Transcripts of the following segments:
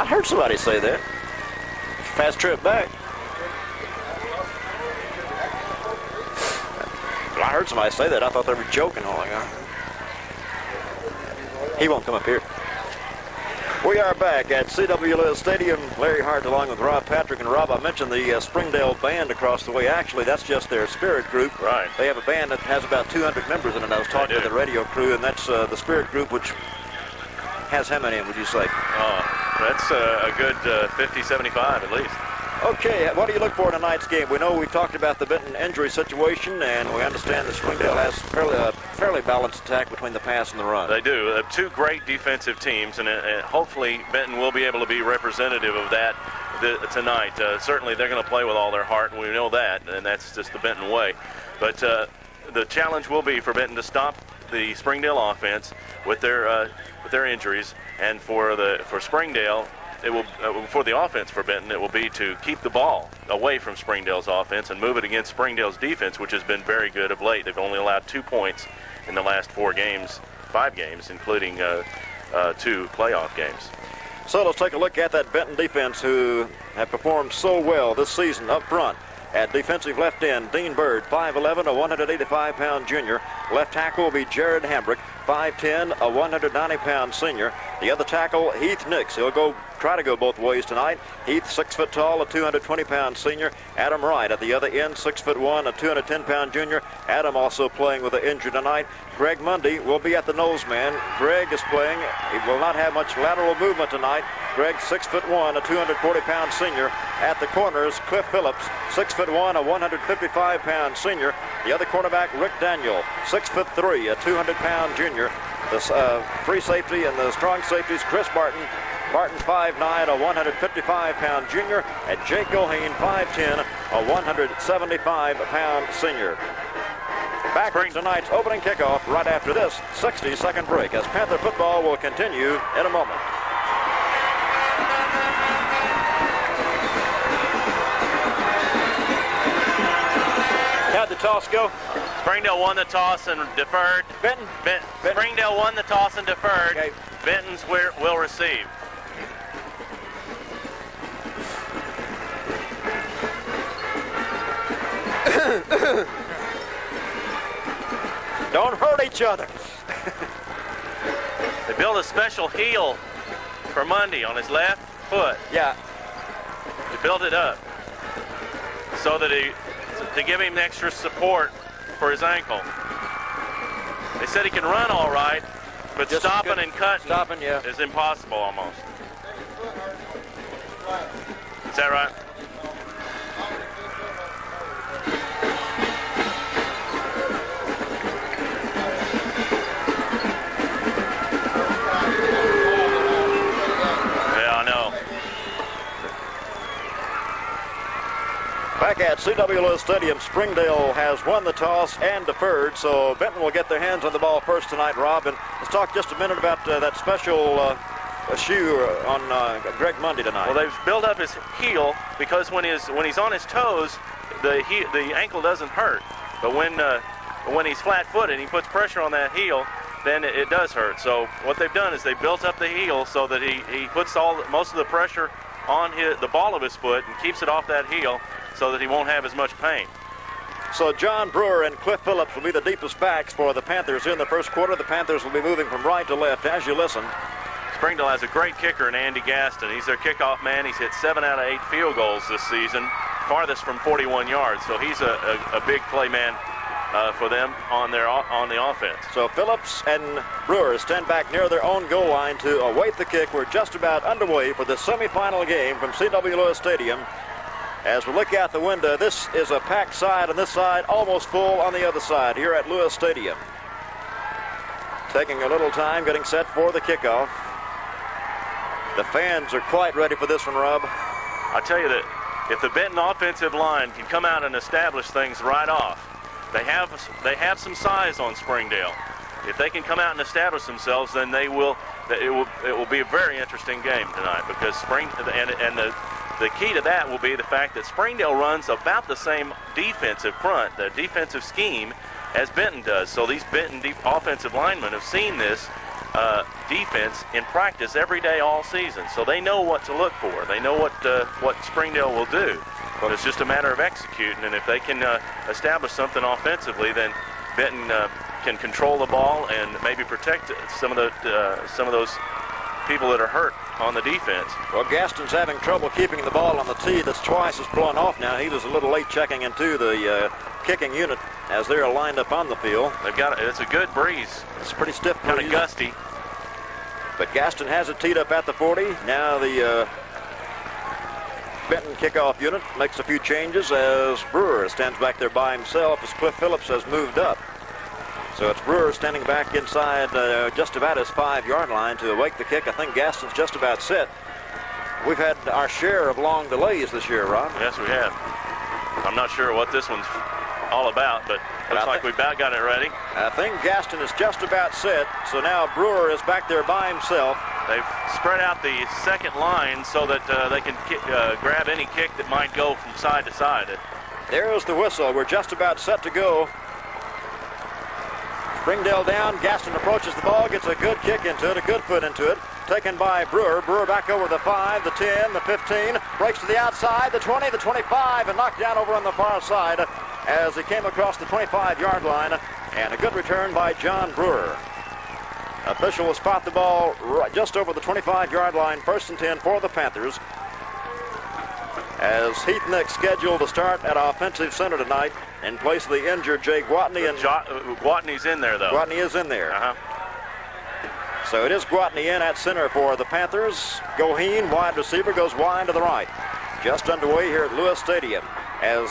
I heard somebody say that. Fast trip back. I heard somebody say that. I thought they were joking. Oh my God. He won't come up here. We are back at C.W. Lewis Stadium. Larry Hart along with Rob Patrick. And Rob, I mentioned the Springdale band across the way. Actually, that's just their spirit group. Right. They have a band that has about 200 members in it. I was talking to the radio crew, and that's the spirit group, which has how many in, would you say? That's a good 50, 75 at least. Okay, what do you look for in tonight's game? We know we've talked about the Benton injury situation, and we understand that Springdale has a fairly balanced attack between the pass and the run. They do. Two great defensive teams, and hopefully Benton will be able to be representative of that tonight. Certainly they're going to play with all their heart, and we know that, and that's just the Benton way. But the challenge will be for Benton to stop the Springdale offense with their injuries, and for Springdale, it will for the offense for Benton, it will be to keep the ball away from Springdale's offense and move it against Springdale's defense, which has been very good of late. They've only allowed 2 points in the last 5 games, including 2 playoff games. So let's take a look at that Benton defense, who have performed so well this season up front. At defensive left end, Dean Bird, 5'11", a 185-pound junior. Left tackle will be Jared Hambrick, 5'10", a 190-pound senior. The other tackle, Heath Nix. He'll try to go both ways tonight. Heath, 6 foot tall, a 220-pound senior. Adam Wright at the other end, 6'1", a 210-pound junior. Adam also playing with an injury tonight. Greg Mundy will be at the nose man. Greg is playing. He will not have much lateral movement tonight. Greg, 6'1", a 240-pound senior. At the corners, Cliff Phillips, 6'1", a 155-pound senior. The other cornerback, Rick Daniel, 6'3", a 200-pound junior. The free safety and the strong safeties, Chris Barton, 5'9", a 155-pound junior, and Jake Goheen, 5'10", a 175-pound senior. Back for tonight's opening kickoff right after this 60-second break, as Panther football will continue in a moment. How'd the toss go? Springdale won the toss and deferred. Benton? Springdale won the toss and deferred. Okay. Benton's will receive. Don't hurt each other. They built a special heel for Mundy on his left foot. Yeah. They built it up so that to give him extra support for his ankle. They said he can run all right, but Just stopping and cutting is impossible almost. Is that right? Yeah, I know. Back at C.W. Lewis Stadium, Springdale has won the toss and deferred, so Benton will get their hands on the ball first tonight, Rob. And let's talk just a minute about that special shoe on Greg Mundy tonight. Well, they've built up his heel because when he's on his toes, the ankle doesn't hurt. But when he's flat-footed and he puts pressure on that heel, then it does hurt. So what they've done is they built up the heel so that he puts most of the pressure on the ball of his foot and keeps it off that heel, so that he won't have as much pain. So John Brewer and Cliff Phillips will be the deepest backs for the Panthers in the first quarter. The Panthers will be moving from right to left as you listen. Springdale has a great kicker in Andy Gaston. He's their kickoff man. He's hit 7 out of 8 field goals this season, farthest from 41 yards. So he's a big play man for them on the offense. So Phillips and Brewer stand back near their own goal line to await the kick. We're just about underway for the semifinal game from C.W. Lewis Stadium. As we look out the window, this is a packed side on this side, almost full on the other side here at Lewis Stadium. Taking a little time getting set for the kickoff. The fans are quite ready for this one, Rob. I tell you that if the Benton offensive line can come out and establish things right off, they have some size on Springdale. If they can come out and establish themselves, then it will be a very interesting game tonight, because the key to that will be the fact that Springdale runs about the same defensive front, the defensive scheme, as Benton does. So these Benton offensive linemen have seen this defense in practice every day all season, so they know what to look for. They know what Springdale will do. But it's just a matter of executing, and if they can establish something offensively, then Benton can control the ball and maybe protect some of those people that are hurt on the defense. Well, Gaston's having trouble keeping the ball on the tee. That's twice as blown off now. He was a little late checking into the kicking unit as they're lined up on the field. It's a good breeze. It's pretty stiff, kind of gusty. But Gaston has it teed up at the 40. Now the Benton kickoff unit makes a few changes as Brewer stands back there by himself as Cliff Phillips has moved up. So it's Brewer standing back inside just about his 5-yard line to await the kick. I think Gaston's just about set. We've had our share of long delays this year, Rob. Yes, we have. I'm not sure what this one's all about, but looks like we about got it ready. I think Gaston is just about set, so now Brewer is back there by himself. They've spread out the second line so that they can grab any kick that might go from side to side. There's the whistle. We're just about set to go. Springdale down. Gaston approaches the ball, gets a good kick into it, a good foot into it. Taken by Brewer. Brewer back over the 5, the 10, the 15. Breaks to the outside, the 20, the 25, and knocked down over on the far side as he came across the 25-yard line. And a good return by John Brewer. Official will spot the ball just over the 25-yard line, 1st and 10 for the Panthers. As Heath Nick scheduled to start at offensive center tonight in place of the injured Jay Gwatney. And Gwatney's in there, though. Gwatney is in there. So it is Gwatney in at center for the Panthers. Goheen, wide receiver, goes wide to the right. Just underway here at Lewis Stadium as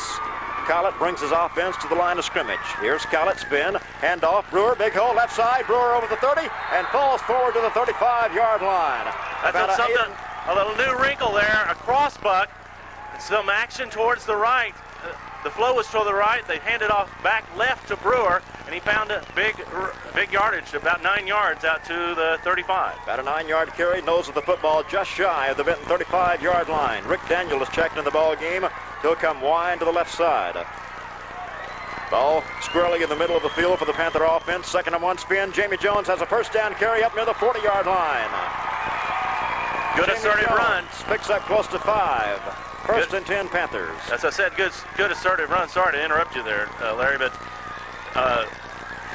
Collett brings his offense to the line of scrimmage. Here's Collett, spin, handoff, Brewer, big hole, left side, Brewer over the 30, and falls forward to the 35-yard line. That's a little new wrinkle there, a crossbuck, some action towards the right. The flow was to the right. They handed off back left to Brewer, and he found a big yardage, about 9 yards out to the 35. About a 9-yard carry, nose of the football just shy of the Benton 35-yard line. Rick Daniel is checked in the ball game. He'll come wide to the left side. Ball squarely in the middle of the field for the Panther offense. 2nd and 1 spin. Jamie Jones has a first down carry up near the 40-yard line. Good assertive run. Picks up close to 5. 1st and 10 Panthers. As I said, good assertive run. Sorry to interrupt you there, Larry, but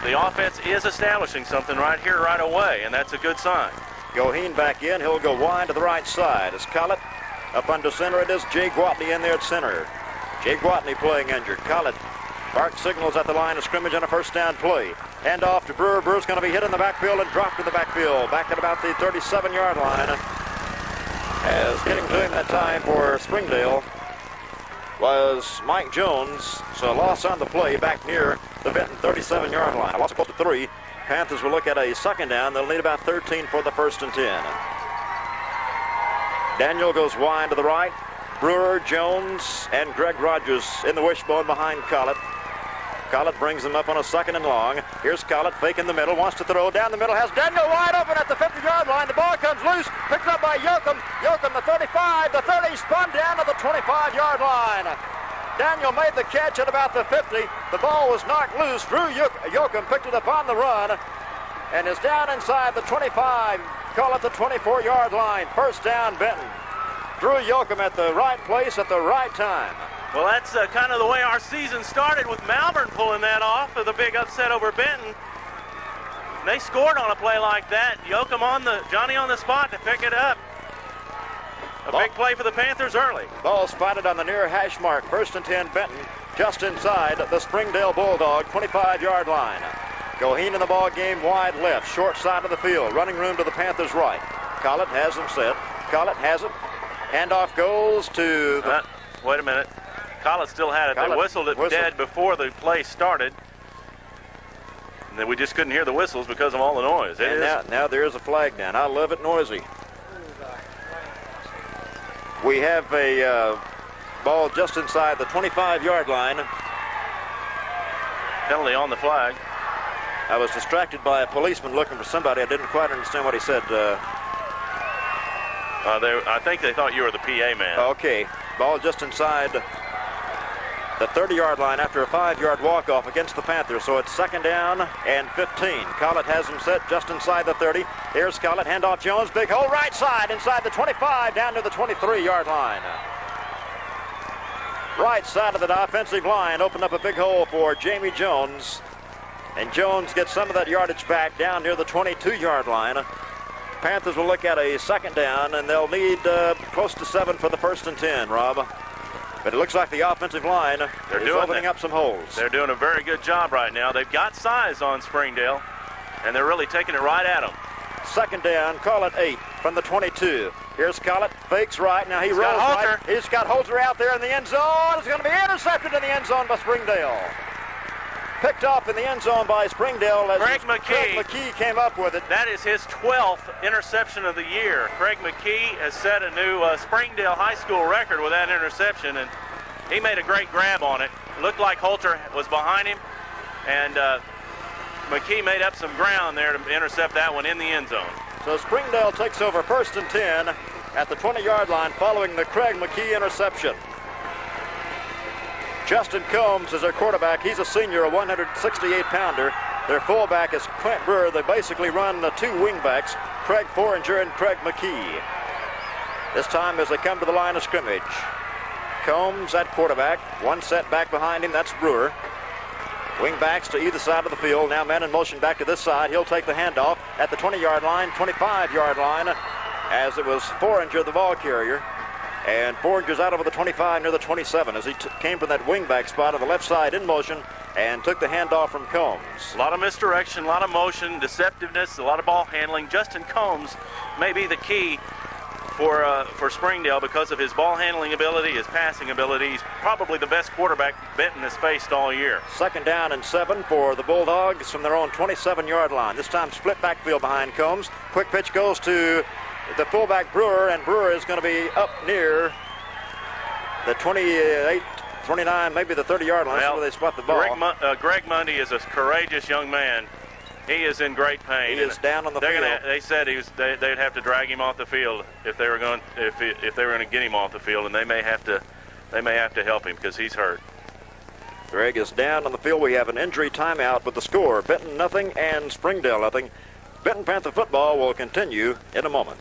the offense is establishing something right here, right away, and that's a good sign. Goheen back in. He'll go wide to the right side. As Collett up under center, it is Jay Gwatney in there at center. Jay Gwatney playing injured. Collett bark signals at the line of scrimmage on a first down play. Hand off to Brewer. Brewer's going to be hit in the backfield and dropped in the backfield. Back at about the 37-yard line. As getting to him that time for Springdale was Mike Jones. So a loss on the play back near the Benton 37-yard line. A loss close to 3. Panthers will look at a 2nd down. They'll need about 13 for the 1st and 10. Daniel goes wide to the right. Brewer, Jones, and Greg Rogers in the wishbone behind Collett. Collett brings them up on a 2nd and long. Here's Collett faking the middle, wants to throw down the middle, has Daniel wide open at the 50-yard line. The ball comes loose, picked up by Yoakum. Yoakum, the 35, the 30, spun down to the 25-yard line. Daniel made the catch at about the 50. The ball was knocked loose. Drew Yoakum picked it up on the run and is down inside the 25. Call it the 24-yard line. 1st down, Benton. Drew Yoakum at the right place at the right time. Well, that's kind of the way our season started, with Malvern pulling that off of the big upset over Benton. They scored on a play like that. Yoakum Johnny on the spot to pick it up. A big play for the Panthers early. Ball spotted on the near hash mark. 1st and 10 Benton, just inside the Springdale Bulldog 25-yard line. Goheen in the ball game, wide left, short side of the field. Running room to the Panthers' right. Collett has them set. Collett has it. Handoff goes to the... Wait a minute. Collett still had it. They whistled it dead before the play started. And then we just couldn't hear the whistles because of all the noise. Now there is a flag down. I love it noisy. We have a ball just inside the 25-yard line. Penalty on the flag. I was distracted by a policeman looking for somebody. I didn't quite understand what he said. I think they thought you were the PA man. Okay. Ball just inside the 30-yard line after a 5-yard walk-off against the Panthers. So it's 2nd down and 15. Collett has him set just inside the 30. Here's Collett, handoff Jones, big hole right side, inside the 25, down to the 23-yard line. Right side of the offensive line opened up a big hole for Jamie Jones. And Jones gets some of that yardage back down near the 22-yard line. Panthers will look at a 2nd down, and they'll need close to 7 for the 1st and 10, Rob. But it looks like the offensive line is opening up some holes. They're doing a very good job right now. They've got size on Springdale, and they're really taking it right at them. 2nd down, Collett 8 from the 22. Here's Collett, fakes right. Now he rolls right. He's got Holzer out there in the end zone. It's going to be intercepted in the end zone by Springdale. Picked off in the end zone by Springdale as Craig McKee came up with it. That is his 12th interception of the year. Craig McKee has set a new Springdale High School record with that interception, and he made a great grab on it. Looked like Holter was behind him, and McKee made up some ground there to intercept that one in the end zone. So Springdale takes over 1st and 10 at the 20-yard line following the Craig McKee interception. Justin Combs is their quarterback. He's a senior, a 168-pounder. Their fullback is Clint Brewer. They basically run the 2 wingbacks, Craig Foringer and Craig McKee. This time as they come to the line of scrimmage. Combs at quarterback. One set back behind him, that's Brewer. Wingbacks to either side of the field. Now man in motion back to this side. He'll take the handoff at the 20-yard line, 25-yard line, as it was Foringer, the ball carrier. And Foringer's out over the 25 near the 27 as he came from that wingback spot on the left side in motion and took the handoff from Combs. A lot of misdirection, a lot of motion, deceptiveness, a lot of ball handling. Justin Combs may be the key for Springdale because of his ball handling ability, his passing ability. He's probably the best quarterback Benton has faced all year. 2nd down and 7 for the Bulldogs from their own 27-yard line. This time split backfield behind Combs. Quick pitch goes to the fullback Brewer, and Brewer is going to be up near the 28, 29, maybe the 30-yard line. That's where they spot the ball. Greg Mundy is a courageous young man. He is in great pain. He is down on the field. They said they'd have to drag him off the field if they were going to get him off the field, and they may have to help him because he's hurt. Greg is down on the field. We have an injury timeout with the score: Benton nothing and Springdale nothing. Benton Panther football will continue in a moment.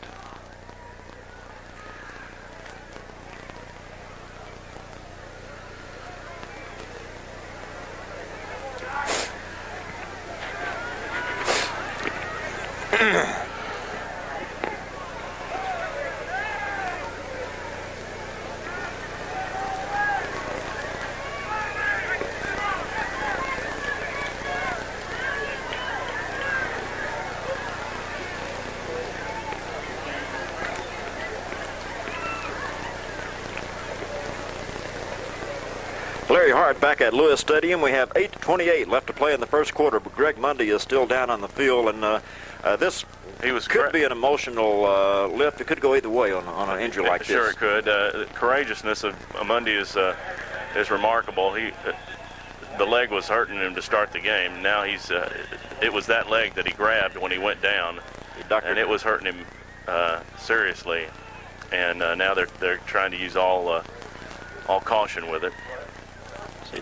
Larry Hart back at Lewis Stadium. We have 8:28 left to play in the first quarter, but Greg Mundy is still down on the field, and this could be an emotional lift. It could go either way on an injury like this. Sure, it could. The courageousness of Mundy is remarkable. The leg was hurting him to start the game. Now it was that leg that he grabbed when he went down, and it was hurting him seriously. And now they're trying to use all caution with it.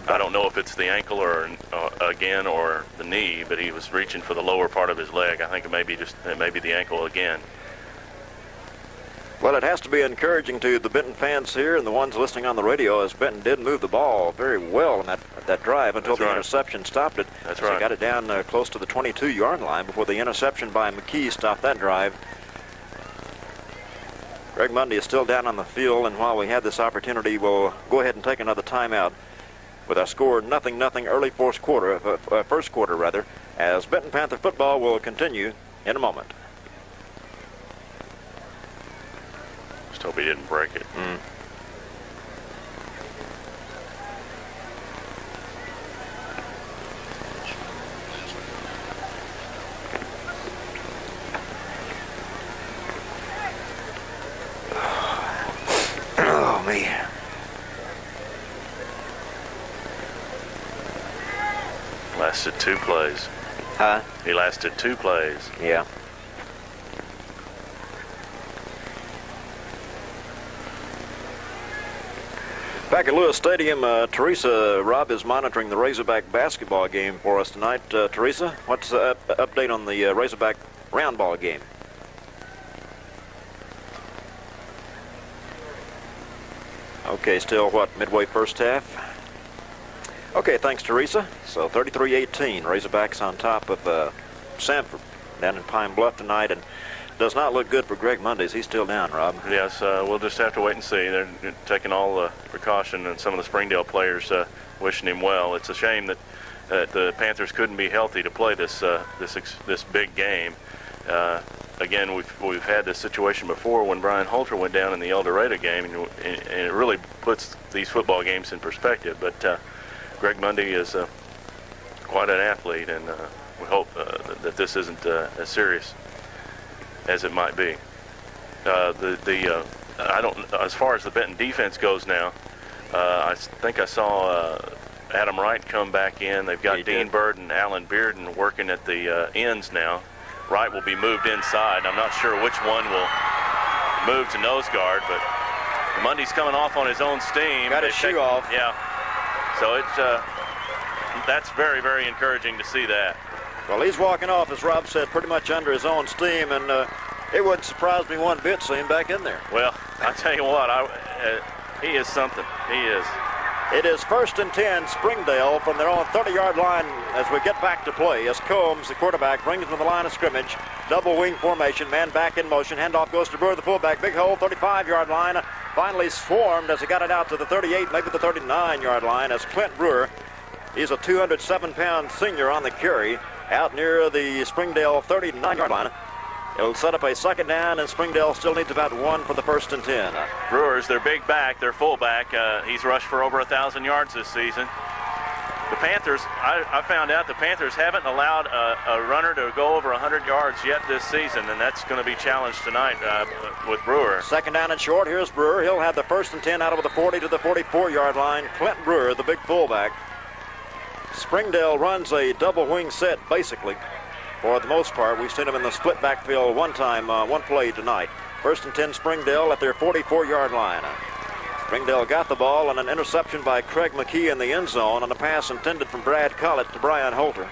I don't know if it's the ankle or the knee, but he was reaching for the lower part of his leg. I think it may be the ankle again. Well, it has to be encouraging to the Benton fans here and the ones listening on the radio, as Benton did move the ball very well in that drive until the interception stopped it. That's right. They got it down close to the 22-yard line before the interception by McKee stopped that drive. Greg Mundy is still down on the field, and while we have this opportunity, we'll go ahead and take another timeout with our score 0-0 early first quarter, as Benton Panther football will continue in a moment. Just hope he didn't break it. Oh, man. Lasted 2 plays. Huh? He lasted 2 plays. Yeah. Back at Lewis Stadium, Teresa Robb is monitoring the Razorback basketball game for us tonight. Teresa, what's the update on the Razorback round ball game? Okay, still what, midway first half? Okay, thanks, Teresa. So 33-18, Razorbacks on top of Sanford down in Pine Bluff tonight, and does not look good for Greg Mondays. He's still down, Rob. Yes, we'll just have to wait and see. They're taking all the precaution, and some of the Springdale players wishing him well. It's a shame that the Panthers couldn't be healthy to play this big game. Again, we've had this situation before when Brian Holter went down in the El Dorado game, and it really puts these football games in perspective. But Greg Monday is quite an athlete, and we hope that this isn't as serious as it might be. I don't. As far as the Benton defense goes now, I think I saw Adam Wright come back in. They've got Dean Bird and Alan Bearden working at the ends now. Wright will be moved inside. I'm not sure which one will move to nose guard, but Monday's coming off on his own steam. Got his shoe off. Yeah. So it's that's very, very encouraging to see that. Well, he's walking off, as Rob said, pretty much under his own steam, and it wouldn't surprise me one bit to see him back in there. Well, I tell you what, he is something. He is. It is 1st and 10, Springdale from their own 30-yard line as we get back to play. As Combs, the quarterback, brings him to the line of scrimmage. Double wing formation, man back in motion. Handoff goes to Brewer, the fullback. Big hole, 35-yard line. Finally swarmed as he got it out to the 38, maybe the 39-yard line as Clint Brewer. He's a 207-pound senior on the carry out near the Springdale 39-yard line. It'll set up a second down, and Springdale still needs about one for the 1st and 10. Brewers, their big back, their fullback, he's rushed for over 1,000 yards this season. The Panthers, I found out the Panthers haven't allowed a runner to go over 100 yards yet this season, and that's going to be challenged tonight with Brewer. Second down and short. Here's Brewer. He'll have the 1st and 10 out of the 40 to the 44-yard line. Clint Brewer, the big fullback. Springdale runs a double wing set, basically. For the most part, we've seen them in the split backfield one play tonight. 1st and 10 Springdale at their 44-yard line. Springdale got the ball on an interception by Craig McKee in the end zone on a pass intended from Brad Collett to Brian Holter.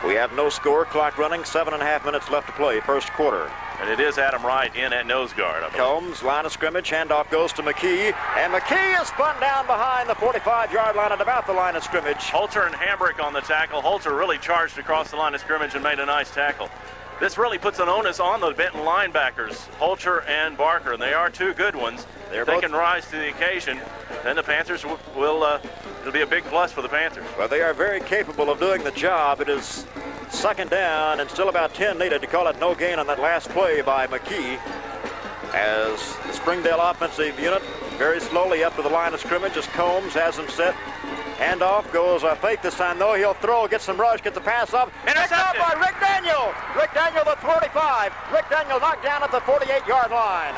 We have no score, clock running, 7.5 minutes left to play, first quarter. And it is Adam Wright in at nose guard. Combs, line of scrimmage, handoff goes to McKee, and McKee is spun down behind the 45-yard line at about the line of scrimmage. Holter and Hambrick on the tackle. Holter really charged across the line of scrimmage and made a nice tackle. This really puts an onus on the Benton linebackers, Holter and Barker, and they are two good ones. If they can rise to the occasion, then the Panthers will it'll be a big plus for the Panthers. Well, they are very capable of doing the job. It is second down and still about 10 needed to call it no gain on that last play by McKee. As the Springdale offensive unit very slowly up to the line of scrimmage as Combs has him set. Handoff goes fake this time, though. He'll throw, get some rush, get the pass up. Picked up by Rick Daniel. Rick Daniel, the 45. Rick Daniel knocked down at the 48-yard line.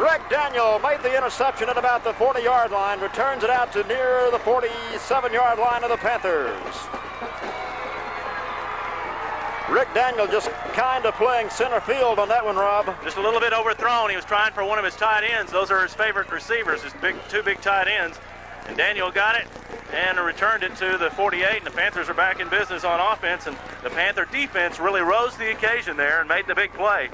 Rick Daniel made the interception at about the 40-yard line, returns it out to near the 47-yard line of the Panthers. Rick Daniel just kind of playing center field on that one, Rob. Just a little bit overthrown. He was trying for one of his tight ends. Those are his favorite receivers, his two big tight ends. And Daniel got it and returned it to the 48, and the Panthers are back in business on offense, and the Panther defense really rose to the occasion there and made the big play.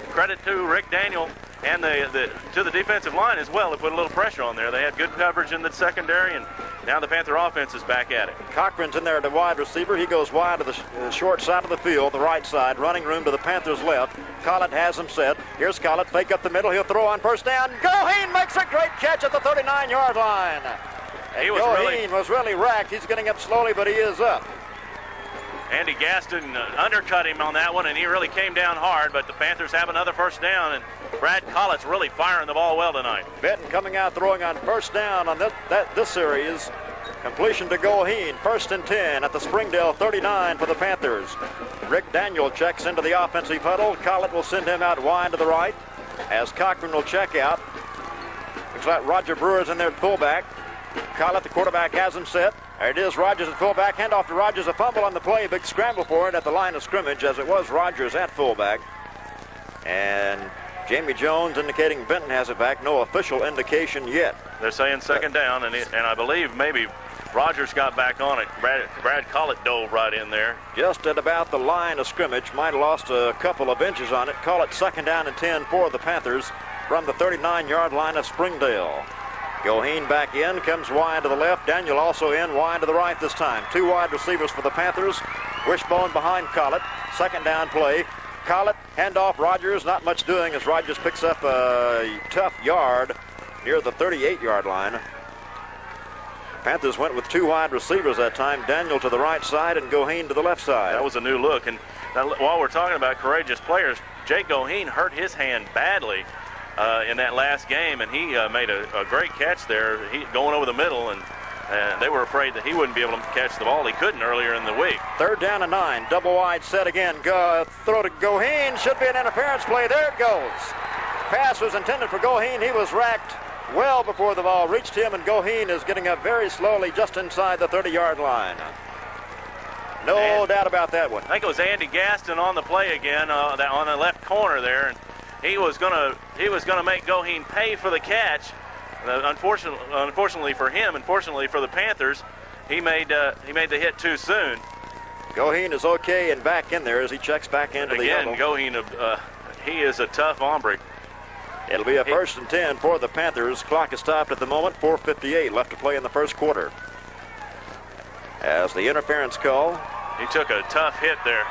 Credit to Rick Daniel and to the defensive line as well to put a little pressure on there. They had good coverage in the secondary, and now the Panther offense is back at it. Cochran's in there at the wide receiver. He goes wide to the short side of the field, the right side, running room to the Panthers' left. Collett has him set. Here's Collett, fake up the middle. He'll throw on first down. Goheen makes a great catch at the 39-yard line. Goheen was really racked. He's getting up slowly, but he is up. Andy Gaston undercut him on that one, and he really came down hard, but the Panthers have another first down, and Brad Collett's really firing the ball well tonight. Benton coming out throwing on first down on this series. Completion to Goheen, 1st and 10 at the Springdale 39 for the Panthers. Rick Daniel checks into the offensive huddle. Collett will send him out wide to the right as Cochran will check out. Looks like Roger Brewer's in there at fullback. Collett, the quarterback, has him set. There it is, Rogers at fullback. Handoff to Rogers, a fumble on the play. Big scramble for it at the line of scrimmage as it was Rogers at fullback. And Jamie Jones indicating Benton has it back. No official indication yet. They're saying second down, and I believe maybe Rogers got back on it. Brad Collett dove right in there. Just at about the line of scrimmage. Might have lost a couple of inches on it. Collett second down and 10 for the Panthers from the 39-yard line of Springdale. Goheen back in, comes wide to the left. Daniel also in, wide to the right this time. Two wide receivers for the Panthers. Wishbone behind Collett. Second down play. Collett, handoff Rogers. Not much doing as Rogers picks up a tough yard near the 38-yard line. Panthers went with two wide receivers that time. Daniel to the right side and Goheen to the left side. That was a new look. And now, while we're talking about courageous players, Jake Goheen hurt his hand badly in that last game, and he made a great catch there. He going over the middle, and they were afraid that he wouldn't be able to catch the ball. He couldn't earlier in the week. Third down and 9. Double wide set again. Throw to Goheen. Should be an interference play. There it goes. Pass was intended for Goheen. He was racked well before the ball reached him, and Goheen is getting up very slowly just inside the 30-yard line. No doubt about that one. I think it was Andy Gaston on the play again on the left corner there, and he was gonna make Goheen pay for the catch. Unfortunately for him, unfortunately for the Panthers, he made the hit too soon. Goheen is okay and back in there as he checks back into the again. huddle. Goheen, he is a tough hombre. It'll be a first and 10 for the Panthers. Clock is stopped at the moment. 4:58 left to play in the first quarter. As the interference call. He took a tough hit there.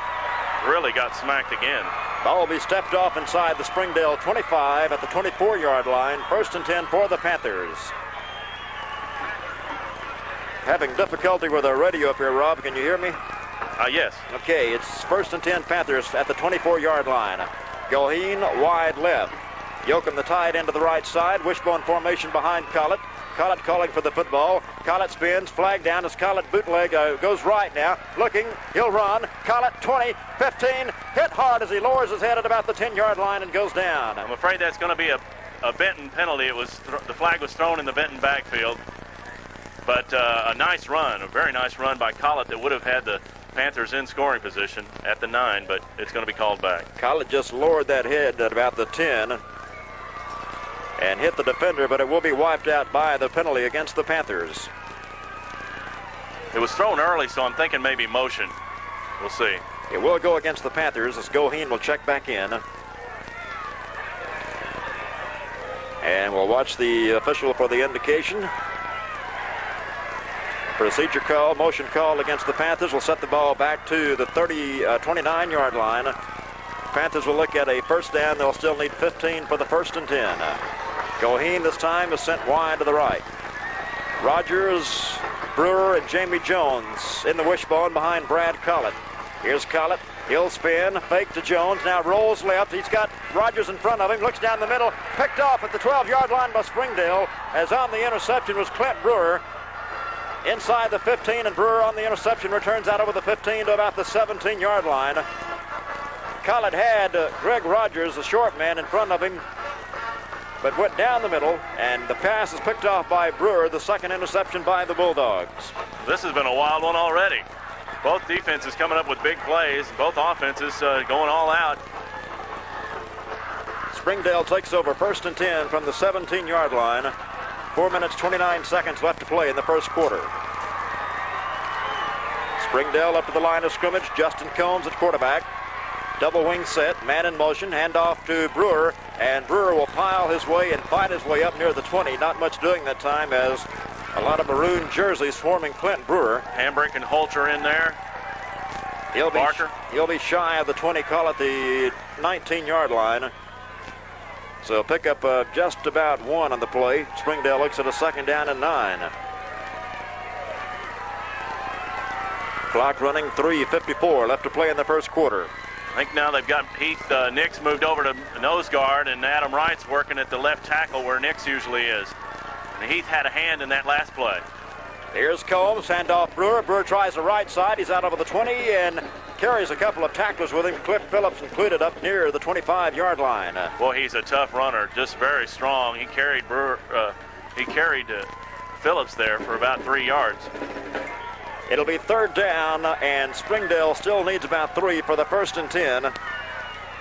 Really got smacked again. Ball will be stepped off inside the Springdale 25 at the 24-yard line. First and 10 for the Panthers. Having difficulty with our radio up here, Rob. Can you hear me? Yes. Okay, it's first and 10 Panthers at the 24-yard line. Goheen wide left. Yoakum the tight end to the right side. Wishbone formation behind Collett. Collett calling for the football. Collett spins, flag down as Collett bootleg goes right now. Looking, he'll run. Collett 20, 15, hit hard as he lowers his head at about the 10-yard line and goes down. I'm afraid that's going to be a Benton penalty. It was the flag was thrown in the Benton backfield. But a nice run, a very nice run by Collett that would have had the Panthers in scoring position at the 9, but it's going to be called back. Collett just lowered that head at about the 10 and hit the defender, but it will be wiped out by the penalty against the Panthers. It was thrown early, so I'm thinking maybe motion. We'll see. It will go against the Panthers as Goheen will check back in. And we'll watch the official for the indication. Procedure call, motion call against the Panthers will set the ball back to the 29-yard line. Panthers will look at a first down. They'll still need 15 for the first and 10. Goheen this time is sent wide to the right. Rogers, Brewer, and Jamie Jones in the wishbone behind Brad Collett. Here's Collett. He'll spin, fake to Jones, now rolls left. He's got Rogers in front of him, looks down the middle, picked off at the 12-yard line by Springdale, as on the interception was Clint Brewer. Inside the 15, and Brewer on the interception returns out over the 15 to about the 17-yard line. Collett had Greg Rogers, the short man, in front of him, but went down the middle, and the pass is picked off by Brewer, the second interception by the Bulldogs. This has been a wild one already. Both defenses coming up with big plays, both offenses going all out. Springdale takes over first and 10 from the 17-yard line. 4 minutes, 29 seconds left to play in the first quarter. Springdale up to the line of scrimmage. Justin Combs at quarterback. Double wing set, man in motion, handoff to Brewer, and Brewer will pile his way and fight his way up near the 20. Not much doing that time as a lot of maroon jerseys swarming Clint Brewer. Hambrick and Holter in there. He'll be shy of the 20, call it the 19-yard line. So pick up just about 1 on the play. Springdale looks at a second down and 9. Clock running, 3:54 left to play in the first quarter. I think now they've got Heath Nix moved over to nose guard, and Adam Wright's working at the left tackle where Nix usually is. And Heath had a hand in that last play. Here's Combs, handoff Brewer. Brewer tries the right side. He's out over the 20 and carries a couple of tacklers with him. Cliff Phillips included up near the 25-yard line. Boy, he's a tough runner, just very strong. He carried Phillips there for about 3 yards. It'll be third down, and Springdale still needs about 3 for the first and 10.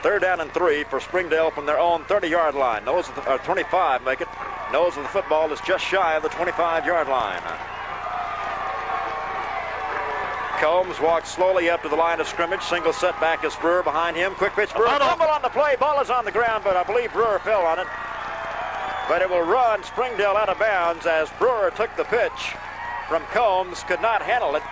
3rd down and 3 for Springdale from their own 30-yard line. Nose of the, 25 make it. Nose of the football is just shy of the 25-yard line. Combs walks slowly up to the line of scrimmage. Single setback is Brewer behind him. Quick pitch. Brewer fumble on the play. Ball is on the ground, but I believe Brewer fell on it. But it will run Springdale out of bounds as Brewer took the pitch from Combs. Could not handle it.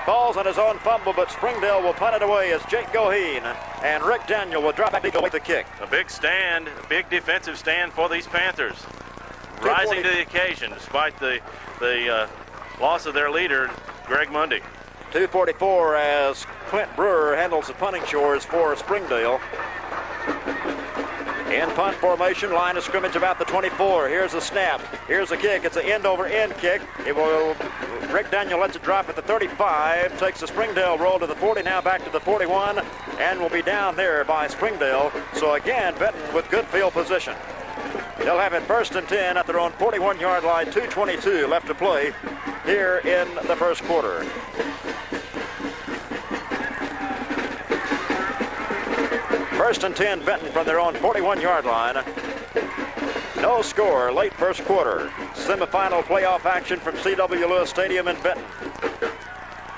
Falls on his own fumble, but Springdale will punt it away as Jake Goheen and Rick Daniel will drop back to go with the kick. A big stand, a big defensive stand for these Panthers. Rising to the occasion despite the loss of their leader, Greg Mundy. 2:44 as Clint Brewer handles the punting chores for Springdale. In punt formation, line of scrimmage about the 24. Here's a snap. Here's a kick. It's an end-over-end kick. Rick Daniel lets it drop at the 35. Takes the Springdale roll to the 40. Now back to the 41, and will be down there by Springdale. So again, Benton with good field position. They'll have it 1st and 10 at their own 41-yard line. 2:22 left to play here in the first quarter. First and 10, Benton from their own 41-yard line. No score, late first quarter. Semifinal playoff action from C.W. Lewis Stadium in Benton.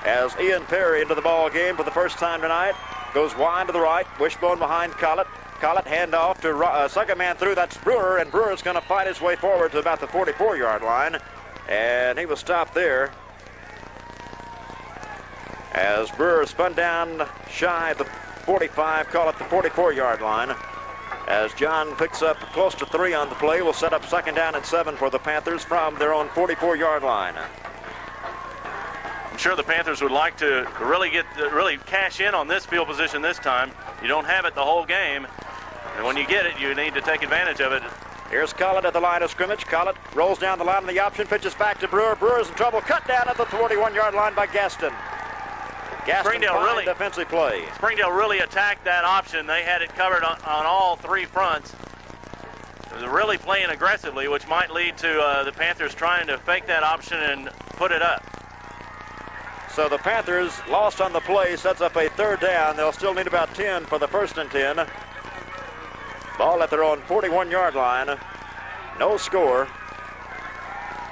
As Ian Perry into the ball game for the first time tonight. Goes wide to the right, wishbone behind Collett. Collett handoff to second man through, that's Brewer, and Brewer's going to fight his way forward to about the 44-yard line. And he was stopped there as Brewer spun down shy of the 45, call it the 44-yard line. As John picks up close to 3 on the play, will set up 2nd down and 7 for the Panthers from their own 44-yard line. I'm sure the Panthers would like to really cash in on this field position this time. You don't have it the whole game, and when you get it, you need to take advantage of it. Here's Collett at the line of scrimmage. Collett rolls down the line of the option, pitches back to Brewer. Brewer's in trouble, cut down at the 41-yard line by Gaston. Springdale really defensive play. Springdale really attacked that option. They had it covered on all 3 fronts. It was really playing aggressively, which might lead to the Panthers trying to fake that option and put it up. So the Panthers lost on the play, sets up a 3rd down. They'll still need about 10 for the 1st and 10. Ball at their own 41-yard line. No score.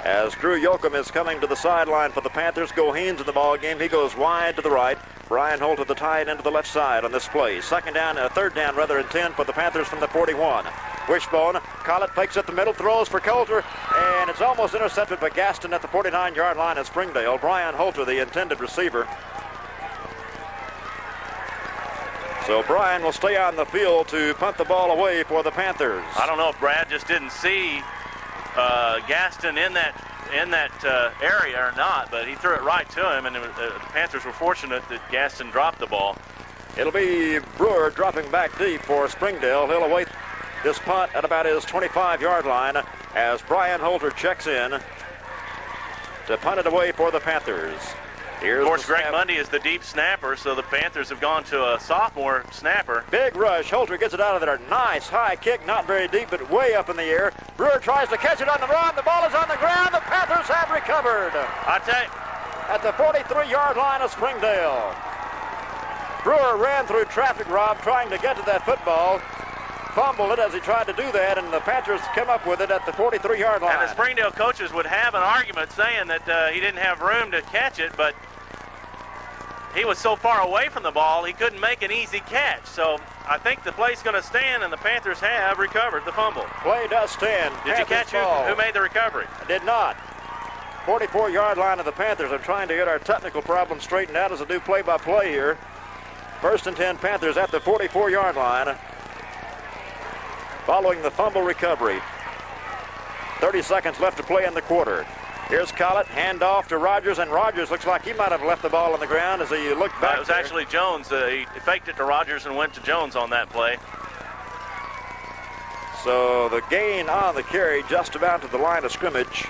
As Drew Yoakum is coming to the sideline for the Panthers. Goheen's in the ball game. He goes wide to the right. Brian Holt at the tight end to the left side on this play. 3rd down rather and 10 for the Panthers from the 41. Wishbone. Collett fakes at the middle, throws for Coulter, and it's almost intercepted by Gaston at the 49-yard line of Springdale. Brian Holter, the intended receiver. So Brian will stay on the field to punt the ball away for the Panthers. I don't know if Brad just didn't see Gaston in that area or not, but he threw it right to him, and the Panthers were fortunate that Gaston dropped the ball. It'll be Brewer dropping back deep for Springdale. He'll await this punt at about his 25-yard line as Brian Holter checks in to punt it away for the Panthers. Of course, Greg Mundy is the deep snapper, so the Panthers have gone to a sophomore snapper. Big rush. Holter gets it out of there. Nice high kick, not very deep, but way up in the air. Brewer tries to catch it on the run. The ball is on the ground. The Panthers have recovered. I tell you, at the 43-yard line of Springdale. Brewer ran through traffic, Rob, trying to get to that football. Fumbled it as he tried to do that, and the Panthers come up with it at the 43-yard line. And the Springdale coaches would have an argument saying that he didn't have room to catch it, but he was so far away from the ball, he couldn't make an easy catch. So I think the play's going to stand, and the Panthers have recovered the fumble. Play does stand. Did you catch who made the recovery? I did not. 44-yard line of the Panthers. I'm trying to get our technical problem straightened out as I do play-by-play here. 1st and 10 Panthers at the 44-yard line. Following the fumble recovery. 30 seconds left to play in the quarter. Here's Collett, handoff to Rogers, and Rogers looks like he might have left the ball on the ground as he looked back. It was actually Jones. He faked it to Rogers and went to Jones on that play. So the gain on the carry just about to the line of scrimmage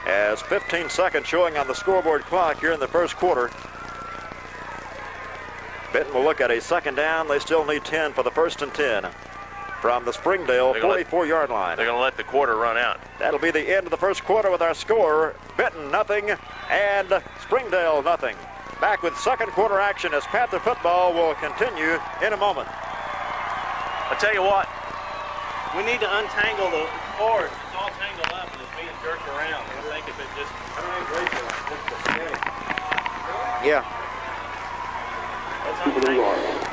as 15 seconds showing on the scoreboard clock here in the first quarter. Benton will look at a 2nd down. They still need 10 for the 1st and 10 from the Springdale 44-yard line. They're going to let the quarter run out. That'll be the end of the first quarter with our score. Benton nothing and Springdale nothing. Back with second quarter action as Panther football will continue in a moment. I tell you what, we need to untangle the cord. It's all tangled up and it's being jerked around. I think if it just... Yeah.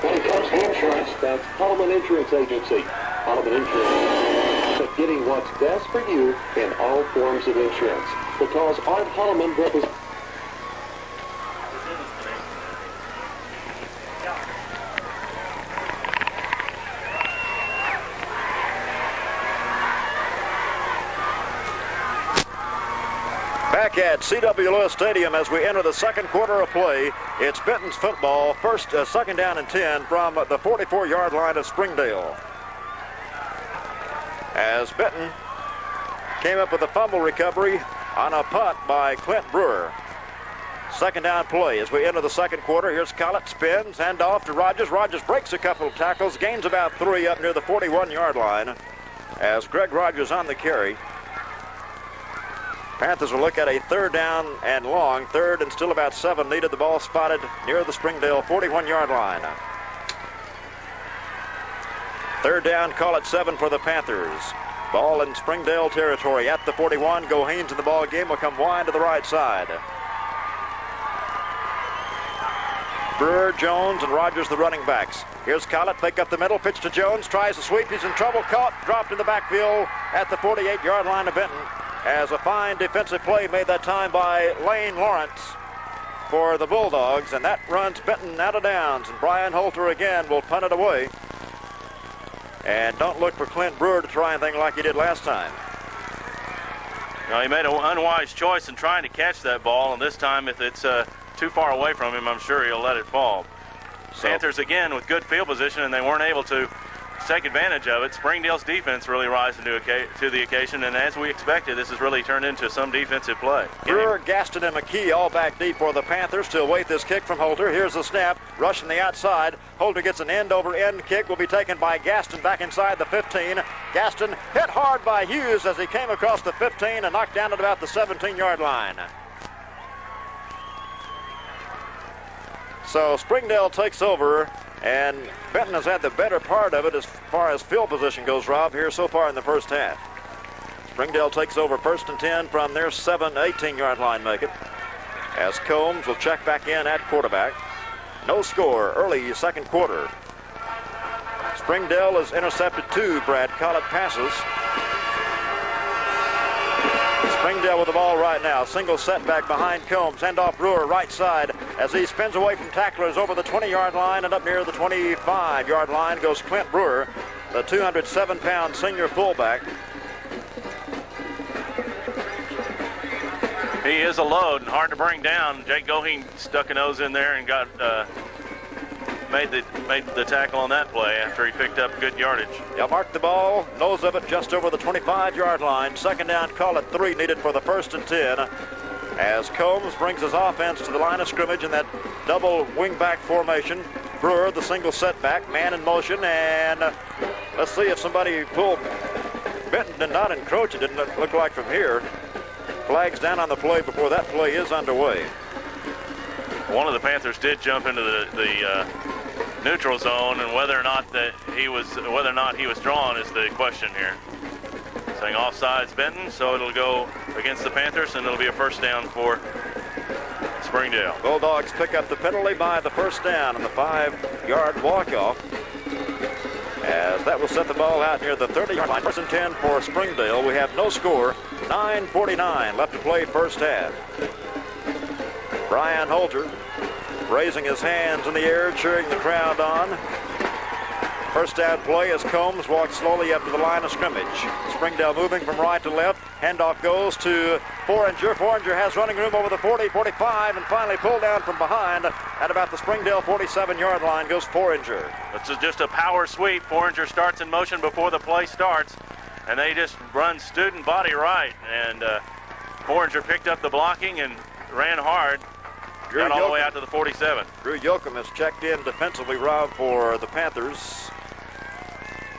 When it comes to insurance, that's Holloman Insurance Agency. Holloman Insurance. But getting what's best for you in all forms of insurance. Because Art Holloman represents... Back at C.W. Lewis Stadium as we enter the second quarter of play. It's Benton's football. Second down and 10 from the 44-yard line of Springdale. As Benton came up with a fumble recovery on a punt by Clint Brewer. Second down play as we enter the second quarter. Here's Collett, spins, hand off to Rogers. Rogers breaks a couple of tackles, gains about 3 up near the 41-yard line as Greg Rogers on the carry. Panthers will look at a third down and long. Third and still about 7 needed. The ball spotted near the Springdale 41-yard line. Third down, call it 7 for the Panthers. Ball in Springdale territory at the 41. Gohanes in the ball game will come wide to the right side. Brewer, Jones, and Rogers the running backs. Here's Collett, fake up the middle, pitch to Jones, tries to sweep, he's in trouble, caught, dropped in the backfield at the 48-yard line of Benton. As a fine defensive play made that time by Lane Lawrence for the Bulldogs, and that runs Benton out of downs, and Brian Holter again will punt it away. And don't look for Clint Brewer to try anything like he did last time. Now, he made an unwise choice in trying to catch that ball, and this time if it's too far away from him, I'm sure he'll let it fall. Panthers again with good field position, and they weren't able to take advantage of it. Springdale's defense really rising to the occasion, and as we expected, this has really turned into some defensive play. Brewer, Gaston, and McKee all back deep for the Panthers to await this kick from Holter. Here's the snap, rushing the outside. Holter gets an end-over-end kick, will be taken by Gaston back inside the 15. Gaston hit hard by Hughes as he came across the 15 and knocked down at about the 17-yard line. So Springdale takes over, and Benton has had the better part of it as far as field position goes, Rob, here so far in the first half. Springdale takes over first and 10 from their 18-yard line, make it. As Combs will check back in at quarterback. No score early second quarter. Springdale has intercepted 2 Brad Collett passes. Springdale with the ball right now. Single setback behind Combs. Hand off Brewer right side as he spins away from tacklers over the 20-yard line, and up near the 25-yard line goes Clint Brewer, the 207-pound senior fullback. He is a load and hard to bring down. Jake Goheen stuck a nose in there and got made the tackle on that play after he picked up good yardage. He'll mark the ball, nose of it just over the 25-yard line. Second down, call it 3 needed for the first and 10. As Combs brings his offense to the line of scrimmage in that double wingback formation. Brewer, the single setback, man in motion, and let's see if somebody pulled. Benton did not encroach, it didn't look like from here. Flags down on the play before that play is underway. One of the Panthers did jump into the neutral zone, and whether or not he was drawn is the question here. Saying offsides Benton, so it'll go against the Panthers, and it'll be a first down for Springdale. Bulldogs pick up the penalty by the first down on the 5-yard walk-off. As that will set the ball out near the 30-yard line. First and 10 for Springdale. We have no score. 9:49 left to play first half. Brian Holter raising his hands in the air, cheering the crowd on. First down play as Combs walks slowly up to the line of scrimmage. Springdale moving from right to left. Handoff goes to Foringer. Foringer has running room over the 40, 45, and finally pulled down from behind at about the Springdale 47-yard line goes Foringer. This is just a power sweep. Foringer starts in motion before the play starts, and they just run student body right. And Foringer picked up the blocking and ran hard. Got all the way out to the 47. Drew Yoakum has checked in defensively, Rob, for the Panthers.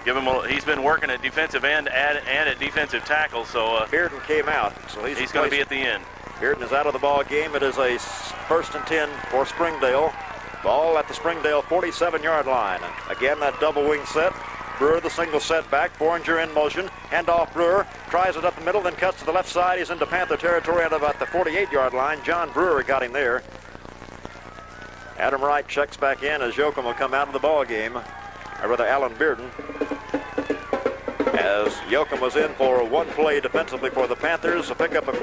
He's been working at defensive end and at defensive tackle, so Bearden came out, so he's going to be at the end. Bearden is out of the ball game. It is a first and 10 for Springdale. Ball at the Springdale 47-yard line. Again, that double wing set. Brewer, the single setback. Foringer in motion. Handoff Brewer. Tries it up the middle, then cuts to the left side. He's into Panther territory at about the 48-yard line. John Brewer got him there. Adam Wright checks back in as Yoakum will come out of the ball game. Or rather, Alan Bearden. As Yoakum was in for one play defensively for the Panthers. A pickup of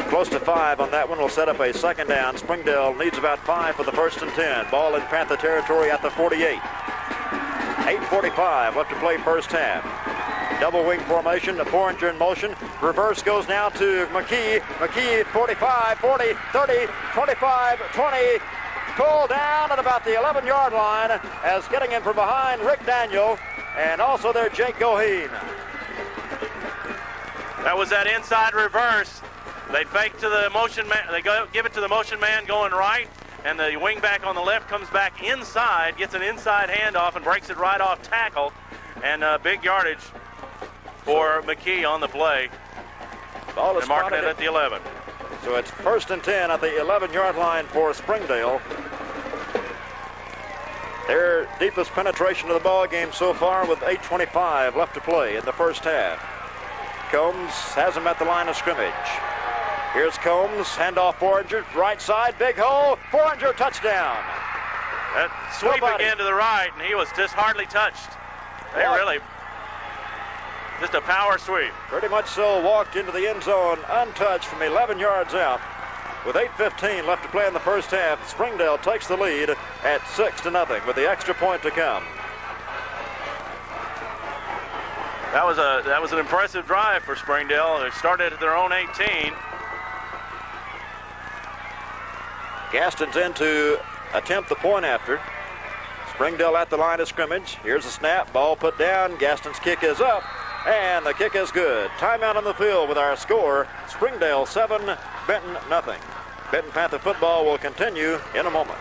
close to 5 on that one will set up a second down. Springdale needs about 5 for the 1st and 10. Ball in Panther territory at the 48. 8:45 left to play first half. Double wing formation, the Foringer in motion. Reverse goes now to McKee. McKee 45, 40, 30, 25, 20. Pulled down at about the 11-yard line as getting in from behind Rick Daniel and also there Jake Goheen. That was that inside reverse. They fake to the motion man. They give it to the motion man going right, and the wing back on the left comes back inside, gets an inside handoff and breaks it right off tackle, and big yardage for McKee on the play. Ball is marking it at the 11. So it's 1st and 10 at the 11-yard line for Springdale. Their deepest penetration of the ball game so far with 8:25 left to play in the first half. Combs has him at the line of scrimmage. Here's Combs, handoff Foringer, right side, big hole, Foringer touchdown. That sweep again to the right, and he was just hardly touched. They really, just a power sweep. Pretty much so, walked into the end zone untouched from 11 yards out. With 8:15 left to play in the first half, Springdale takes the lead at 6-0 with the extra point to come. That was an impressive drive for Springdale. They started at their own 18. Gaston's in to attempt the point after. Springdale at the line of scrimmage. Here's a snap, ball put down. Gaston's kick is up, and the kick is good. Timeout on the field with our score, Springdale 7, Benton nothing. Benton Panther football will continue in a moment.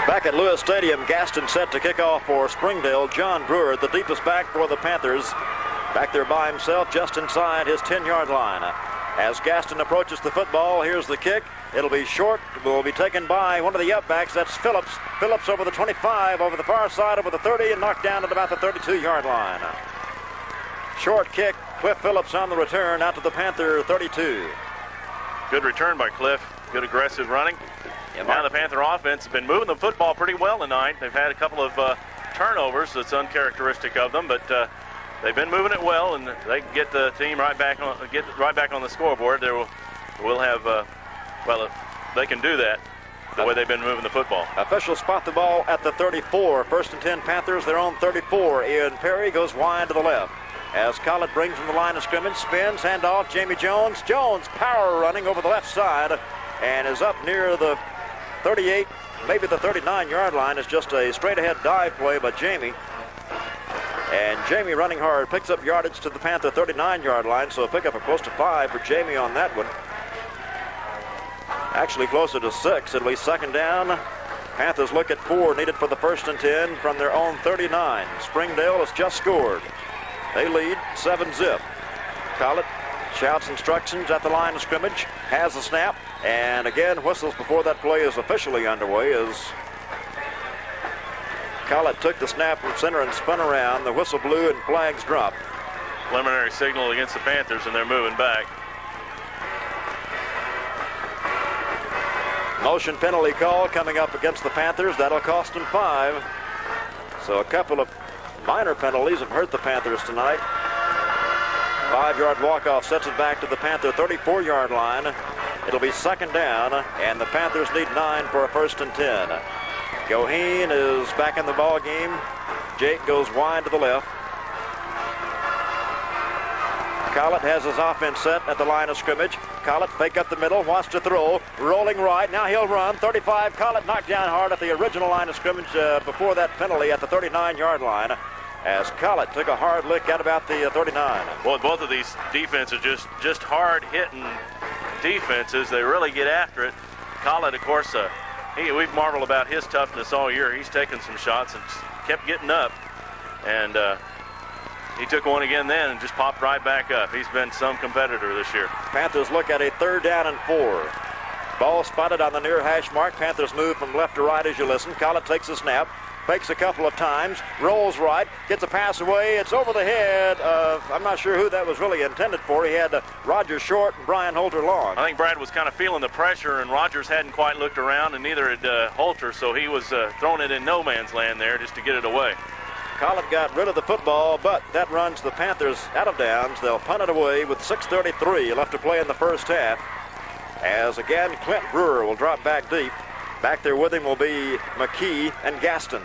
Back at Lewis Stadium, Gaston set to kick off for Springdale. John Brewer, the deepest back for the Panthers. Back there by himself, just inside his 10-yard line. As Gaston approaches the football, here's the kick. It'll be short. It will be taken by one of the upbacks. That's Phillips. Phillips over the 25, over the far side, over the 30, and knocked down at about the 32-yard line. Short kick. Cliff Phillips on the return out to the Panther 32. Good return by Cliff. Good aggressive running. Yeah, now the Panther offense has been moving the football pretty well tonight. They've had a couple of turnovers that's uncharacteristic of them, but they've been moving it well, and they can get the team right back on the scoreboard. We'll have they can do that the way they've been moving the football. Officials spot the ball at the 34. 1st and 10 Panthers, their own 34. Ian Perry goes wide to the left. As Collett brings from the line of scrimmage, spins, handoff, Jamie Jones. Jones power running over the left side and is up near the 38, maybe the 39-yard line. Is just a straight-ahead dive play by Jamie. And Jamie running hard picks up yardage to the Panther 39-yard line, so a pickup of close to 5 for Jamie on that one. Actually closer to 6, at least second down. Panthers look at 4 needed for the 1st and 10 from their own 39. Springdale has just scored. They lead 7-zip. Collett shouts instructions at the line of scrimmage, has the snap, and again whistles before that play is officially underway as Collett took the snap from center and spun around. The whistle blew and flags dropped. Preliminary signal against the Panthers, and they're moving back. Motion penalty call coming up against the Panthers. That'll cost them 5. So a couple of minor penalties have hurt the Panthers tonight. 5-yard walk-off sets it back to the Panther 34-yard line. It'll be second down, and the Panthers need 9 for a 1st and 10. Goheen is back in the ball game. Jake goes wide to the left. Collett has his offense set at the line of scrimmage. Collett fake up the middle, wants to throw, rolling right. Now he'll run. 35. Collett knocked down hard at the original line of scrimmage before that penalty at the 39-yard line, as Collett took a hard lick at about the 39. Well, both of these defenses just hard-hitting defenses. They really get after it. Collett, of course, we've marveled about his toughness all year. He's taken some shots and kept getting up, and he took one again then and just popped right back up. He's been some competitor this year. Panthers look at a 3rd down and 4. Ball spotted on the near hash mark. Panthers move from left to right as you listen. Collett takes a snap, fakes a couple of times, rolls right, gets a pass away. It's over the head of, I'm not sure who that was really intended for. He had Rogers short and Brian Holter long. I think Brad was kind of feeling the pressure, and Rogers hadn't quite looked around, and neither had Holter, so he was throwing it in no man's land there just to get it away. Collett got rid of the football, but that runs the Panthers out of downs. They'll punt it away with 6:33 left to play in the first half. As again, Clint Brewer will drop back deep. Back there with him will be McKee and Gaston,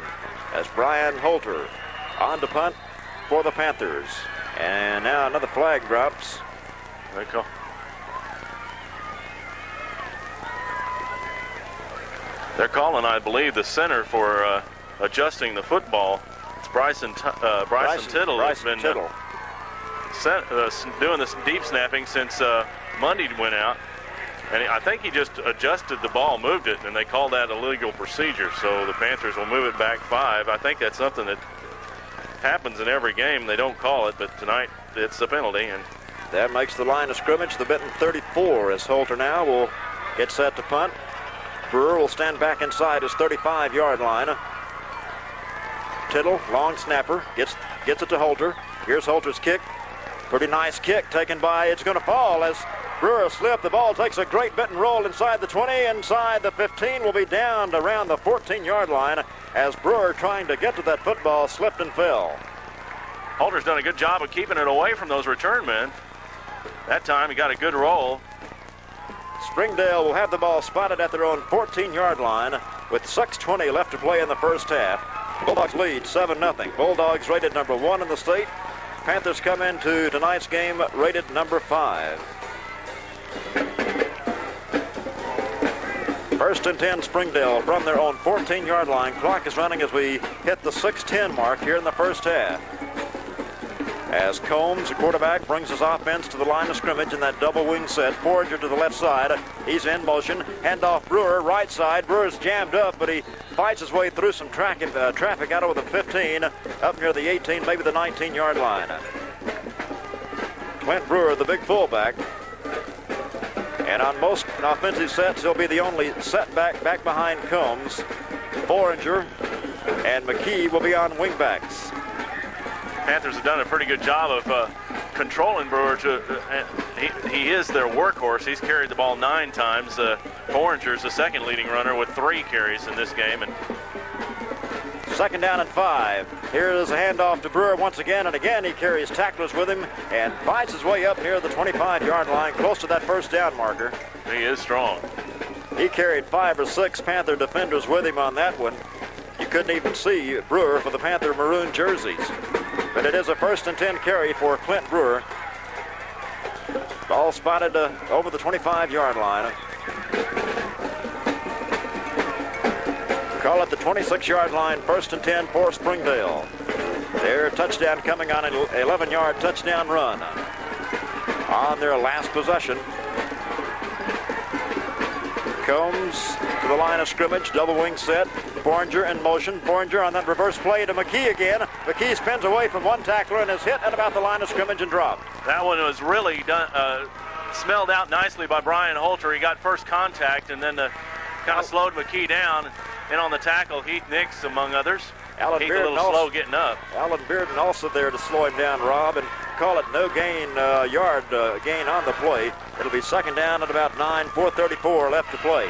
as Brian Holter on to punt for the Panthers. And now another flag drops. They're calling, I believe, the center for adjusting the football. Bryson Tittle has been doing this deep snapping since Monday went out, and I think he just adjusted the ball, moved it, and they called that illegal procedure. So the Panthers will move it back 5. I think that's something that happens in every game. They don't call it, but tonight it's a penalty, and that makes the line of scrimmage the Benton 34, as Holter now will get set to punt. Brewer will stand back inside his 35-yard line. Tittle, long snapper, gets it to Holter. Here's Holter's kick. Pretty nice kick taken by, it's going to fall as Brewer slipped. The ball takes a great Benton roll inside the 20, inside the 15, will be down to around the 14-yard line as Brewer, trying to get to that football, slipped and fell. Holter's done a good job of keeping it away from those return men. That time he got a good roll. Springdale will have the ball spotted at their own 14-yard line with 6:20 left to play in the first half. Bulldogs lead 7-0. Bulldogs rated number 1 in the state. Panthers come into tonight's game rated number 5. 1st and 10 Springdale from their own 14-yard line. Clock is running as we hit the 6:10 mark here in the first half. As Combs, the quarterback, brings his offense to the line of scrimmage in that double wing set. Forager to the left side. He's in motion. Handoff Brewer, right side. Brewer's jammed up, but he fights his way through some traffic out over the 15, up near the 18, maybe the 19-yard line. Clint Brewer, the big fullback. And on most offensive sets, he'll be the only setback back behind Combs. Forager and McKee will be on wingbacks. Panthers have done a pretty good job of controlling Brewer. He is their workhorse. He's carried the ball 9 times. Foranger's the second leading runner with 3 carries in this game. And 2nd down and 5. Here is a handoff to Brewer once again, and again he carries tacklers with him and fights his way up near the 25-yard line, close to that first down marker. He is strong. He carried 5 or 6 Panther defenders with him on that one. You couldn't even see Brewer for the Panther maroon jerseys. But it is a 1st and 10 carry for Clint Brewer. Ball spotted over the 25-yard line. Call it the 26-yard line, 1st and 10 for Springdale. Their touchdown coming on an 11-yard touchdown run. On their last possession. Combs to the line of scrimmage, double wing set. Forager in motion. Forager on that reverse play to McKee again. McKee spins away from one tackler and is hit at about the line of scrimmage and dropped. That one was really done, smelled out nicely by Brian Holter. He got first contact and then kind of slowed McKee down. And on the tackle, Heath Nix, among others. Alan Heath Bearden a little slow getting up. Alan Bearden also there to slow him down, Rob, and call it no gain, yard gain on the play. It'll be 2nd down at about 9, 4:34 left to play.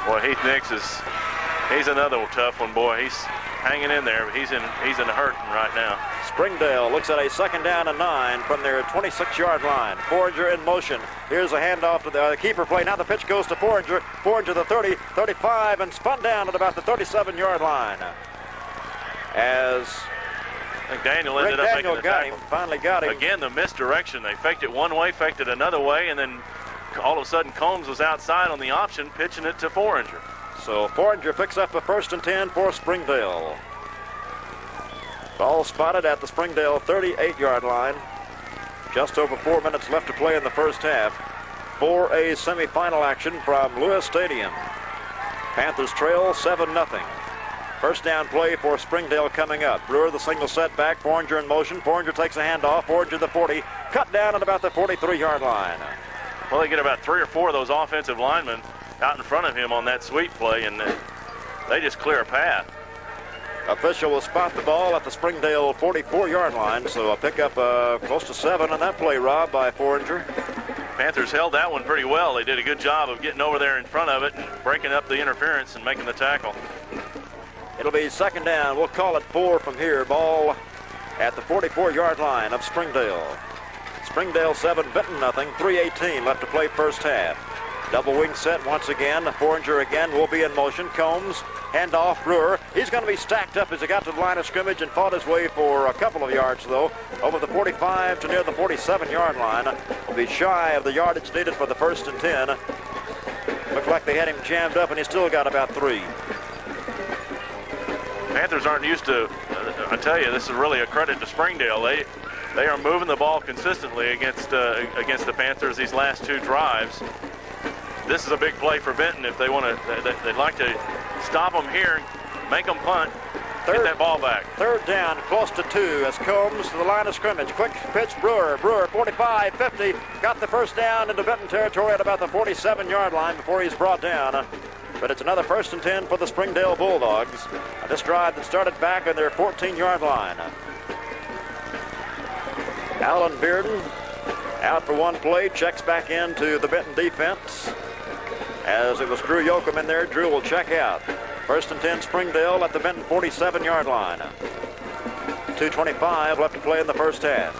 Boy, Heath Nix he's another tough one, boy. hanging in there. He's in a hurting right now. Springdale looks at a 2nd down and 9 from their 26-yard line. Foreigner in motion. Here's a handoff to the keeper play. Now the pitch goes to Foreigner. Foreigner the 30, 35, and spun down at about the 37-yard line. As I think Daniel ended up making the tackle. Finally got him. Again, the misdirection. They faked it one way, faked it another way, and then all of a sudden Combs was outside on the option, pitching it to Foreigner. So Foreigner picks up a 1st and 10 for Springdale. Ball spotted at the Springdale 38-yard line. Just over 4 minutes left to play in the first half for a semifinal action from Lewis Stadium. Panthers trail 7-0. First down play for Springdale coming up. Brewer the single setback. Foreigner in motion. Foreigner takes a handoff. Foreigner the 40. Cut down at about the 43-yard line. Well, they get about 3 or 4 of those offensive linemen out in front of him on that sweep play, and they just clear a path. Official will spot the ball at the Springdale 44-yard line, so a pickup close to 7 on that play, Rob, by Foreigner. Panthers held that one pretty well. They did a good job of getting over there in front of it and breaking up the interference and making the tackle. It'll be 2nd down. We'll call it 4 from here. Ball at the 44-yard line of Springdale. Springdale 7, Benton nothing. 3:18 left to play first half. Double wing set once again. Foreigner again will be in motion. Combs, handoff, Brewer. He's going to be stacked up as he got to the line of scrimmage and fought his way for a couple of yards, though, over the 45 to near the 47-yard line. Will be shy of the yardage needed for the 1st and 10. Looked like they had him jammed up, and he still got about 3. Panthers aren't used to, I tell you, this is really a credit to Springdale. They are moving the ball consistently against the Panthers these last 2 drives. This is a big play for Benton if they want to. They'd like to stop them here, make them punt, get that ball back. 3rd down, close to 2 as Combs to the line of scrimmage. Quick pitch, Brewer. Brewer, 45, 50. Got the first down into Benton territory at about the 47-yard line before he's brought down. But it's another 1st and 10 for the Springdale Bulldogs. This drive that started back on their 14-yard line. Alan Bearden out for one play, checks back into the Benton defense. As it was Drew Yoakum in there, Drew will check out. 1st and 10 Springdale at the Benton 47-yard line. 2:25 left to play in the first half.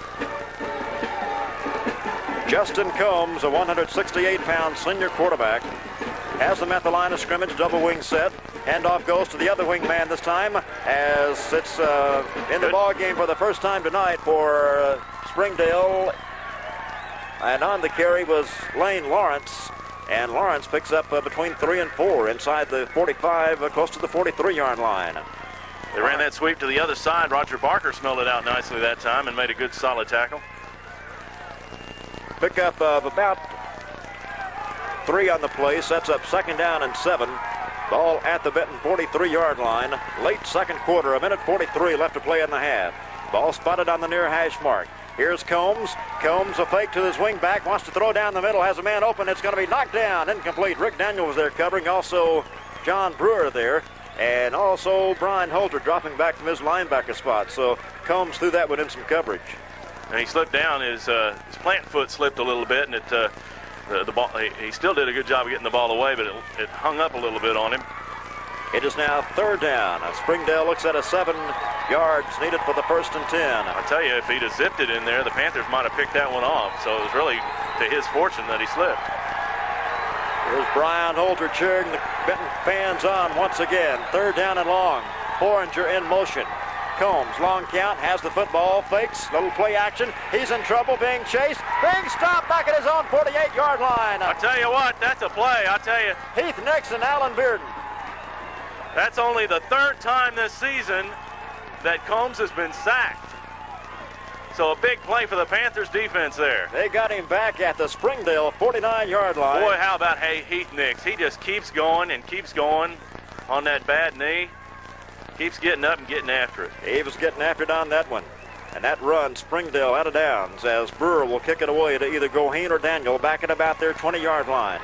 Justin Combs, a 168-pound senior quarterback, has them at the line of scrimmage, double wing set. Handoff goes to the other wing man this time, as it's in the ball game for the first time tonight for Springdale. And on the carry was Lane Lawrence, and Lawrence picks up between 3 and 4 inside the 45, close to the 43-yard line. They ran that sweep to the other side. Roger Barker smelled it out nicely that time and made a good solid tackle. Pickup of about 3 on the play, sets up 2nd down and 7. Ball at the Benton 43-yard line. Late second quarter, 1:43 left to play in the half. Ball spotted on the near hash mark. Here's Combs. Combs a fake to his wing back, wants to throw down the middle, has a man open. It's going to be knocked down, incomplete. Rick Daniel was there covering, also John Brewer there, and also Brian Holter dropping back from his linebacker spot. So Combs threw that one in some coverage. And he slipped down. His plant foot slipped a little bit, and the ball. He still did a good job of getting the ball away, but it hung up a little bit on him. It is now 3rd down. Springdale looks at a 7 yards needed for the 1st and 10. I tell you, if he'd have zipped it in there, the Panthers might have picked that one off. So it was really to his fortune that he slipped. Here's Brian Holter cheering the Benton fans on once again. 3rd down and long. Foreigner in motion. Combs, long count, has the football, fakes, little play action. He's in trouble, being chased, being stopped back at his own 48-yard line. I tell you what, that's a play. I tell you. Heath Nixon, Alan Bearden. That's only the 3rd time this season that Combs has been sacked. So a big play for the Panthers defense there. They got him back at the Springdale 49-yard line. Boy, how about Heath Nix? He just keeps going and keeps going on that bad knee. Keeps getting up and getting after it. He was getting after it on that one. And that run, Springdale out of downs, as Brewer will kick it away to either Goheen or Daniel back at about their 20-yard line.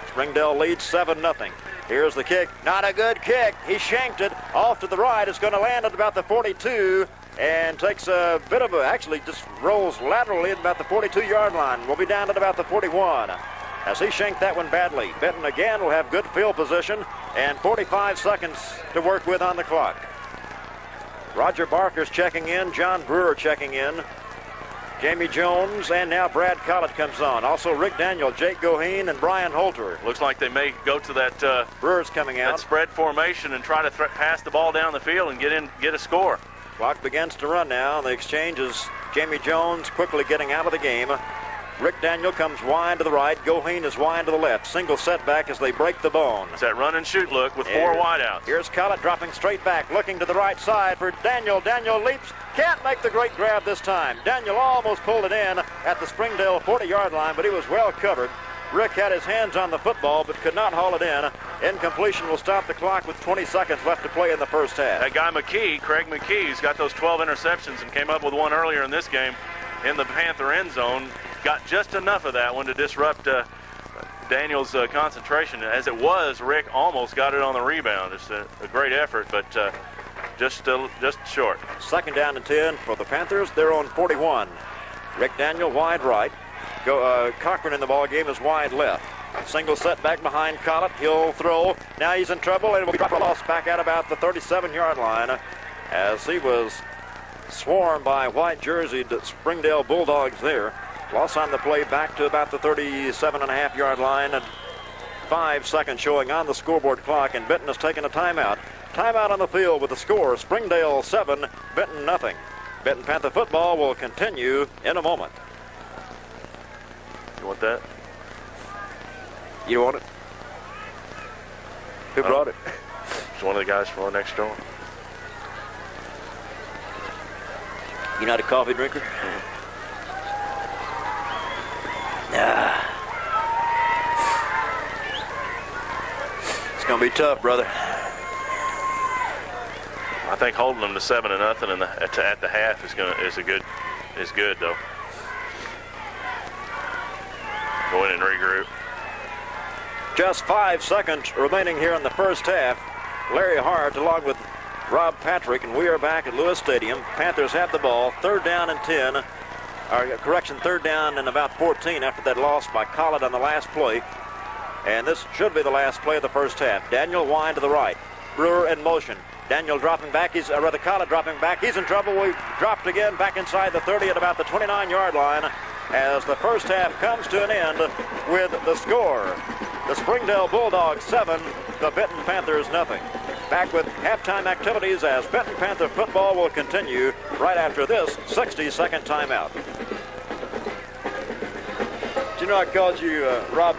Springdale leads 7-0. Here's the kick. Not a good kick. He shanked it off to the right. It's going to land at about the 42 and takes a bit of actually just rolls laterally at about the 42-yard line. We'll be down at about the 41 as he shanked that one badly. Benton again will have good field position and 45 seconds to work with on the clock. Roger Barker's checking in. John Brewer checking in. Jamie Jones, and now Brad Collett comes on. Also Rick Daniel, Jake Goheen, and Brian Holter. Looks like they may go to that Brewer's coming out. That spread formation and try to pass the ball down the field and get a score. Clock begins to run now. The exchange is Jamie Jones quickly getting out of the game. Rick Daniel comes wide to the right. Goheen is wide to the left. Single setback as they break the bone. It's that run and shoot look with 4 wideouts. Here's Collett dropping straight back, looking to the right side for Daniel. Daniel leaps. Can't make the great grab this time. Daniel almost pulled it in at the Springdale 40-yard line, but he was well covered. Rick had his hands on the football but could not haul it in. Incompletion will stop the clock with 20 seconds left to play in the first half. That guy McKee, Craig McKee, has got those 12 interceptions and came up with one earlier in this game in the Panther end zone. Got just enough of that one to disrupt Daniel's concentration. As it was, Rick almost got it on the rebound. It's a great effort, but just short. Second down and 10 for the Panthers. They're on 41. Rick Daniel wide right. Cochran in the ball game is wide left. Single setback behind Collett. He'll throw. Now he's in trouble and will be lost back at about the 37-yard line as he was swarmed by white-jerseyed Springdale Bulldogs there. Loss on the play back to about the 37.5-yard line, and 5 seconds showing on the scoreboard clock, and Benton has taken a timeout. Timeout on the field with the score, Springdale 7, Benton nothing. Benton Panther football will continue in a moment. You want that? You want it? Who brought it? It's one of the guys from next door. You not a coffee drinker? It's gonna be tough, brother. I think holding them to 7-0 at the half is good though. Go in and regroup. Just 5 seconds remaining here in the first half. Larry Hart along with Rob Patrick, and we are back at Lewis Stadium. Panthers have the ball. Third down and 10. Third down and about 14 after that loss by Collett on the last play. And this should be the last play of the first half. Daniel wide to the right. Brewer in motion. Daniel dropping back. Collett dropping back. He's in trouble. We've dropped again back inside the 30 at about the 29-yard line as the first half comes to an end with the score. The Springdale Bulldogs 7, the Benton Panthers nothing. Back with halftime activities as Benton Panther football will continue right after this 60-second timeout. Do you know I called you Rob?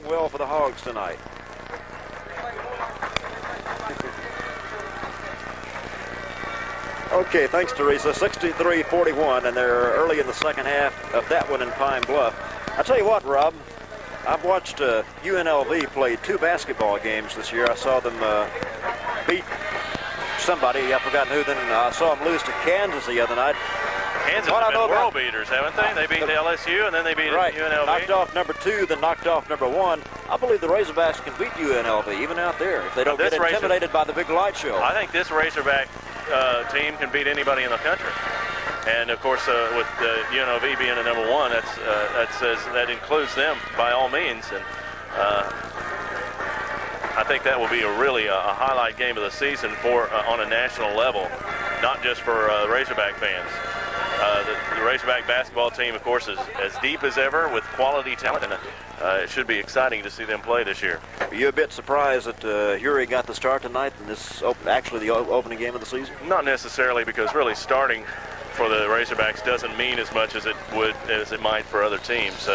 well for the Hogs tonight. Okay, thanks, Teresa. 63-41, and they're early in the second half of that one in Pine Bluff. I tell you what, Rob, I've watched UNLV play 2 basketball games this year. I saw them beat somebody. I've forgotten who. Then I saw them lose to Kansas the other night. Kansas have been world beaters, haven't they? They beat the LSU, and then they beat UNLV. Knocked off number 2, then knocked off number 1. I believe the Razorbacks can beat UNLV, even out there, if they don't get intimidated by the big light show. I think this Razorback team can beat anybody in the country. And, of course, with UNLV being a number 1, that includes them by all means. And I think that will be a highlight game of the season for on a national level, not just for Razorback fans. The Razorback basketball team, of course, is as deep as ever with quality talent, and it should be exciting to see them play this year. Are you a bit surprised that Hury got the start tonight in this actually the opening game of the season? Not necessarily, because really starting for the Razorbacks doesn't mean as much as it might for other teams.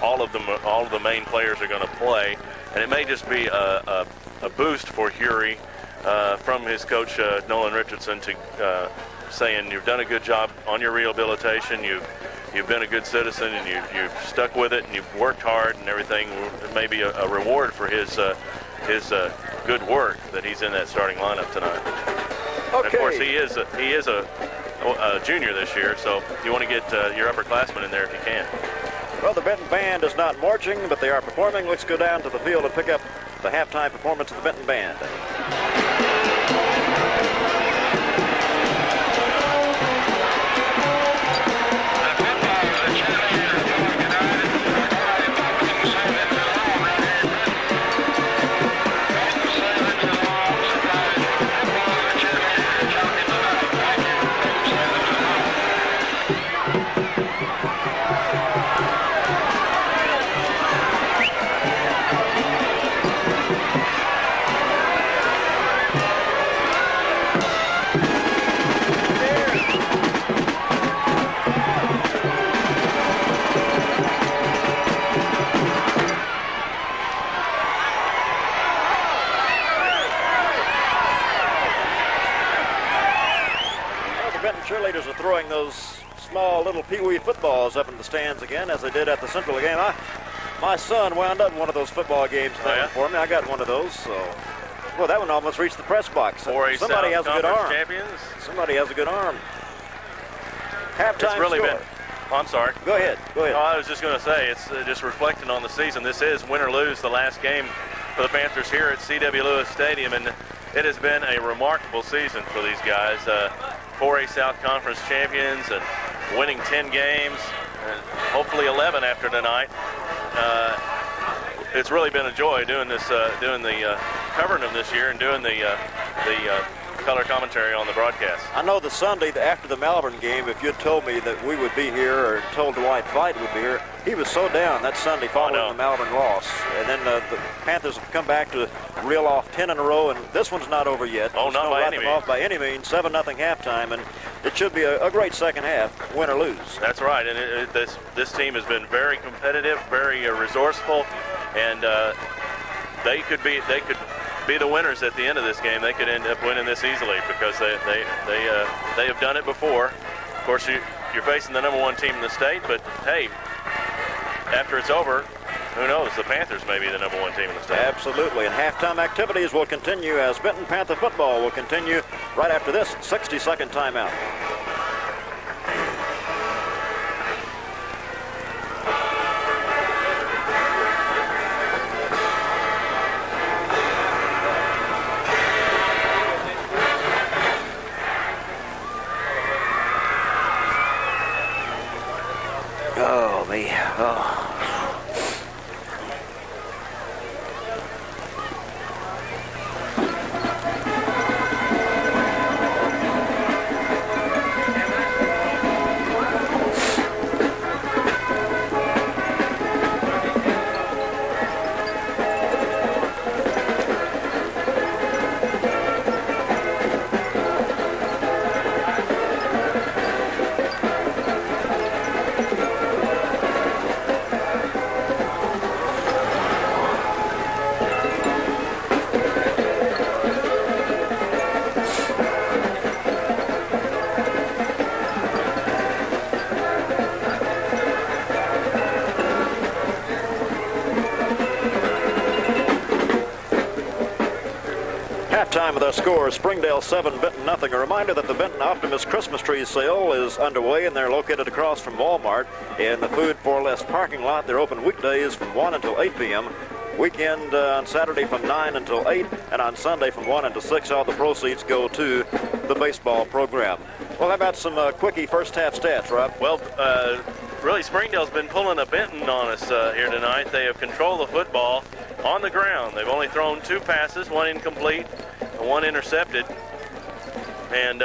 All of the main players are going to play, and it may just be a boost for Hury from his coach Nolan Richardson to saying you've done a good job on your rehabilitation, you've been a good citizen, and you've stuck with it, and you've worked hard and everything. It may be a reward for his good work that he's in that starting lineup tonight. Okay. And of course, he is a junior this year, so you want to get your upperclassmen in there if you can. Well, the Benton Band is not marching, but they are performing. Let's go down to the field and pick up the halftime performance of the Benton Band. Cheerleaders are throwing those small little pee-wee footballs up in the stands again, as they did at the Central game. My son wound up in one of those football games for me. I got one of those, so well, that one almost reached the press box. Somebody has a good arm. Champions. Somebody has a good arm. Halftime it's really score. been. Oh, I'm sorry. Go ahead. No, I was just going to say, it's just reflecting on the season. This is win or lose the last game for the Panthers here at C.W. Lewis Stadium, and it has been a remarkable season for these guys. 4A South Conference champions and winning 10 games, and hopefully 11 after tonight. It's really been a joy doing this, covering them this year and doing the color commentary on the broadcast. I know the Sunday after the Malvern game, if you'd told me that we would be here, or told Dwight Flight would be here, he was so down that Sunday following the Malvern loss. And then the Panthers have come back to reel off 10 in a row, and this one's not over yet. Oh, not by any means. Off by any means. 7-0 halftime, and it should be a great second half, win or lose. That's right, and this team has been very competitive, very resourceful, and they could be the winners at the end of this game. They could end up winning this easily because they have done it before. Of course, you're facing the number 1 team in the state, but hey, after it's over, who knows? The Panthers may be the number 1 team in the state. Absolutely, and halftime activities will continue as Benton Panther football will continue right after this 60-second timeout. Oh, me. Oh. Halftime with our score, Springdale 7, Benton nothing. A reminder that the Benton Optimist Christmas tree sale is underway, and they're located across from Walmart in the Food for Less parking lot. They're open weekdays from 1 until 8 p.m., weekend on Saturday from 9 until 8, and on Sunday from 1 until 6. All the proceeds go to the baseball program. Well, how about some quickie first half stats, Rob? Well, really, Springdale's been pulling a Benton on us here tonight. They have controlled the football on the ground. They've only thrown 2 passes, 1 incomplete and 1 intercepted. And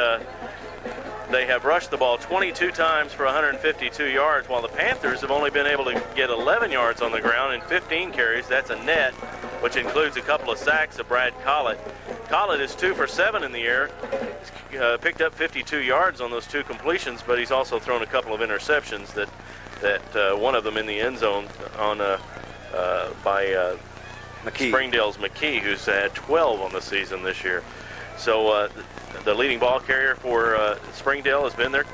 they have rushed the ball 22 times for 152 yards, while the Panthers have only been able to get 11 yards on the ground in 15 carries. That's a net, which includes a couple of sacks of Brad Collett. Collett is 2 for 7 in the air. He's picked up 52 yards on those 2 completions, but he's also thrown a couple of interceptions that one of them in the end zone on by McKee. Springdale's McKee, who's had 12 on the season this year. So the leading ball carrier for Springdale has been their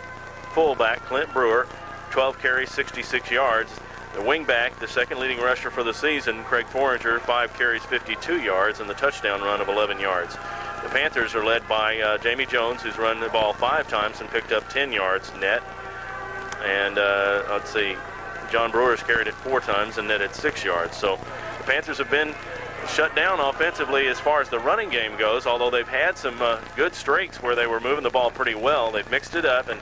fullback, Clint Brewer, 12 carries, 66 yards. The wingback, the second leading rusher for the season, Craig Foringer, 5 carries, 52 yards, and the touchdown run of 11 yards. The Panthers are led by Jamie Jones, who's run the ball 5 times and picked up 10 yards net. And let's see, John Brewer's carried it 4 times and netted 6 yards. So the Panthers have been shut down offensively as far as the running game goes, although they've had some good streaks where they were moving the ball pretty well. They've mixed it up, and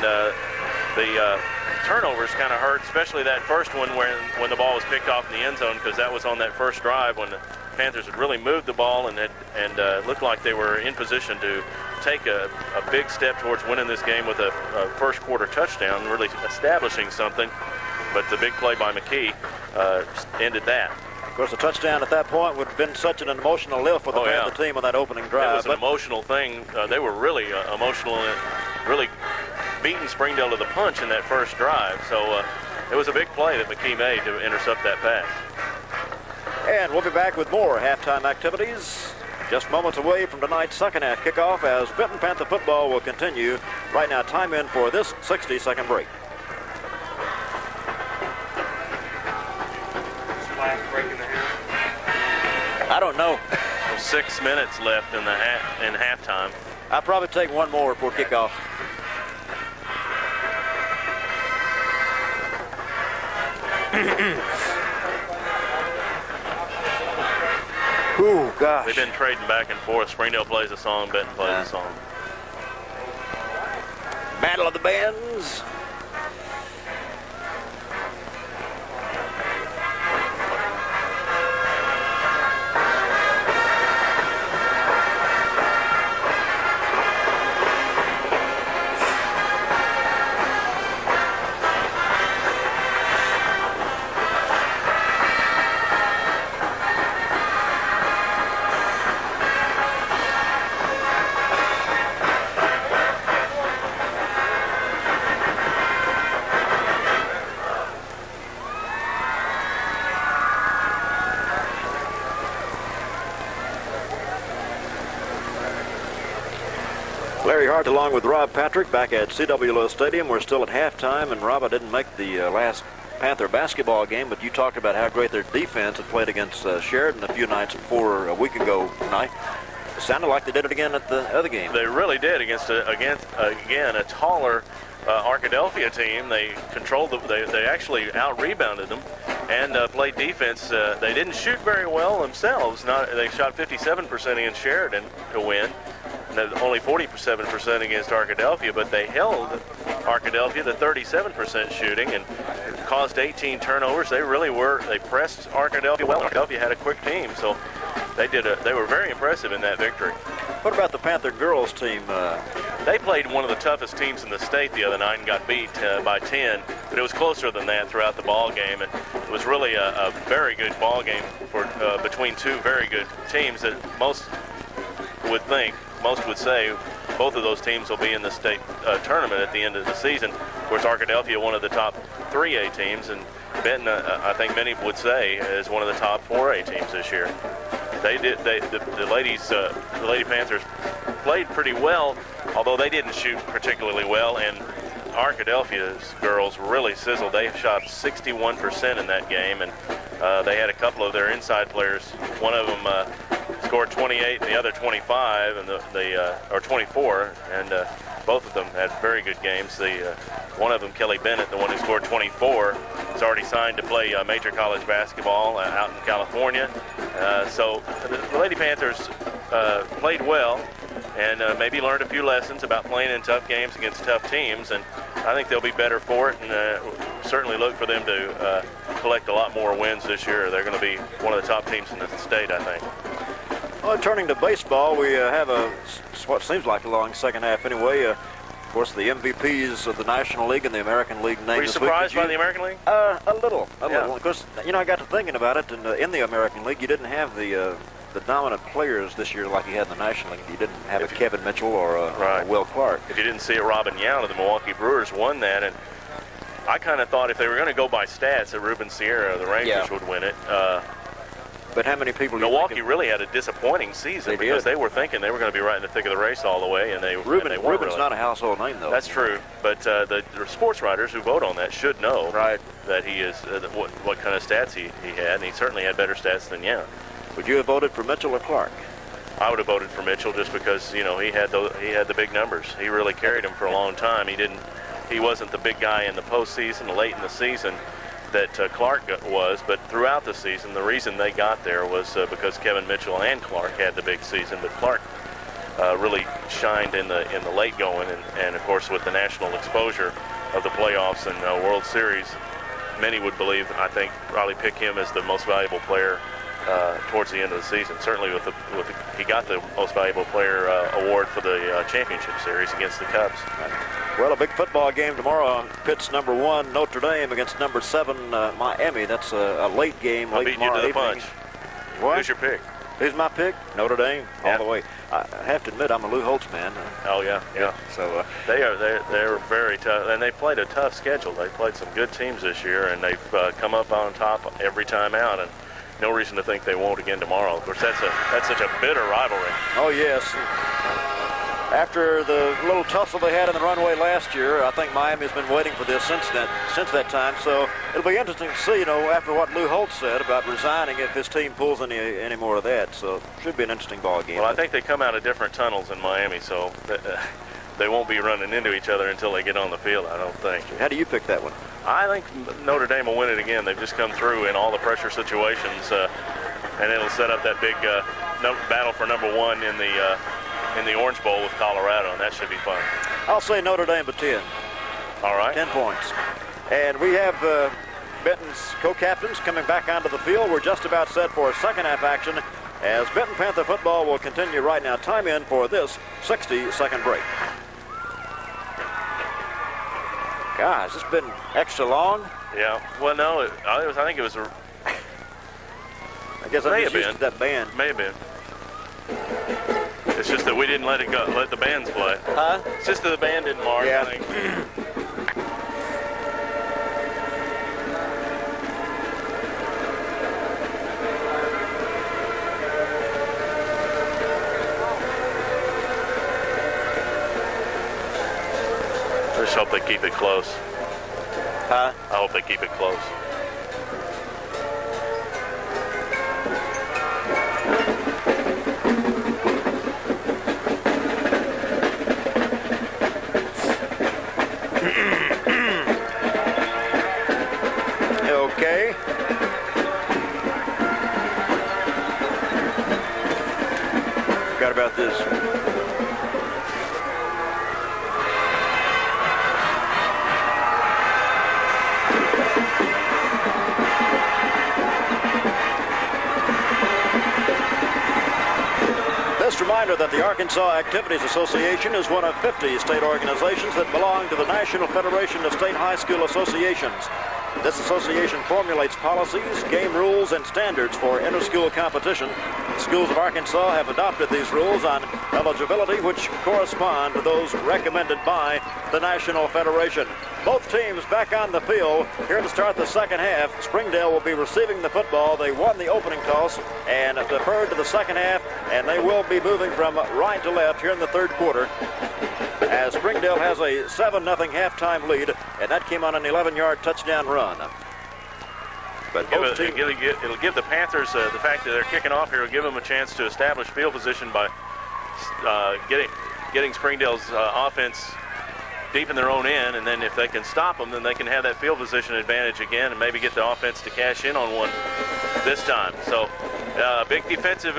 the turnovers kind of hurt, especially that first one when the ball was picked off in the end zone, because that was on that first drive when the Panthers had really moved the ball and looked like they were in position to take a big step towards winning this game with a first quarter touchdown, really establishing something. But the big play by McKee ended that. Of course, the touchdown at that point would have been such an emotional lift for the Panther team on that opening drive. It was an emotional thing. They were really emotional and really beating Springdale to the punch in that first drive. So it was a big play that McKee made to intercept that pass. And we'll be back with more halftime activities just moments away from tonight's second half kickoff, as Benton Panther football will continue. Right now, time in for this 60-second break. I don't know. 6 minutes left in halftime. I'll probably take one more before kickoff. Ooh, gosh. They've been trading back and forth. Springdale plays a song, Benton plays a song. Battle of the Bands. Larry Hart along with Rob Patrick back at C.W. Lewis Stadium. We're still at halftime, and Rob, I didn't make the last Panther basketball game, but you talked about how great their defense had played against Sheridan a few nights before a week ago tonight. It sounded like they did it again at the other game. They really did against again a taller Arkadelphia team. They controlled they actually out-rebounded them and played defense. They didn't shoot very well themselves. They shot 57% against Sheridan to win. Only 47% against Arkadelphia, but they held Arkadelphia to 37% shooting and caused 18 turnovers. They really were. They pressed Arkadelphia well. Arkadelphia had a quick team, so they were very impressive in that victory. What about the Panther girls team? They played one of the toughest teams in the state the other night and got beat by 10, but it was closer than that throughout the ball game, and it was really a very good ball game for between 2 very good teams that most would say both of those teams will be in the state tournament at the end of the season. Of course, Arkadelphia, one of the top 3A teams, and Benton, I think many would say, is one of the top 4A teams this year. The Lady Panthers played pretty well, although they didn't shoot particularly well, and Arkadelphia's girls really sizzled. They shot 61% in that game, and they had a couple of their inside players. One of them scored 28 and the other 25, and or 24, and both of them had very good games. One of them, Kelly Bennett, the one who scored 24, is already signed to play major college basketball out in California. So the Lady Panthers played well and maybe learned a few lessons about playing in tough games against tough teams, and I think they'll be better for it, and certainly look for them to collect a lot more wins this year. They're going to be one of the top teams in the state, I think. Well, turning to baseball, we have what seems like a long second half anyway. Of course, the MVPs of the National League and the American League named Were you surprised by the American League? A little. Of course, I got to thinking about it, and in the American League, you didn't have the dominant players this year like you had in the National League. You didn't have a Kevin Mitchell or a Will Clark. If you didn't see it, Robin Yount of the Milwaukee Brewers won that, and I kind of thought if they were going to go by stats that Ruben Sierra, the Rangers, would win it. But how many people? Milwaukee really had a disappointing season because they were thinking they were going to be right in the thick of the race all the way, and Ruben's really not a household name, though. That's true, but the sports writers who vote on that should know that he is what kind of stats he had, and he certainly had better stats than Yount. Would you have voted for Mitchell or Clark? I would have voted for Mitchell just because he had the big numbers. He really carried him for a long time. He wasn't the big guy in the postseason, late in the season, that Clark was, but throughout the season, the reason they got there was because Kevin Mitchell and Clark had the big season, but Clark really shined in the late going, and of course with the national exposure of the playoffs and World Series, many would believe, I think, probably pick him as the most valuable player towards the end of the season. Certainly he got the most valuable player award for the championship series against the Cubs. Well, a big football game tomorrow. Pitt's #1 Notre Dame against #7 Miami. That's a late game. I'll beat you to the punch. What? Who's your pick? Who's my pick? Notre Dame, all the way. I have to admit, I'm a Lou Holtz man. Oh yeah. So they're very tough, and they played a tough schedule. They played some good teams this year, and they've come up on top every time out, and no reason to think they won't again tomorrow. Of course, that's such a bitter rivalry. Oh yes. After the little tussle they had in the runway last year, I think Miami's been waiting for this since that time. So it'll be interesting to see, after what Lou Holtz said about resigning, if his team pulls any more of that. So it should be an interesting ball game. Well, I think they come out of different tunnels in Miami, so they won't be running into each other until they get on the field, I don't think. How do you pick that one? I think Notre Dame will win it again. They've just come through in all the pressure situations, and it'll set up that big battle for #1 in the Orange Bowl with Colorado, and that should be fun. I'll say Notre Dame by 10. All right. 10 points. And we have Benton's co-captains coming back onto the field. We're just about set for second half action as Benton Panther football will continue right now. Time in for this 60-second break. Gosh, it's been extra long. Yeah. Well, no, I think it was. I guess I'm just used to that band. May have been. It's just that we didn't let the bands play. Huh? It's just that the band didn't mark, yeah. I think. I just hope they keep it close. Huh? I hope they keep it close. Okay. Forgot about this. Just a reminder that the Arkansas Activities Association is one of 50 state organizations that belong to the National Federation of State High School Associations. This association formulates policies, game rules, and standards for inter-school competition. The schools of Arkansas have adopted these rules on eligibility, which correspond to those recommended by the National Federation. Both teams back on the field here to start the second half. Springdale will be receiving the football. They won the opening toss and deferred to the second half, and they will be moving from right to left here in the third quarter, as Springdale has a 7-0 halftime lead, and that came on an 11-yard touchdown run. But it'll give the Panthers, the fact that they're kicking off here, will give them a chance to establish field position by getting Springdale's offense deep in their own end, and then if they can stop them, then they can have that field position advantage again and maybe get the offense to cash in on one this time. So a big defensive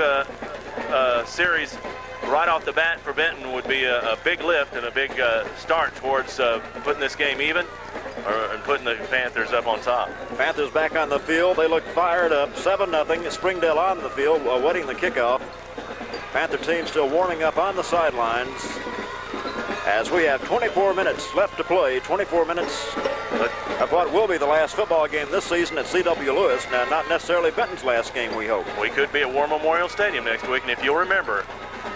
series right off the bat for Benton would be a big lift and a big start towards putting this game even and putting the Panthers up on top. Panthers back on the field. They look fired up. 7-0. Springdale on the field awaiting the kickoff. Panther team still warming up on the sidelines as we have 24 minutes left to play. 24 minutes of what will be the last football game this season at C.W. Lewis. Now, not necessarily Benton's last game, we hope. We could be at War Memorial Stadium next week, and if you'll remember,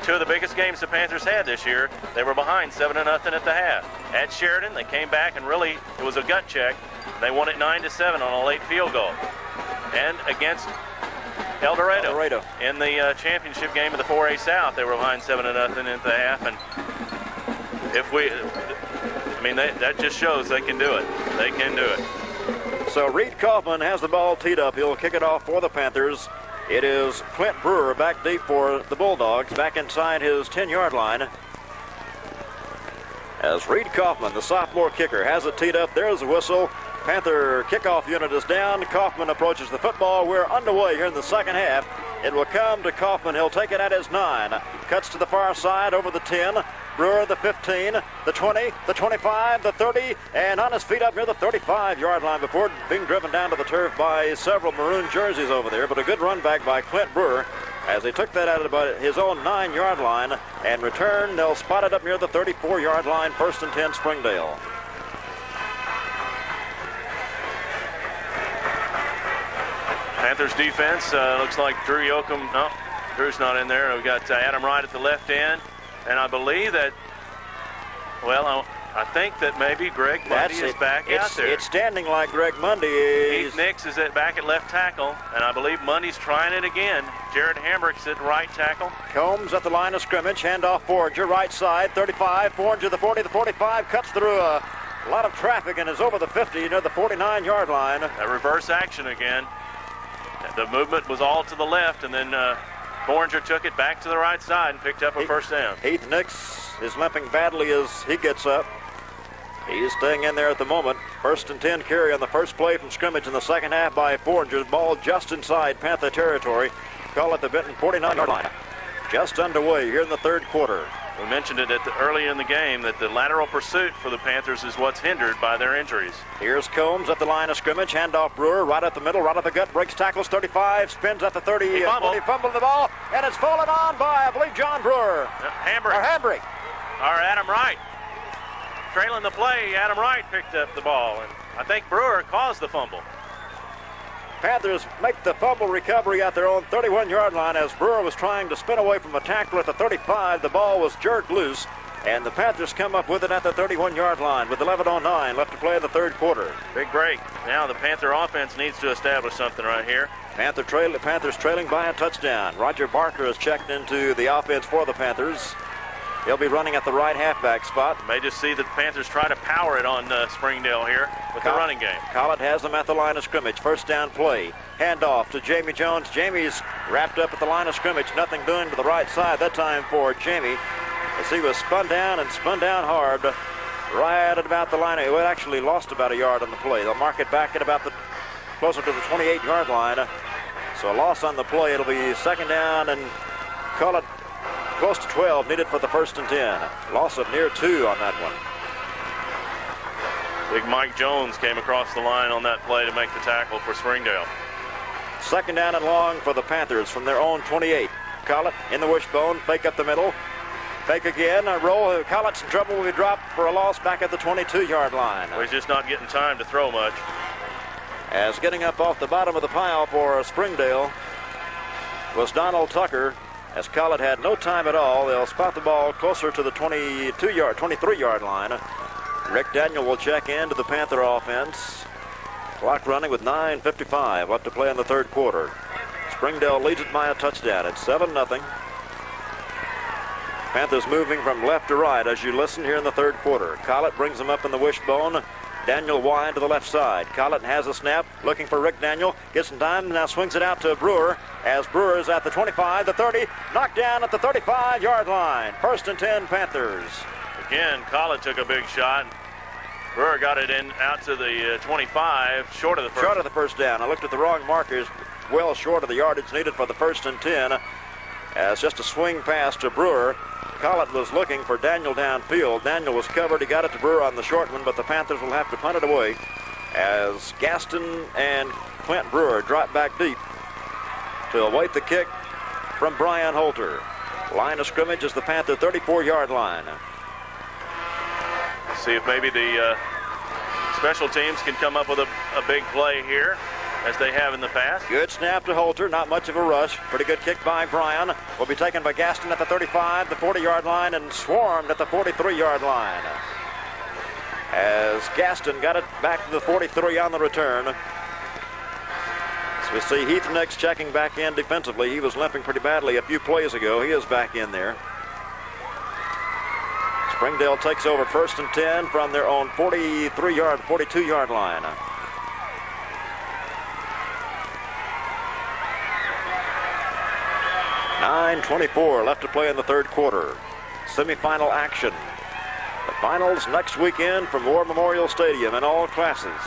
two of the biggest games the Panthers had this year, they were behind 7-0 at the half. At Sheridan, they came back and really, it was a gut check. They won it 9-7 on a late field goal. And against El Dorado. In the championship game of the 4A South, they were behind 7-0 at the half. And that just shows they can do it. They can do it. So Reed Kaufman has the ball teed up. He'll kick it off for the Panthers. It is Clint Brewer back deep for the Bulldogs, back inside his 10-yard line. As Reed Kaufman, the sophomore kicker, has it teed up. There's the whistle. Panther kickoff unit is down. Kaufman approaches the football. We're underway here in the second half. It will come to Kaufman. He'll take it at his 9. Cuts to the far side over the 10. Brewer, the 15, the 20, the 25, the 30, and on his feet up near the 35-yard line before being driven down to the turf by several maroon jerseys over there. But a good run back by Clint Brewer as he took that out at about his own 9-yard line and returned. They'll spot it up near the 34-yard line, 1st and 10 Springdale. Panthers defense looks like Drew Yoakum. No, Drew's not in there. We've got Adam Wright at the left end. And I believe that, well, I think that maybe Greg Mundy is back out there. It's standing like Greg Mundy is. Heath Nix is back at left tackle, and I believe Mundy's trying it again. Jared Hambrick's at right tackle. Combs at the line of scrimmage, handoff Foranger, right side, 35, Foranger the 40, the 45, cuts through a lot of traffic and is over the 50 near the 49-yard line. A reverse action again. The movement was all to the left, and then Foranger took it back to the right side and picked up a first down. Heath Nix is limping badly as he gets up. He's staying in there at the moment. 1st and 10 carry on the first play from scrimmage in the second half by Foranger. Ball just inside Panther territory. Call it the Benton 49-yard line. Just underway here in the third quarter. We mentioned it early in the game that the lateral pursuit for the Panthers is what's hindered by their injuries. Here's Combs at the line of scrimmage. Handoff Brewer right at the middle, right at the gut. Breaks tackles 35, spins at the 30. He fumbled the ball, and it's fallen on by, I believe, John Brewer. Hambrick. Or Adam Wright. Trailing the play, Adam Wright picked up the ball, and I think Brewer caused the fumble. Panthers make the fumble recovery at their own 31-yard line as Brewer was trying to spin away from a tackler at the 35. The ball was jerked loose, and the Panthers come up with it at the 31-yard line with 11:09 left to play in the third quarter. Big break. Now the Panther offense needs to establish something right here. Panthers trailing by a touchdown. Roger Barker has checked into the offense for the Panthers. He'll be running at the right halfback spot. May just see the Panthers try to power it on Springdale here with the running game. Collett has them at the line of scrimmage. First down play. Handoff to Jamie Jones. Jamie's wrapped up at the line of scrimmage. Nothing doing to the right side that time for Jamie as he was spun down hard right at about the line. It actually lost about a yard on the play. They'll mark it back at about closer to the 28-yard line. So a loss on the play. It'll be second down and call it close to 12 needed for the 1st and 10. Loss of near 2 on that one. Big Mike Jones came across the line on that play to make the tackle for Springdale. Second down and long for the Panthers from their own 28. Collett in the wishbone, fake up the middle. Fake again, a roll. Collett's in trouble. Will be dropped for a loss back at the 22-yard line. Well, he's just not getting time to throw much. As getting up off the bottom of the pile for Springdale was Donald Tucker. As Collett had no time at all, they'll spot the ball closer to the 23-yard line. Rick Daniel will check into the Panther offense. Clock running with 9:55 left to play in the third quarter. Springdale leads it by a touchdown. It's 7-0. Panthers moving from left to right as you listen here in the third quarter. Collett brings them up in the wishbone. Daniel wide to the left side. Collett has a snap, looking for Rick Daniel. Gets some time, now swings it out to Brewer. As Brewer is at the 25, the 30, knocked down at the 35-yard line. 1st and 10, Panthers. Again, Collett took a big shot. Brewer got it in out to the 25, short of the first. Short of the first down. I looked at the wrong markers, well short of the yardage needed for the 1st and 10. As just a swing pass to Brewer. Collett was looking for Daniel downfield. Daniel was covered. He got it to Brewer on the short one, but the Panthers will have to punt it away as Gaston and Clint Brewer drop back deep to await the kick from Brian Holter. Line of scrimmage is the Panther 34-yard line. See if maybe the special teams can come up with a big play here, as they have in the past. Good snap to Holter, not much of a rush. Pretty good kick by Bryan. Will be taken by Gaston at the 35, the 40-yard line, and swarmed at the 43-yard line. As Gaston got it back to the 43 on the return. So we see Heath Nix checking back in defensively. He was limping pretty badly a few plays ago. He is back in there. Springdale takes over 1st and 10 from their own 42-yard line. .9:24 left to play in the 3rd quarter. Semifinal action. The finals next weekend from War Memorial Stadium in all classes.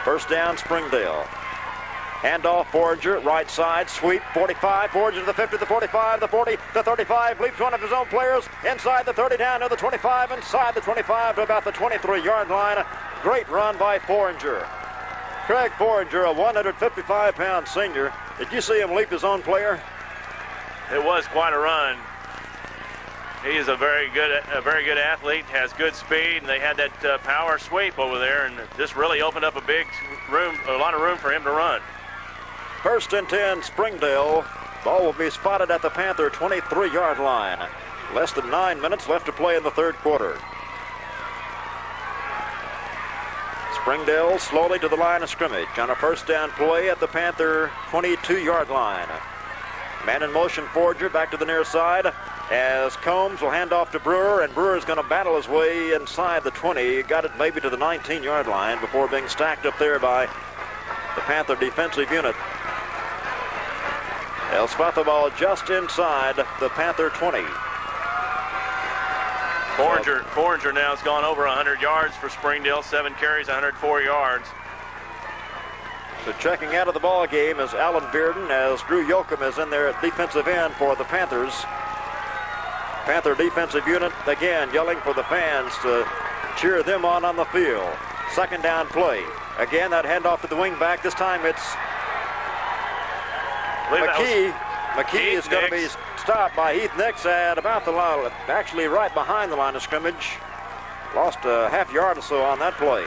1st down, Springdale. Handoff, Forager, right side, sweep, 45, Forager to the 50, the 45, the 40, the 35, leaps one of his own players, inside the 30, down to the 25, inside the 25 to about the 23-yard line. Great run by Forager. Craig Forager, a 155-pound senior. Did you see him leap his own player? It was quite a run. He is a very good athlete, has good speed, and they had that power sweep over there, and just really opened up a lot of room for him to run. 1st and 10, Springdale. Ball will be spotted at the Panther 23-yard line. Less than 9 minutes left to play in the 3rd quarter. Springdale slowly to the line of scrimmage on a 1st down play at the Panther 22-yard line. Man in motion, Forager back to the near side as Combs will hand off to Brewer, and Brewer is going to battle his way inside the 20. Got it maybe to the 19-yard line before being stacked up there by the Panther defensive unit. They'll spot the ball just inside the Panther 20. Forager now has gone over 100 yards for Springdale, 7 carries, 104 yards. So checking out of the ball game is Alan Bearden, as Drew Yoakum is in there at defensive end for the Panthers. Panther defensive unit again yelling for the fans to cheer them on the field. 2nd down play. Again, that handoff to the wing back. This time it's McKee. McKee is going to be stopped by Heath Nix at about the line, actually right behind the line of scrimmage. Lost a half yard or so on that play.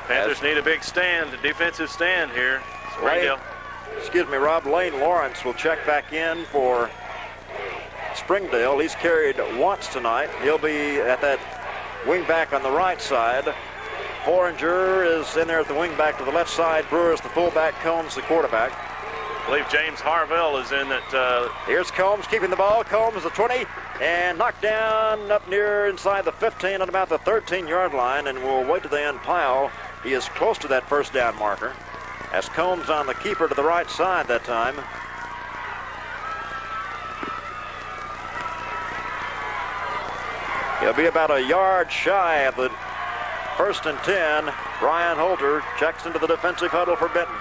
Panthers need a big stand, a defensive stand here. Springdale. Rob Lane Lawrence will check back in for Springdale. He's carried once tonight. He'll be at that wing back on the right side. Forager is in there at the wing back to the left side. Brewer is the fullback. Combs the quarterback. I believe James Harville is in that. Here's Combs keeping the ball. Combs the 20 and knocked down up near inside the 15 at about the 13-yard line, and we'll wait till the end pile. He is close to that 1st down marker as Combs on the keeper to the right side that time. He'll be about a yard shy of the 1st and 10. Brian Holter checks into the defensive huddle for Benton.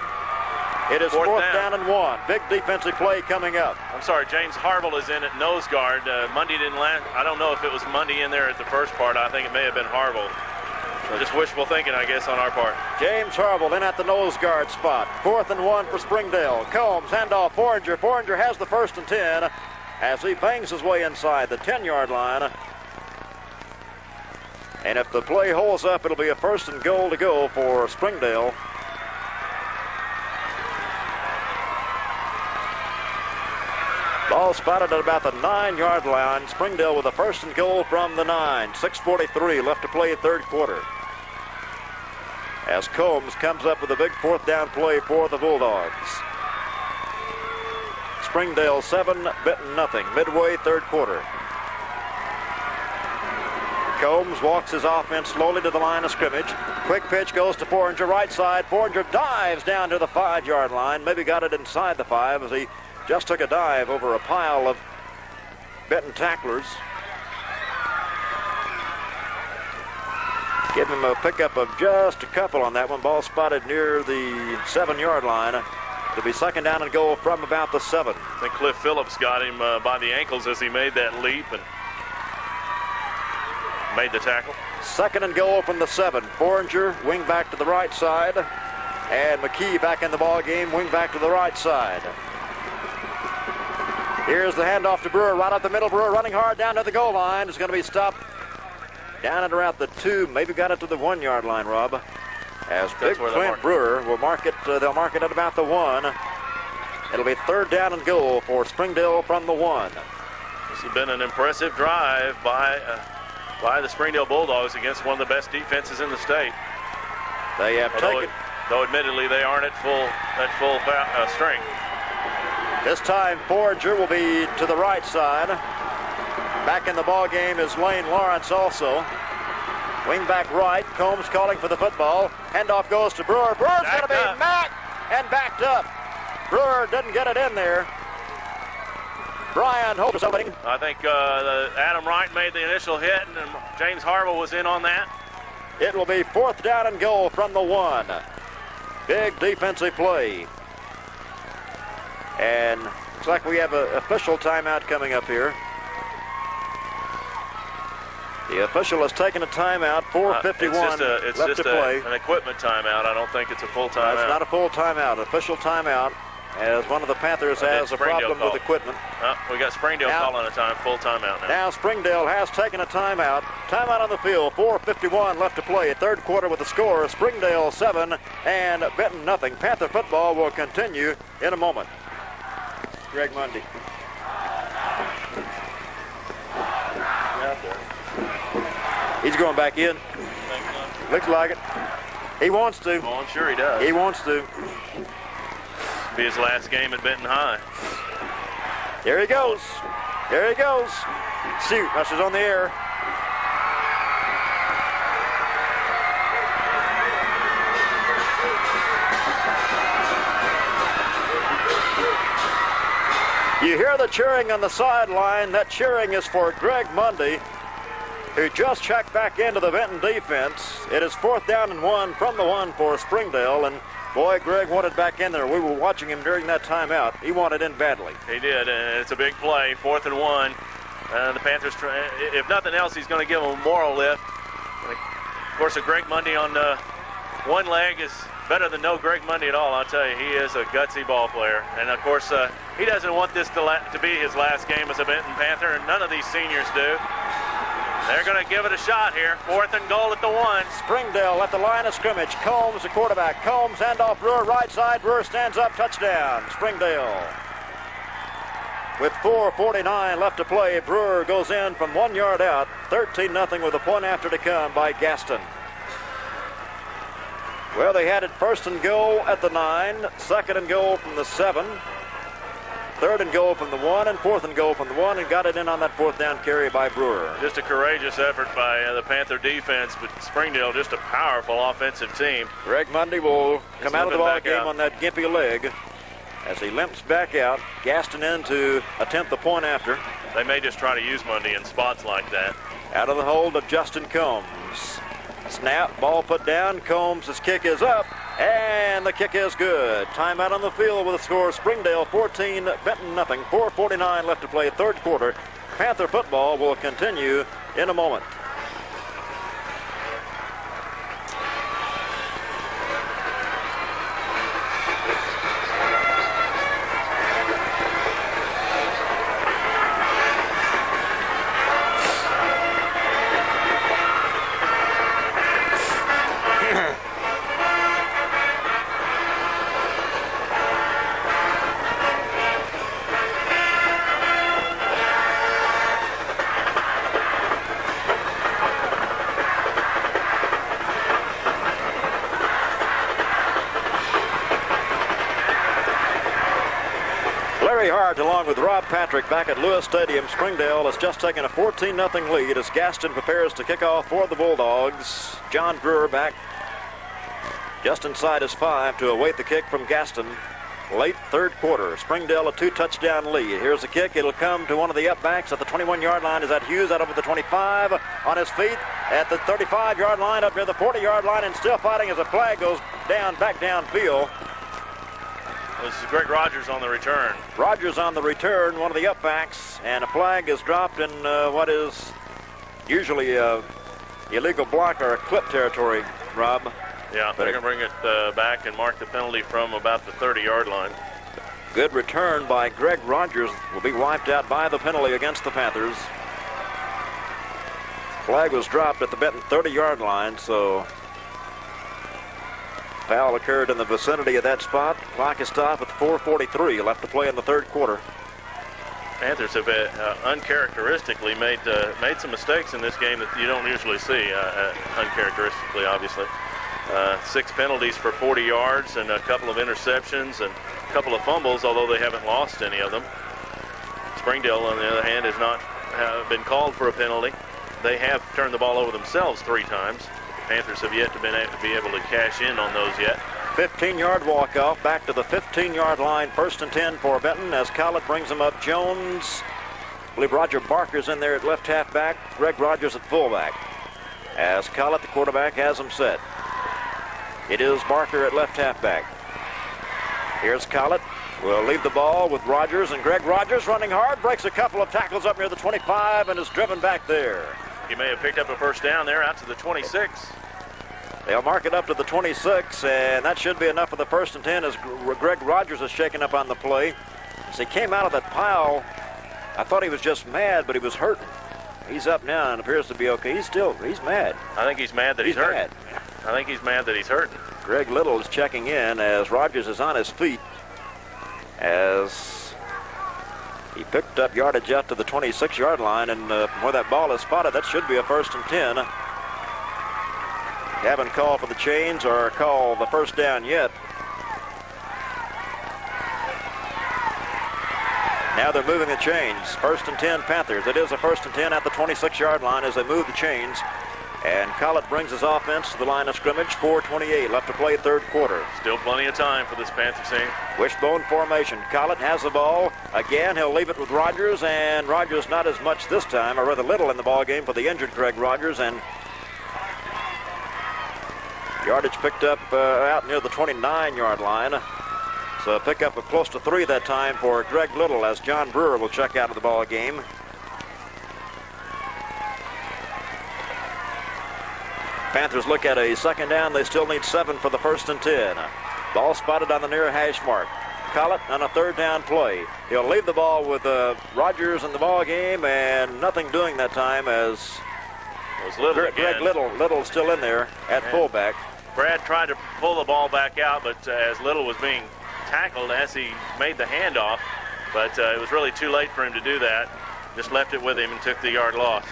It is 4th down and 1. Big defensive play coming up. I'm sorry, James Harville is in at nose guard. Mundy didn't land. I don't know if it was Mundy in there at the first part. I think it may have been Harville. Just wishful thinking, I guess, on our part. James Harville in at the nose guard spot. 4th and 1 for Springdale. Combs, handoff, Forager. Forager has the 1st and 10 as he bangs his way inside the 10-yard line. And if the play holds up, it'll be a 1st and goal to go for Springdale. Ball spotted at about the 9-yard line. Springdale with a 1st and goal from the 9. 6:43 left to play 3rd quarter. As Combs comes up with a big 4th down play for the Bulldogs. Springdale 7, Benton nothing. Midway 3rd quarter. Combs walks his offense slowly to the line of scrimmage. Quick pitch goes to Foringer, right side. Foringer dives down to the 5-yard line. Maybe got it inside the 5 as he just took a dive over a pile of Benton tacklers. Give him a pickup of just a couple on that one. Ball spotted near the 7-yard line. To be second down and goal from about the 7. I think Cliff Phillips got him by the ankles as he made that leap and made the tackle. Second and goal from the 7. Foringer, wing back to the right side. And McKee back in the ball game, wing back to the right side. Here's the handoff to Brewer, right up the middle. Brewer running hard down to the goal line. Is going to be stopped down at around the 2. Maybe got it to the 1-yard line, Rob. As Big Clint Brewer will mark it, they'll mark it at about the 1. It'll be third down and goal for Springdale from the 1. This has been an impressive drive by the Springdale Bulldogs against one of the best defenses in the state. They have taken, though admittedly they aren't at full strength. This time Foringer will be to the right side. Back in the ball game is Lane Lawrence also. Wing back right. Combs calling for the football. Handoff goes to Brewer. Brewer's going to be knocked and backed up. Brewer didn't get it in there. Brian hopes something. I think Adam Wright made the initial hit, and James Harville was in on that. It will be fourth down and goal from the 1. Big defensive play. And looks like we have an official timeout coming up here. The official has taken a timeout, 4:51 left to play. An equipment timeout. I don't think it's a full timeout. It's not a full timeout. Official timeout, as one of the Panthers has a problem with equipment. We got Springdale calling a full timeout now. Now Springdale has taken a timeout. Timeout on the field, 4:51 left to play. Third quarter with the score, Springdale 7 and Benton nothing. Panther football will continue in a moment. Greg Mundy. He's going back in. Looks like it. He wants to. Oh, I'm sure he does. He wants to. Be his last game at Benton High. There he goes. There he goes. Shoot, Usher's on the air. You hear the cheering on the sideline. That cheering is for Greg Mundy, who just checked back into the Benton defense. It is fourth down and 1 from the 1 for Springdale, and boy, Greg wanted back in there. We were watching him during that timeout. He wanted in badly. He did, and it's a big play, 4th and 1. The Panthers, if nothing else, he's going to give them a moral lift. And of course, a Greg Mundy on one leg is better than no Greg Mundy at all. I'll tell you, he is a gutsy ball player. And of course, he doesn't want this to be his last game as a Benton Panther, and none of these seniors do. They're going to give it a shot here. 4th and goal at the 1. Springdale at the line of scrimmage. Combs, the quarterback. Combs, handoff Brewer, right side. Brewer stands up, touchdown. Springdale. With 4:49 left to play, Brewer goes in from 1 yard out. 13-0 with a point after to come by Gaston. Well, they had it first and goal at the 9, second and goal from the 7, third and goal from the 1, and fourth and goal from the 1, and got it in on that fourth down carry by Brewer. Just a courageous effort by the Panther defense, but Springdale just a powerful offensive team. Greg Mundy will come out of the ball game on that gimpy leg as he limps back out. Gaston in to attempt the point after. They may just try to use Mundy in spots like that. Out of the hold of Justin Combs. Snap, ball put down. Combs' kick is up, and the kick is good. Timeout on the field with a score: Springdale 14, Benton nothing. 4:49 left to play, third quarter. Panther football will continue in a moment. Gary Hart, along with Rob Patrick, back at Lewis Stadium. Springdale has just taken a 14-0 lead as Gaston prepares to kick off for the Bulldogs. John Brewer back just inside his 5 to await the kick from Gaston. Late third quarter. Springdale a 2-touchdown lead. Here's the kick. It'll come to one of the upbacks at the 21-yard line. Is that Hughes out over the 25 on his feet at the 35-yard line up near the 40-yard line and still fighting as a flag goes down back downfield. This is Greg Rogers on the return. Rogers on the return, one of the upbacks, and a flag is dropped in what is usually a illegal block or a clip territory, Rob. Yeah, they're going to bring it back and mark the penalty from about the 30-yard line. Good return by Greg Rogers. Will be wiped out by the penalty against the Panthers. Flag was dropped at the Benton 30-yard line, so foul occurred in the vicinity of that spot. Clock is stopped with 4:43 left to play in the third quarter. Panthers have uncharacteristically made some mistakes in this game that you don't usually see, uncharacteristically, obviously. 6 penalties for 40 yards and a couple of interceptions and a couple of fumbles, although they haven't lost any of them. Springdale, on the other hand, has not been called for a penalty. They have turned the ball over themselves 3 times. The Panthers have yet to be able to cash in on those yet. 15-yard walk-off back to the 15-yard line. 1st and 10 for Benton as Collett brings them up. Jones, I believe Roger Barker's in there at left halfback. Greg Rogers at fullback. As Collett, the quarterback, has them set. It is Barker at left halfback. Here's Collett. Will leave the ball with Rogers, and Greg Rogers running hard, breaks a couple of tackles up near the 25 and is driven back there. He may have picked up a first down there out to the 26. They'll mark it up to the 26, and that should be enough for the 1st and 10 as Greg Rogers is shaken up on the play. As he came out of that pile, I thought he was just mad, but he was hurting. He's up now and appears to be okay. He's mad. I think he's mad that he's hurt. Mad. I think he's mad that he's hurting. Greg Little is checking in as Rogers is on his feet as he picked up yardage out to the 26-yard line, and where that ball is spotted, that should be a 1st and 10. Haven't called for the chains or called the first down yet. Now they're moving the chains. 1st and 10 Panthers. It is a 1st and 10 at the 26-yard line as they move the chains. And Collett brings his offense to the line of scrimmage. 4:28 left to play third quarter. Still plenty of time for this Panther team. Wishbone formation. Collett has the ball. Again, he'll leave it with Rogers, and Rogers not as much this time, or rather little in the ball game for the injured Greg Rogers, and yardage picked up out near the 29-yard line. So a pickup of close to 3 that time for Greg Little as John Brewer will check out of the ball game. Panthers look at a 2nd down. They still need 7 for the 1st and 10. Ball spotted on the near hash mark. Collett on a 3rd down play. He'll leave the ball with Rogers in the ball game, and nothing doing that time as Greg Little still in there at fullback. Brad tried to pull the ball back out, but as Little was being tackled as he made the handoff, but it was really too late for him to do that. Just left it with him and took the yard loss.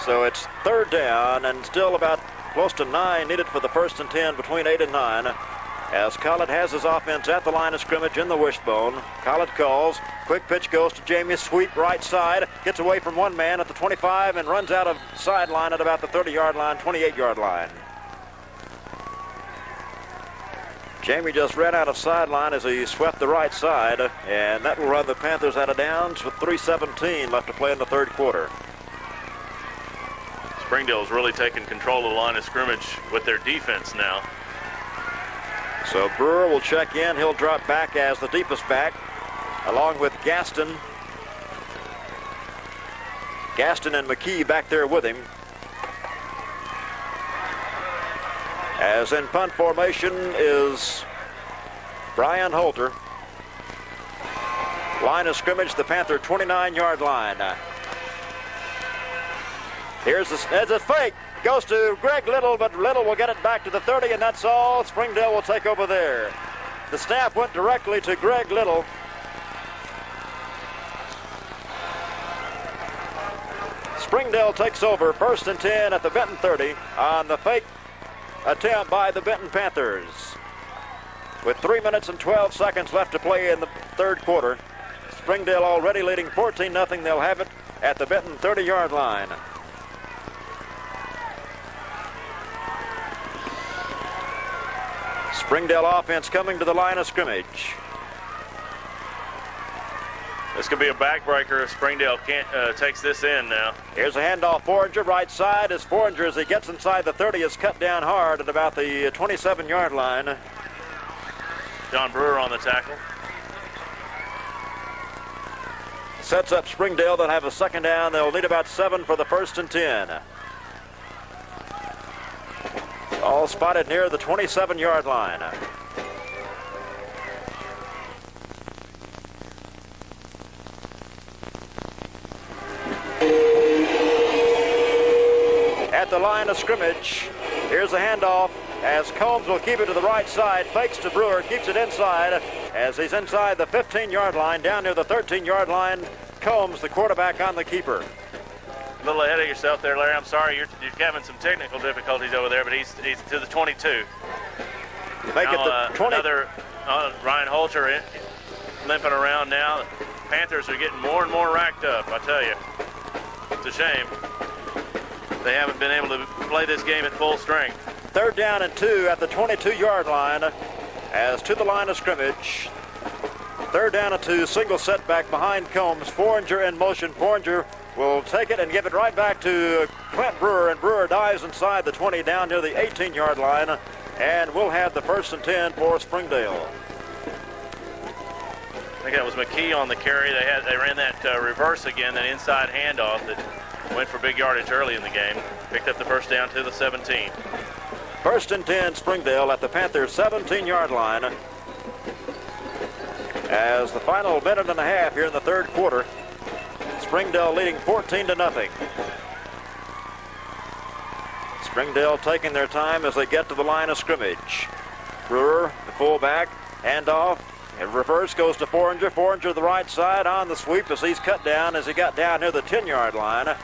So it's 3rd down and still about close to 9 needed for the 1st and 10 between 8 and 9. As Collett has his offense at the line of scrimmage in the wishbone. Collett calls. Quick pitch goes to Jamie. Sweep right side. Gets away from one man at the 25 and runs out of sideline at about the 30-yard line, 28-yard line. Jamie just ran out of sideline as he swept the right side, and that will run the Panthers out of downs with 3:17 left to play in the third quarter. Springdale's really taken control of the line of scrimmage with their defense now. So Brewer will check in. He'll drop back as the deepest back, along with Gaston. Gaston and McKee back there with him. As in punt formation is Brian Holter. Line of scrimmage, the Panther 29-yard line. Here's a fake. Goes to Greg Little, but Little will get it back to the 30, and that's all. Springdale will take over there. The snap went directly to Greg Little. Springdale takes over 1st and 10 at the Benton 30 on the fake attempt by the Benton Panthers. With 3 minutes and 12 seconds left to play in the third quarter, Springdale already leading 14-0. They'll have it at the Benton 30-yard line. Springdale offense coming to the line of scrimmage. This could be a backbreaker if Springdale takes this in now. Here's a handoff. Foreigner right side as Foreigner, as he gets inside the 30, is cut down hard at about the 27-yard line. John Brewer on the tackle. Sets up Springdale. They'll have a second down. They'll need about 7 for the 1st and 10. All spotted near the 27-yard line. At the line of scrimmage, here's a handoff as Combs will keep it to the right side, fakes to Brewer, keeps it inside as he's inside the 15-yard line, down near the 13-yard line. Combs, the quarterback, on the keeper. A little ahead of yourself there, Larry. I'm sorry, you're having some technical difficulties over there, but he's to the 22. Make now, it the 20. Another Ryan Holter limping around now. Panthers are getting more and more racked up, I tell you. It's a shame. They haven't been able to play this game at full strength. 3rd down and 2 at the 22-yard line as to the line of scrimmage. 3rd down and 2, single setback behind Combs. Foreigner in motion. Foreigner will take it and give it right back to Clint Brewer, and Brewer dives inside the 20 down near the 18-yard line, and we'll have the 1st and 10 for Springdale. I think that was McKee on the carry. They ran that reverse again, that inside handoff that went for big yardage early in the game. Picked up the 1st down to the 17. 1st and 10 Springdale at the Panther 17-yard line as the final minute and a half here in the 3rd quarter. Springdale leading 14-0. Springdale taking their time as they get to the line of scrimmage. Brewer, the fullback, handoff. And reverse goes to Foreigner. Foreigner the right side on the sweep as he's cut down as he got down near the 10-yard line.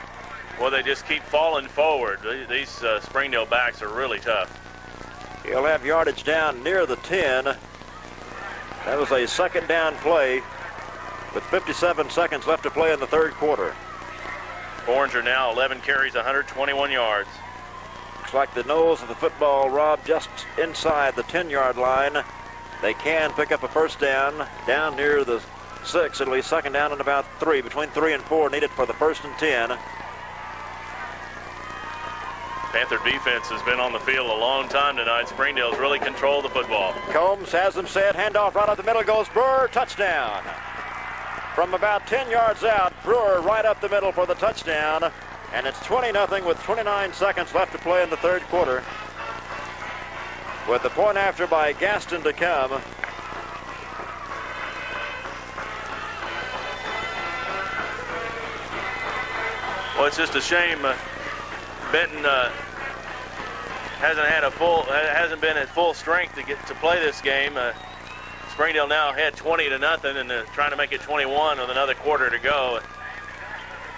Well, they just keep falling forward. These Springdale backs are really tough. He'll have yardage down near the 10. That was a 2nd down play with 57 seconds left to play in the 3rd quarter. Foreigner now 11 carries, 121 yards. Looks like the nose of the football, Rob, just inside the 10-yard line. They can pick up a 1st down near the 6. It'll be 2nd down and about 3, between 3 and 4 needed for the 1st and 10. Panther defense has been on the field a long time tonight. Springdale's really controlled the football. Combs has them set. Handoff right up the middle goes Brewer. Touchdown. From about 10 yards out, Brewer right up the middle for the touchdown. And it's 20-0 with 29 seconds left to play in the 3rd quarter. With the point after by Gaston to come. Well, it's just a shame Benton hasn't been at full strength to play this game. Springdale now ahead 20-0 and trying to make it 21 with another quarter to go.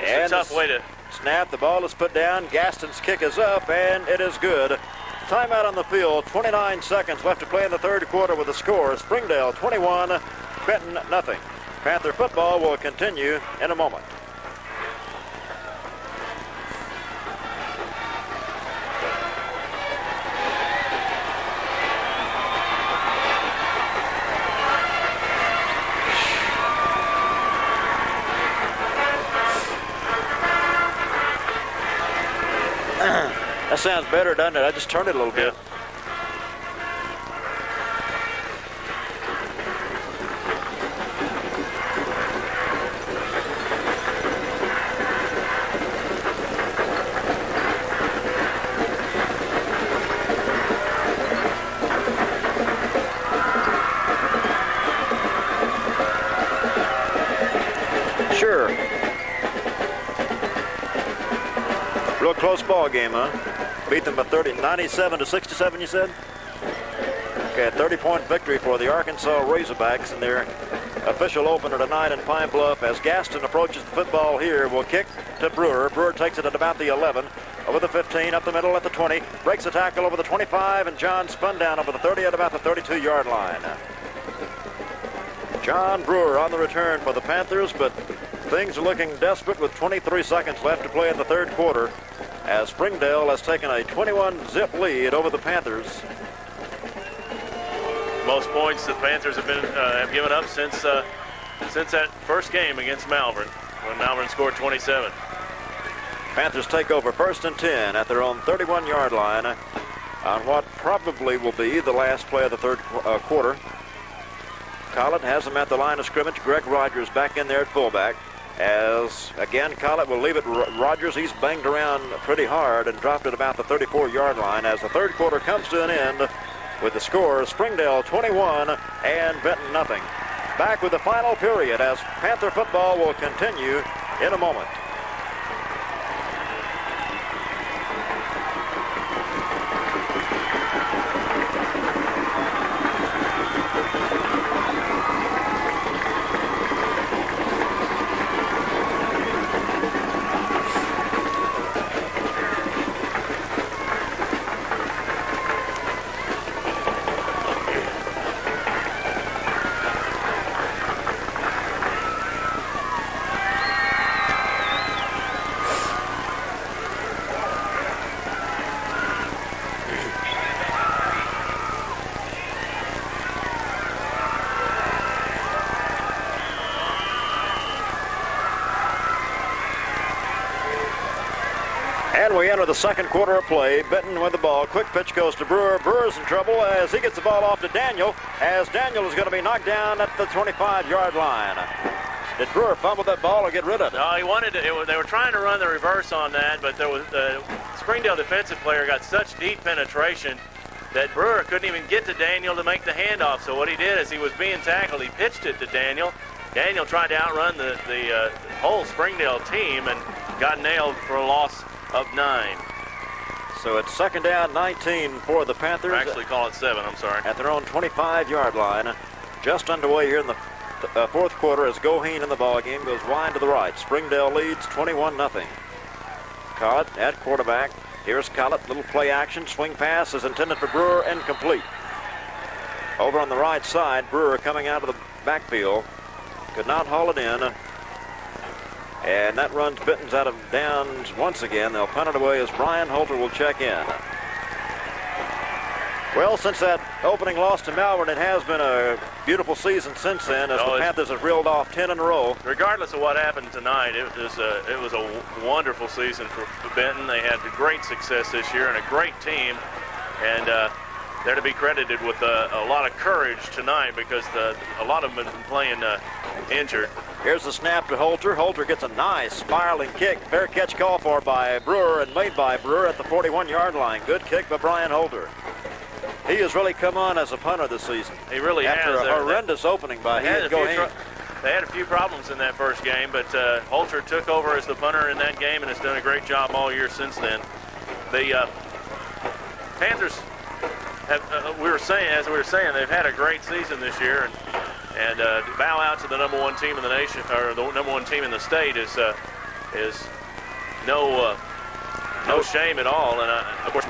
It's a tough way to snap. The ball is put down. Gaston's kick is up, and it is good. Timeout on the field. 29 seconds left to play in the 3rd quarter with the score. Springdale 21, Benton 0. Panther football will continue in a moment. That sounds better, doesn't it? I just turned it a little bit. Sure. Real close ball game, huh? Beat them by 97-67, you said? Okay, a 30-point victory for the Arkansas Razorbacks in their official opener tonight in Pine Bluff. As Gaston approaches the football here, will kick to Brewer. Brewer takes it at about the 11, over the 15, up the middle at the 20, breaks the tackle over the 25, and John spun down over the 30 at about the 32-yard line. John Brewer on the return for the Panthers, but things are looking desperate with 23 seconds left to play in the third quarter as Springdale has taken a 21-zip lead over the Panthers. Most points the Panthers have given up since that first game against Malvern, when Malvern scored 27. Panthers take over 1st and 10 at their own 31-yard line on what probably will be the last play of the third quarter. Collett has them at the line of scrimmage. Greg Rogers back in there at fullback. As, again, Collett will leave it. Rogers, he's banged around pretty hard and dropped it about the 34-yard line as the third quarter comes to an end with the score Springdale 21 and Benton nothing. Back with the final period as Panther football will continue in a moment. And we enter the second quarter of play. Benton with the ball. Quick pitch goes to Brewer. Brewer's in trouble as he gets the ball off to Daniel, as Daniel is going to be knocked down at the 25-yard line. Did Brewer fumble that ball or get rid of it? No, he wanted to. They were trying to run the reverse on that, but there was the Springdale defensive player got such deep penetration that Brewer couldn't even get to Daniel to make the handoff. So what he did is he was being tackled. He pitched it to Daniel. Daniel tried to outrun the whole Springdale team and got nailed for a loss of 9. So it's second down, 19 for the Panthers. Actually, call it 7. I'm sorry. At their own 25-yard line. Just underway here in the fourth quarter as Goheen in the ball game goes wide to the right. Springdale leads 21-0. Collett at quarterback. Here's Collett. Little play action. Swing pass is intended for Brewer. Incomplete. Over on the right side, Brewer coming out of the backfield. Could not haul it in. And that runs Benton's out of downs once again. They'll punt it away as Brian Holter will check in. Well, since that opening loss to Malvern, it has been a beautiful season since then as the Panthers have reeled off 10 in a row. Regardless of what happened tonight, it was a wonderful season for Benton. They had great success this year and a great team. And they're to be credited with a lot of courage tonight because a lot of them have been playing injured. Here's the snap to Holter. Holter gets a nice spiraling kick. Fair catch call for by Brewer and made by Brewer at the 41-yard line. Good kick by Brian Holter. He has really come on as a punter this season. He really has. After a horrendous opening by Goheen. They had a few problems in that first game, but Holter took over as the punter in that game and has done a great job all year since then. The Panthers have, as we were saying, they've had a great season this year, and to bow out to the number one team in the nation, or the number one team in the state, is no shame at all. And of course,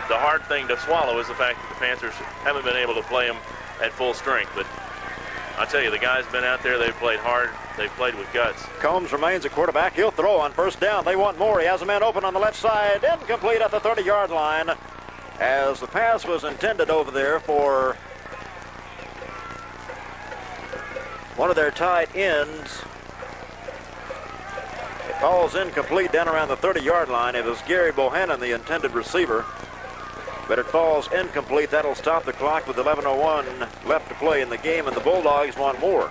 the hard thing to swallow is the fact that the Panthers haven't been able to play them at full strength. But I tell you, the guys have been out there. They've played hard. They've played with guts. Combs remains a quarterback. He'll throw on first down. They want more. He has a man open on the left side. Incomplete at the 30-yard line, as the pass was intended over there for one of their tight ends. It falls incomplete down around the 30-yard line. It was Gary Bohannon, the intended receiver, but it falls incomplete. That'll stop the clock with 11:01 left to play in the game, and the Bulldogs want more.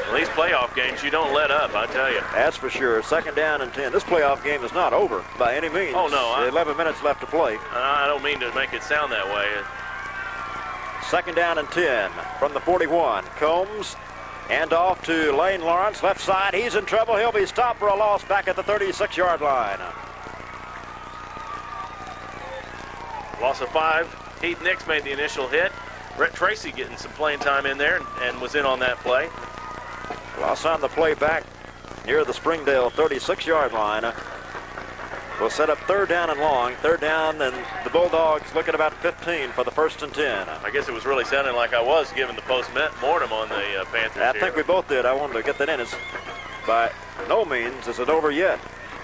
Well, these playoff games, you don't let up, I tell you. That's for sure. Second down and 10. This playoff game is not over by any means. Oh, no. 11 minutes left to play. I don't mean to make it sound that way. Second down and 10 from the 41. Combs, and off to Lane Lawrence, left side. He's in trouble. He'll be stopped for a loss back at the 36-yard line. Loss of 5. Heath Nix made the initial hit. Brett Tracy getting some playing time in there and was in on that play. Loss on the play back near the Springdale 36-yard line. will set up third down and long. Third down, and the Bulldogs look at about 15 for the 1st and 10. I guess it was really sounding like I was giving the post-mortem on the Panthers. I think we both did. I wanted to get that in. It's by no means is it over yet.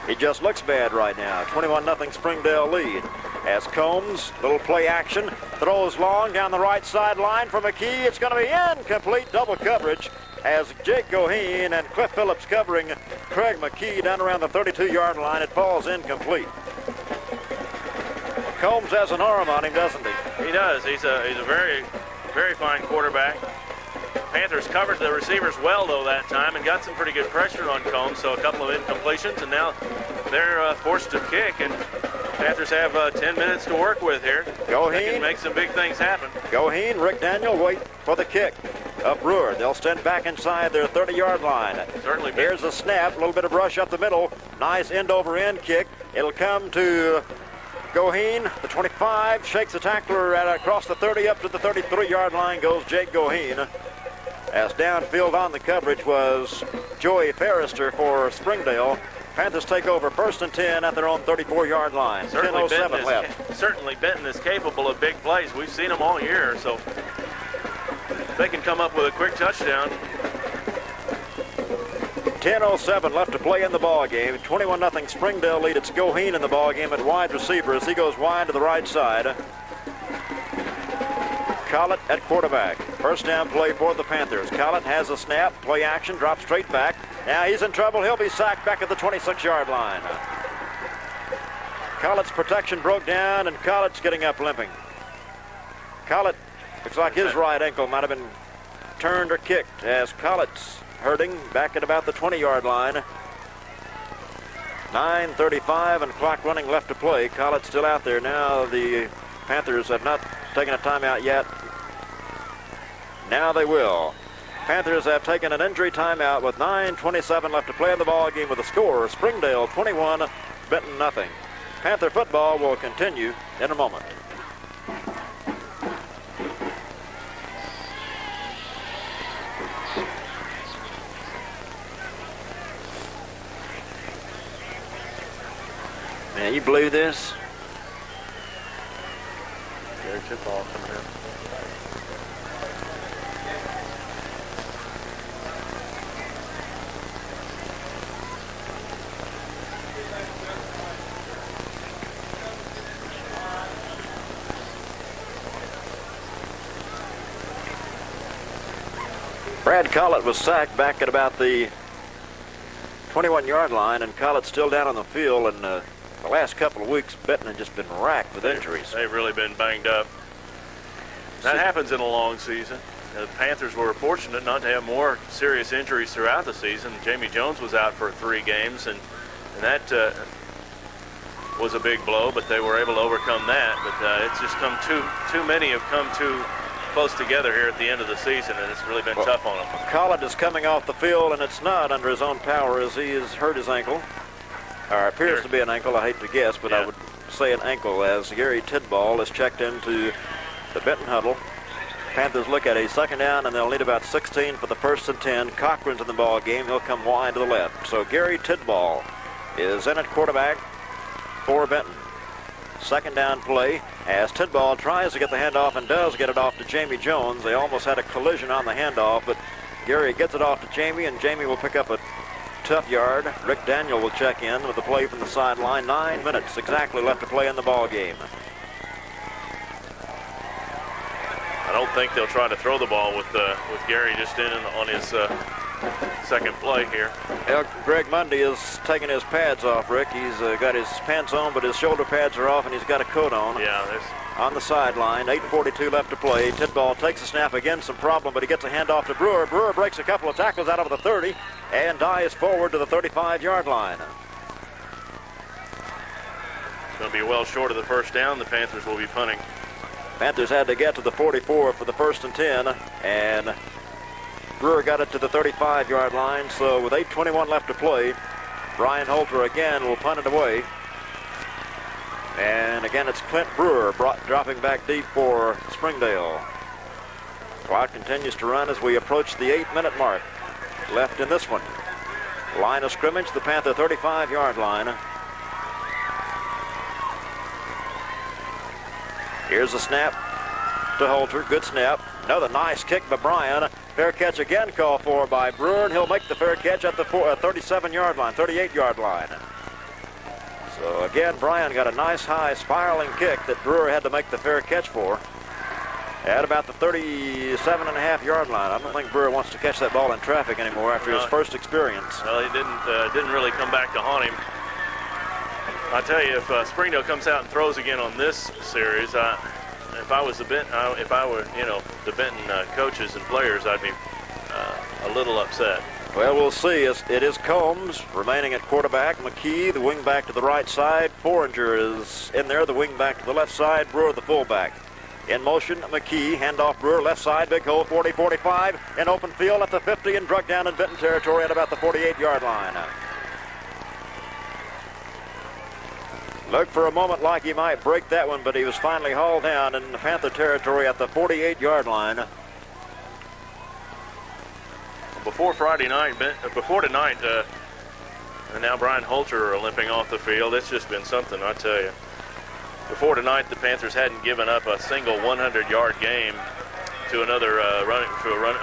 He just looks bad right now. 21-0 Springdale lead. As Combs, little play action, throws long down the right sideline for McKee. It's going to be incomplete, double coverage as Jake Goheen and Cliff Phillips covering Craig McKee down around the 32-yard line. It falls incomplete. Combs has an arm on him, doesn't he? He does. He's a very, very fine quarterback. Panthers covered the receivers well, though, that time and got some pretty good pressure on Combs, so a couple of incompletions, and now they're forced to kick, and Panthers have 10 minutes to work with here. Goheen. They can make some big things happen. Goheen, Rick Daniel wait for the kick of Brewer. They'll stand back inside their 30-yard line. Certainly. Here's a snap, a little bit of rush up the middle. Nice end-over-end kick. It'll come to Goheen, the 25, shakes the tackler across the 30 up to the 33-yard line goes Jake Goheen. As downfield on the coverage was Joey Ferrister for Springdale. Panthers take over 1st and 10 at their own 34-yard line. 10:07 left. Certainly Benton is capable of big plays. We've seen them all year, so they can come up with a quick touchdown. 10:07 left to play in the ball game. 21-0 Springdale lead. It's Goheen in the ball game at wide receiver as he goes wide to the right side. Collett at quarterback. First down play for the Panthers. Collett has a snap, play action, drops straight back. Now he's in trouble. He'll be sacked back at the 26-yard line. Collett's protection broke down, and Collett's getting up limping. Collett looks like his right ankle might have been turned or kicked as Collett's hurting back at about the 20-yard line. 9:35 and clock running left to play. Collett's still out there. Now the Panthers have not taken a timeout yet. Now they will. Panthers have taken an injury timeout with 9:27 left to play in the ball game with a score Springdale 21, Benton nothing. Panther football will continue in a moment. Man, you believe this? Gary Tidball coming in. Brad Collett was sacked back at about the 21-yard line, and Collett's still down on the field. And the last couple of weeks, Benton had just been racked with injuries. They've really been banged up. That happens in a long season. The Panthers were fortunate not to have more serious injuries throughout the season. Jamie Jones was out for 3 games, and that was a big blow, but they were able to overcome that. But it's just come too many have come too close together here at the end of the season, and it's really been tough on them. Collett is coming off the field, and it's not under his own power as he has hurt his ankle. Or appears to be an ankle, I hate to guess, but I would say an ankle as Gary Tidball is checked into the Benton huddle. Panthers look at a second down, and they'll need about 16 for the 1st and 10. Cochran's in the ball game. He'll come wide to the left. So Gary Tidball is in at quarterback for Benton. Second down play as Tidball tries to get the handoff and does get it off to Jamie Jones. They almost had a collision on the handoff, but Gary gets it off to Jamie, and Jamie will pick up a tough yard. Rick Daniel will check in with the play from the sideline. 9 minutes exactly left to play in the ball game. I don't think they'll try to throw the ball with Gary just in on his second play here. Greg Mundy is taking his pads off, Rick. He's got his pants on, but his shoulder pads are off, and he's got a coat on. Yeah, on the sideline. 8:42 left to play. Tidball takes a snap again, some problem, but he gets a handoff to Brewer. Brewer breaks a couple of tackles out of the 30 and dives forward to the 35-yard line. It's going to be well short of the first down. The Panthers will be punting. Panthers had to get to the 44 for the 1st and 10, and Brewer got it to the 35-yard line. So with 8:21 left to play, Brian Holter again will punt it away. And again, it's Clint Brewer dropping back deep for Springdale. Clock continues to run as we approach the 8-minute mark left in this one. Line of scrimmage, the Panther 35-yard line. Here's a snap to Holter. Good snap. Another nice kick by Bryan. Fair catch again called for by Brewer, and he'll make the fair catch at the 37-yard line, 38-yard line. So again, Bryan got a nice high spiraling kick that Brewer had to make the fair catch for at about the 37.5-yard line. I don't think Brewer wants to catch that ball in traffic anymore after his first experience. Well, he didn't really come back to haunt him. I tell you, if Springdale comes out and throws again on this series, if I was the Benton, the Benton coaches and players, I'd be a little upset. Well, we'll see. It is Combs remaining at quarterback. McKee, the wing back to the right side. Foringer is in there, the wing back to the left side. Brewer, the fullback. In motion, McKee, handoff Brewer, left side, big hole, 40-45, in open field at the 50 and drug down in Benton territory at about the 48-yard line. Looked for a moment like he might break that one, but he was finally hauled down in the Panther territory at the 48-yard line. Before tonight, and now Brian Holter are limping off the field. It's just been something, I tell you. Before tonight, the Panthers hadn't given up a single 100-yard game to another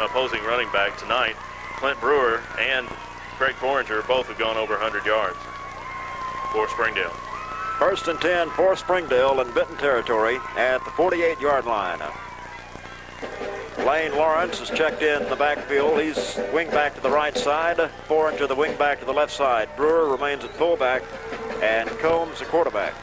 opposing running back. Tonight, Clint Brewer and Craig Foringer both have gone over 100 yards for Springdale. 1st and 10 for Springdale in Benton territory at the 48-yard line. Lane Lawrence is checked in the backfield. He's wing back to the right side. Foringer the wing back to the left side. Brewer remains at fullback, and Combs the quarterback.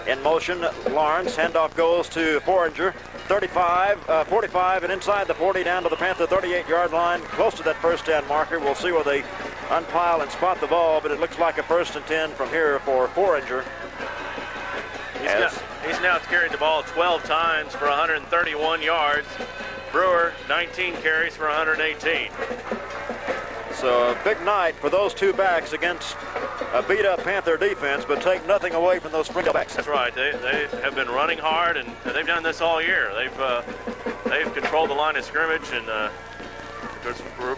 In motion, Lawrence. Handoff goes to Foringer. 45, and inside the 40 down to the Panther 38-yard line, close to that first down marker. We'll see where they unpile and spot the ball, but it looks like a 1st and 10 from here for Foringer. He's now carried the ball 12 times for 131 yards. Brewer, 19 carries for 118. So a big night for those two backs against a beat-up Panther defense, but take nothing away from those Springdale backs. That's right. They have been running hard, and they've done this all year. They've controlled the line of scrimmage, and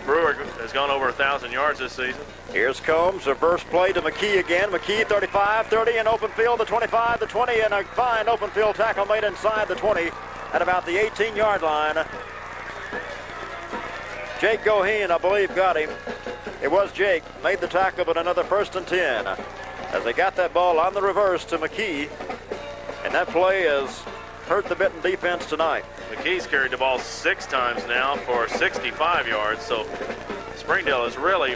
Brewer has gone over 1,000 yards this season. Here's Combs, reverse play to McKee again. McKee 35, 30 in open field, the 25, the 20, and a fine open field tackle made inside the 20 at about the 18-yard line. Jake Goheen, I believe, got him. It was Jake, made the tackle, but another 1st and 10. As they got that ball on the reverse to McKee, and that play has hurt the Benton defense tonight. McKee's carried the ball 6 times now for 65 yards, so Springdale has really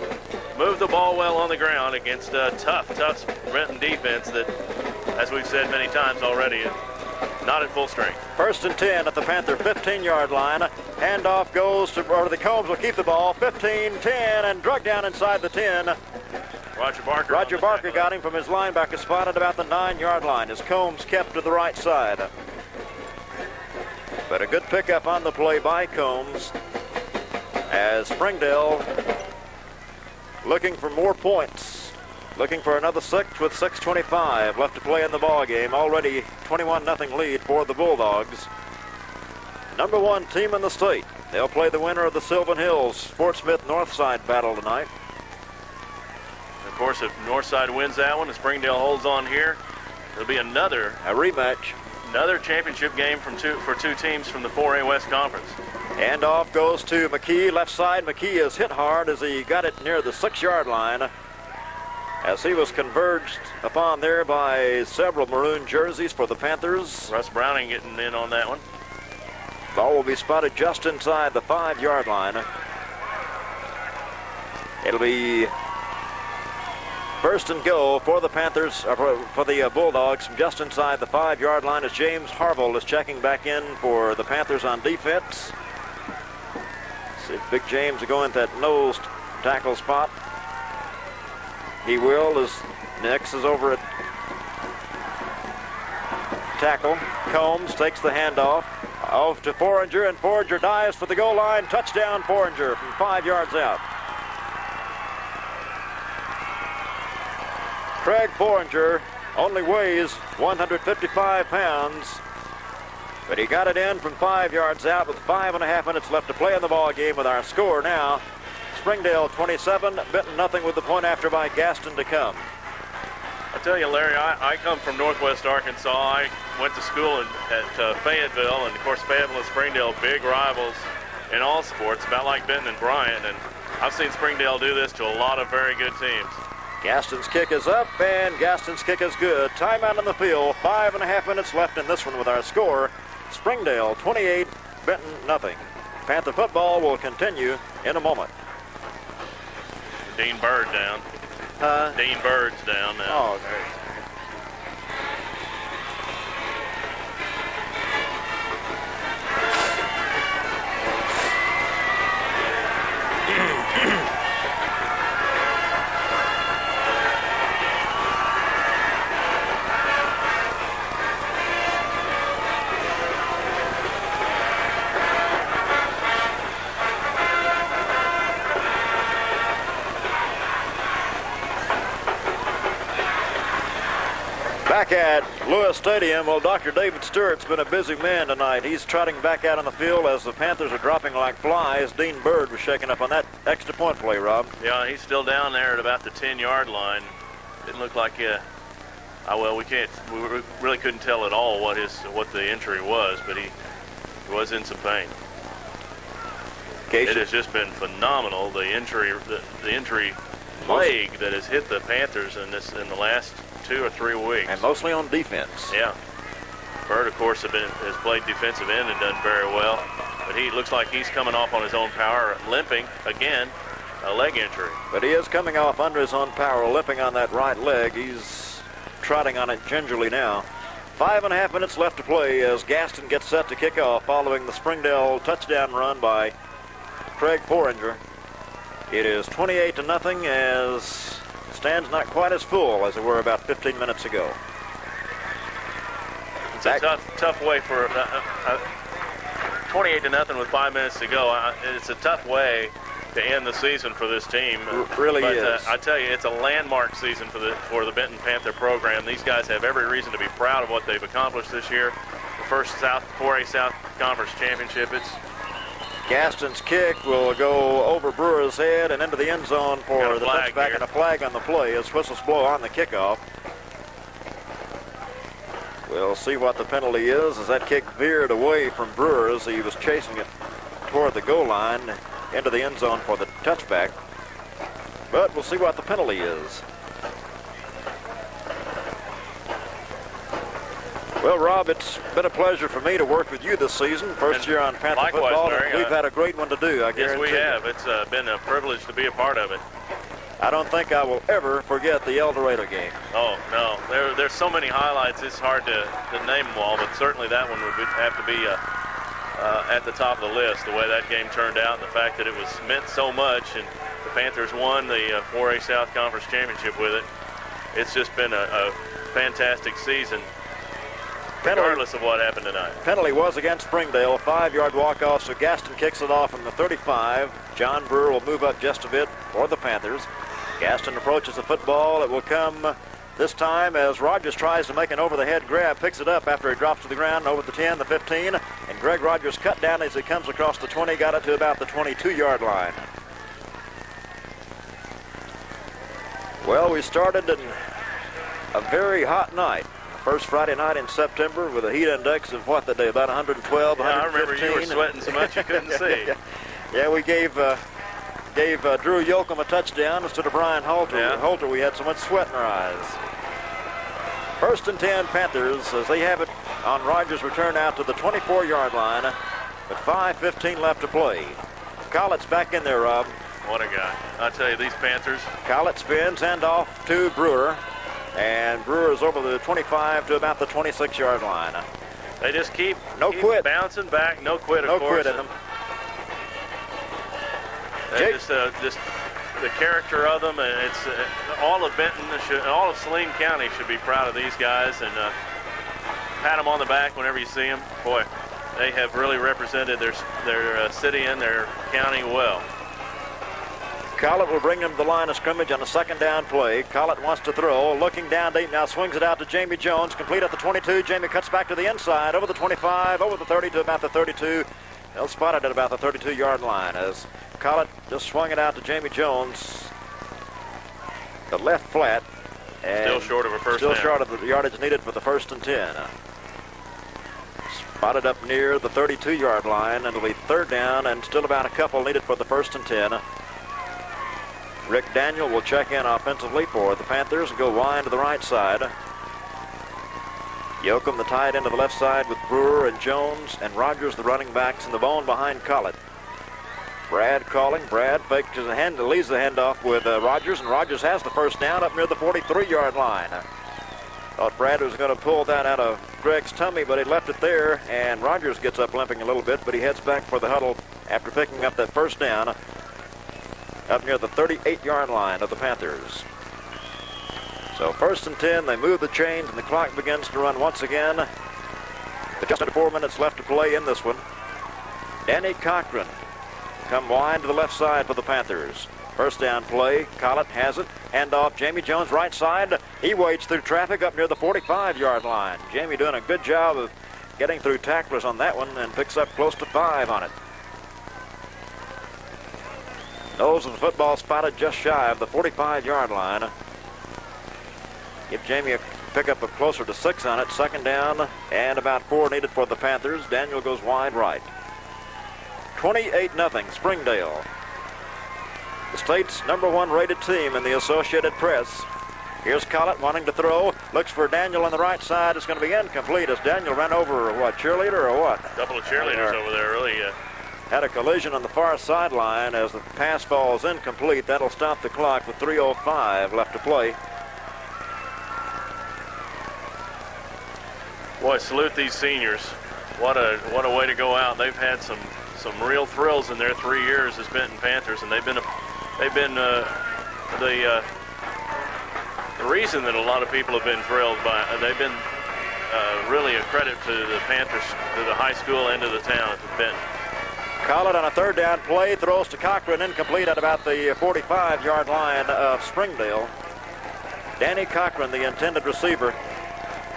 moved the ball well on the ground against a tough Benton defense that, as we've said many times already, is not at full strength. 1st and 10 at the Panther 15-yard line. Handoff goes to, or the Combs will keep the ball. 15, 10, and drug down inside the 10. Roger Barker got him from his linebacker spot at about the 9-yard line as Combs kept to the right side. But a good pickup on the play by Combs as Springdale looking for more points. Looking for another 6 with 6:25 left to play in the ball game. Already 21-0 lead for the Bulldogs. Number 1 team in the state. They'll play the winner of the Sylvan Hills Fort Smith Northside battle tonight. Of course, if Northside wins that one and Springdale holds on here, there'll be a rematch. Another championship game for two teams from the 4A West Conference. Handoff goes to McKee, left side. McKee is hit hard as he got it near the 6-yard line, as he was converged upon there by several maroon jerseys for the Panthers. Russ Browning getting in on that one. Ball will be spotted just inside the 5-yard line. It'll be 1st and goal for the Panthers, for the Bulldogs, from just inside the 5-yard line as James Harville is checking back in for the Panthers on defense. See if Big James will go into that nose tackle spot. He will, as Nix is over at tackle. Combs takes the handoff off to Foringer, and Foringer dives for the goal line. Touchdown, Foringer, from 5 yards out. Craig Foringer only weighs 155 pounds, but he got it in from 5 yards out with 5.5 minutes left to play in the ball game. With our score now, Springdale 27, Benton nothing, with the point after by Gaston to come. I tell you, Larry, I come from Northwest Arkansas. I went to school at Fayetteville, and of course Fayetteville and Springdale, big rivals in all sports, about like Benton and Bryant, and I've seen Springdale do this to a lot of very good teams. Gaston's kick is up, and Gaston's kick is good. Timeout on the field, 5.5 minutes left in this one with our score. Springdale 28, Benton nothing. Panther football will continue in a moment. Dean Bird down. Dean Bird's down now. Oh, there. Back at Lewis Stadium, well, Dr. David Stewart's been a busy man tonight. He's trotting back out on the field as the Panthers are dropping like flies. Dean Bird was shaking up on that extra point play, Rob. Yeah, he's still down there at about the 10-yard line. Didn't look like well, we really couldn't tell at all what the injury was, but he was in some pain. It has just been phenomenal, the injury plague that has hit the Panthers in the last 2 or 3 weeks. And mostly on defense. Yeah. Bird, of course, has played defensive end and done very well. But he looks like he's coming off on his own power, limping again, a leg injury. But he is coming off under his own power, limping on that right leg. He's trotting on it gingerly now. 5.5 minutes left to play as Gaston gets set to kick off following the Springdale touchdown run by Craig Poringer. It is 28-0 as stands not quite as full as they were about 15 minutes ago. It's a tough way for 28-0 with 5 minutes to go. It's a tough way to end the season for this team. Really is. I tell you, it's a landmark season for the Benton Panther program. These guys have every reason to be proud of what they've accomplished this year. The first 4A South Conference championship. Gaston's kick will go over Brewer's head and into the end zone for the touchback here. And a flag on the play as whistles blow on the kickoff. We'll see what the penalty is as that kick veered away from Brewer's. He was chasing it toward the goal line into the end zone for the touchback. But we'll see what the penalty is. Well, Rob, it's been a pleasure for me to work with you this season. First year on Panther football. Larry, we've had a great one to do, I guarantee. Yes, we have. It's been a privilege to be a part of it. I don't think I will ever forget the El Dorado game. Oh, no. There's so many highlights, it's hard to name them all, but certainly that one would have to be at the top of the list, the way that game turned out and the fact that it was meant so much, and the Panthers won the 4A South Conference Championship with it. It's just been a fantastic season, regardless of what happened tonight. Penalty was against Springdale, 5-yard walk-off, so Gaston kicks it off from the 35. John Brewer will move up just a bit for the Panthers. Gaston approaches the football. It will come this time as Rogers tries to make an over-the-head grab, picks it up after he drops to the ground over the 10, the 15, and Greg Rogers cut down as he comes across the 20, got it to about the 22-yard line. Well, we started in a very hot night. First Friday night in September with a heat index of what that day, about 112, 115. I remember you were sweating so much you couldn't see. Yeah, we gave Drew Yoakum a touchdown instead of Brian Halter. Yeah. Halter, we had so much sweat in our eyes. First and 10 Panthers as they have it on Rogers' return out to the 24-yard line with 5:15 left to play. Collett's back in there, Rob. What a guy. I tell you, these Panthers. Collett spins, hand off to Brewer. And Brewer's over the 25 to about the 26-yard line. They just keep quit. Bouncing back, no quit, of no course. Quit in them. Just the character of them, and it's all of Benton, all of Saline County should be proud of these guys and pat them on the back whenever you see them. Boy, they have really represented their city and their county well. Collett will bring them to the line of scrimmage on a second down play. Collett wants to throw, looking down deep now, swings it out to Jamie Jones, complete at the 22. Jamie cuts back to the inside, over the 25, over the 30 to about the 32. They'll spot it at about the 32-yard line as Collett just swung it out to Jamie Jones, the left flat. And still short of a first still down. short of the yardage needed for the 1st and 10. Spotted up near the 32-yard line, and it'll be 3rd down and still about a couple needed for the 1st and 10. Rick Daniel will check in offensively for the Panthers and go wide to the right side. Yoakum, the tight end, to the left side with Brewer and Jones, and Rogers, the running backs, in the bone behind Collett. Brad calling. Brad fakes his hand, leads the handoff with Rogers, and Rogers has the 1st down up near the 43-yard line. Thought Brad was going to pull that out of Greg's tummy, but he left it there, and Rogers gets up limping a little bit, but he heads back for the huddle after picking up that 1st down up near the 38-yard line of the Panthers. So 1st and 10, they move the chains, and the clock begins to run once again. But just under 4 minutes left to play in this one. Danny Cochran come wide to the left side for the Panthers. 1st down play. Collett has it. Handoff. Jamie Jones right side. He wades through traffic up near the 45-yard line. Jamie doing a good job of getting through tacklers on that one and picks up close to 5 on it. Nose of the football spotted just shy of the 45-yard line. Give Jamie a pickup of closer to 6 on it. 2nd down and about 4 needed for the Panthers. Daniel goes wide right. 28-0 Springdale. The state's #1 rated team in the Associated Press. Here's Collett wanting to throw. Looks for Daniel on the right side. It's going to be incomplete as Daniel ran over, what, cheerleader or what? A couple of cheerleaders over there really. Had a collision on the far sideline as the pass falls incomplete. That'll stop the clock with 3:05 left to play. Boy, salute these seniors. What a way to go out. They've had some real thrills in their 3 years as Benton Panthers, and they've been the reason that a lot of people have been thrilled by. They've been really a credit to the Panthers, to the high school and to the town of Benton. Collett on a 3rd down play throws to Cochran, incomplete at about the 45-yard line of Springdale. Danny Cochran, the intended receiver.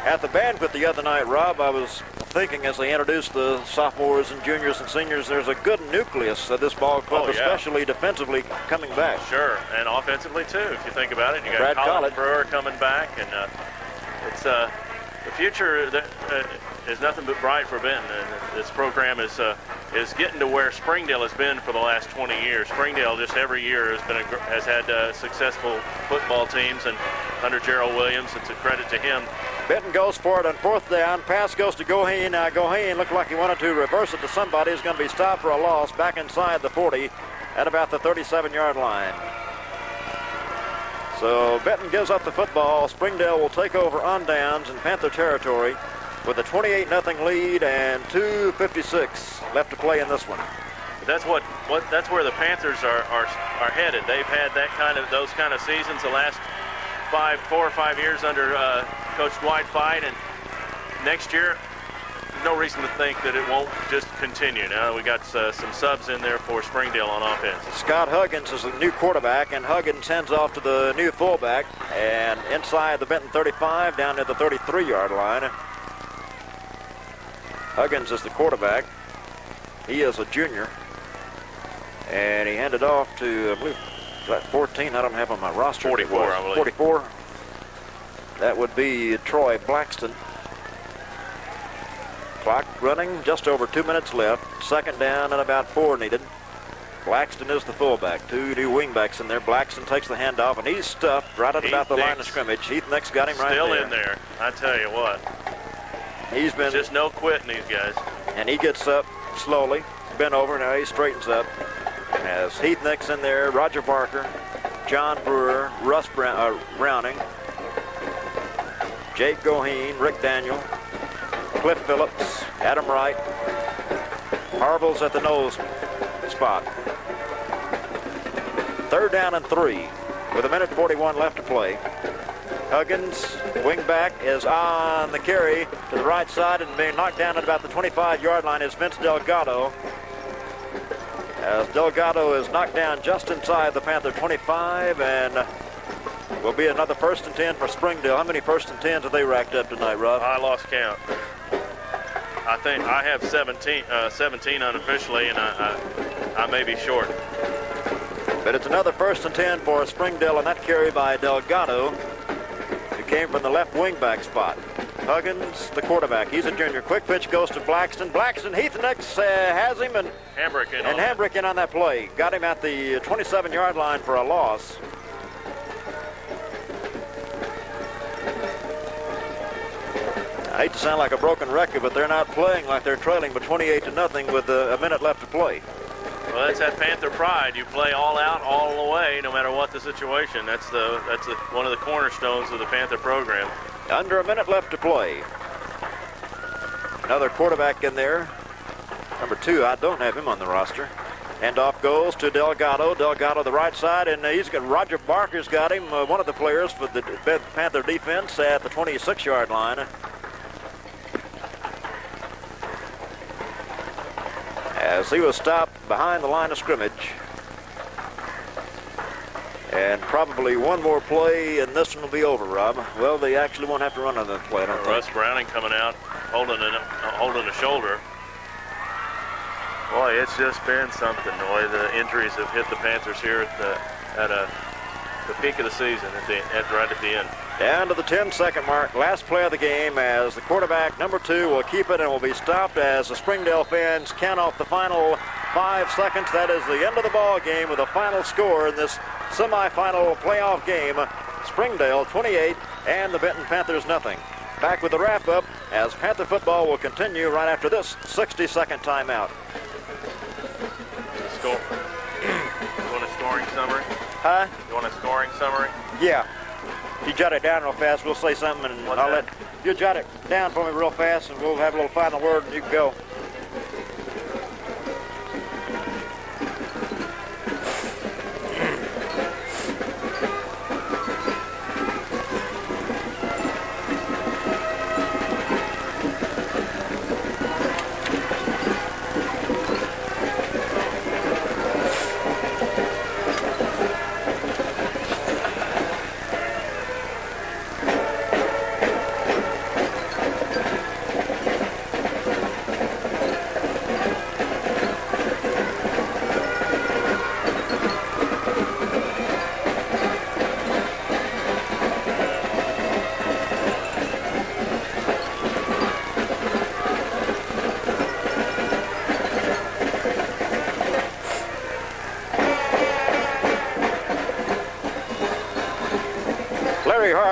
At the banquet the other night, Rob, I was thinking as they introduced the sophomores and juniors and seniors, there's a good nucleus of this ball club, especially defensively coming back. Sure, and offensively too, if you think about it. You got Brad Collett Brewer coming back, and it's the future is nothing but bright for Benton. And this program is getting to where Springdale has been for the last 20 years. Springdale just every year has had successful football teams, and under Gerald Williams, it's a credit to him. Benton goes for it on 4th down. Pass goes to Goheen. Now Goheen looked like he wanted to reverse it to somebody. He's going to be stopped for a loss back inside the 40 at about the 37-yard line. So Benton gives up the football. Springdale will take over on downs in Panther territory with a 28-0 lead and 2:56 left to play in this one. That's that's where the Panthers are headed. They've had those kind of seasons the last 4 or 5 years under Coach Dwight Fite, and next year, no reason to think that it won't just continue. Now we got some subs in there for Springdale on offense. Scott Huggins is the new quarterback, and Huggins hands off to the new fullback, and inside the Benton 35 down near the 33-yard line. Huggins is the quarterback. He is a junior, and he handed off to, I believe, about 14. I don't have on my roster. 44, I believe. 44. That would be Troy Blackston. Clock running, just over 2 minutes left. 2nd down and about 4 needed. Blackston is the fullback. 2 new wingbacks in there. Blackston takes the handoff, and he's stuffed right at about the line of scrimmage. Heath Nix got him right there. Still in there, I tell you what. He's been just no quitting these guys. And he gets up slowly, bent over. Now he straightens up. As Heath Nix in there, Roger Barker, John Brewer, Russ Browning, Jake Goheen, Rick Daniel, Cliff Phillips, Adam Wright, Harville's at the nose spot. 3rd down and 3 with 1:41 left to play. Huggins, wingback, is on the carry to the right side, and being knocked down at about the 25-yard line is Vince Delgado. As Delgado is knocked down just inside the Panther 25, and will be another 1st and 10 for Springdale. How many 1st and 10s have they racked up tonight, Rob? I lost count. I think I have 17 unofficially, and I may be short. But it's another 1st and 10 for Springdale, and that carry by Delgado. who came from the left wing-back spot. Huggins, the quarterback. He's a junior. Quick pitch goes to Blackston. Heath next has him, and Hambrick in on that play. Got him at the 27-yard line for a loss. I hate to sound like a broken record, but they're not playing like they're trailing but 28-0 with a minute left to play. Well, that's that Panther pride. You play all out, all the way, no matter what the situation. That's one of the cornerstones of the Panther program. Under a minute left to play. Another quarterback in there. Number 2, I don't have him on the roster. Handoff goes to Delgado. Delgado the right side, and he's got Roger Barker's got him, one of the players for the Panther defense at the 26-yard line. As he was stopped behind the line of scrimmage. And probably one more play, and this one will be over, Rob. Well, they actually won't have to run on that play, I don't think. Russ Browning coming out, holding a shoulder. Boy, it's just been something, the way the injuries have hit the Panthers here at the peak of the season, right at the end. Down to the 10-second mark, last play of the game, as the quarterback, number 2, will keep it and will be stopped as the Springdale fans count off the final 5 seconds. That is the end of the ball game with a final score in this semifinal playoff game. Springdale 28 and the Benton Panthers nothing. Back with the wrap-up as Panther football will continue right after this 60-second timeout. Score. You want a scoring summary? Huh? You want a scoring summary? Yeah. If you jot it down real fast, we'll say something, and I'll let you jot it down for me real fast, and we'll have a little final word, and you can go.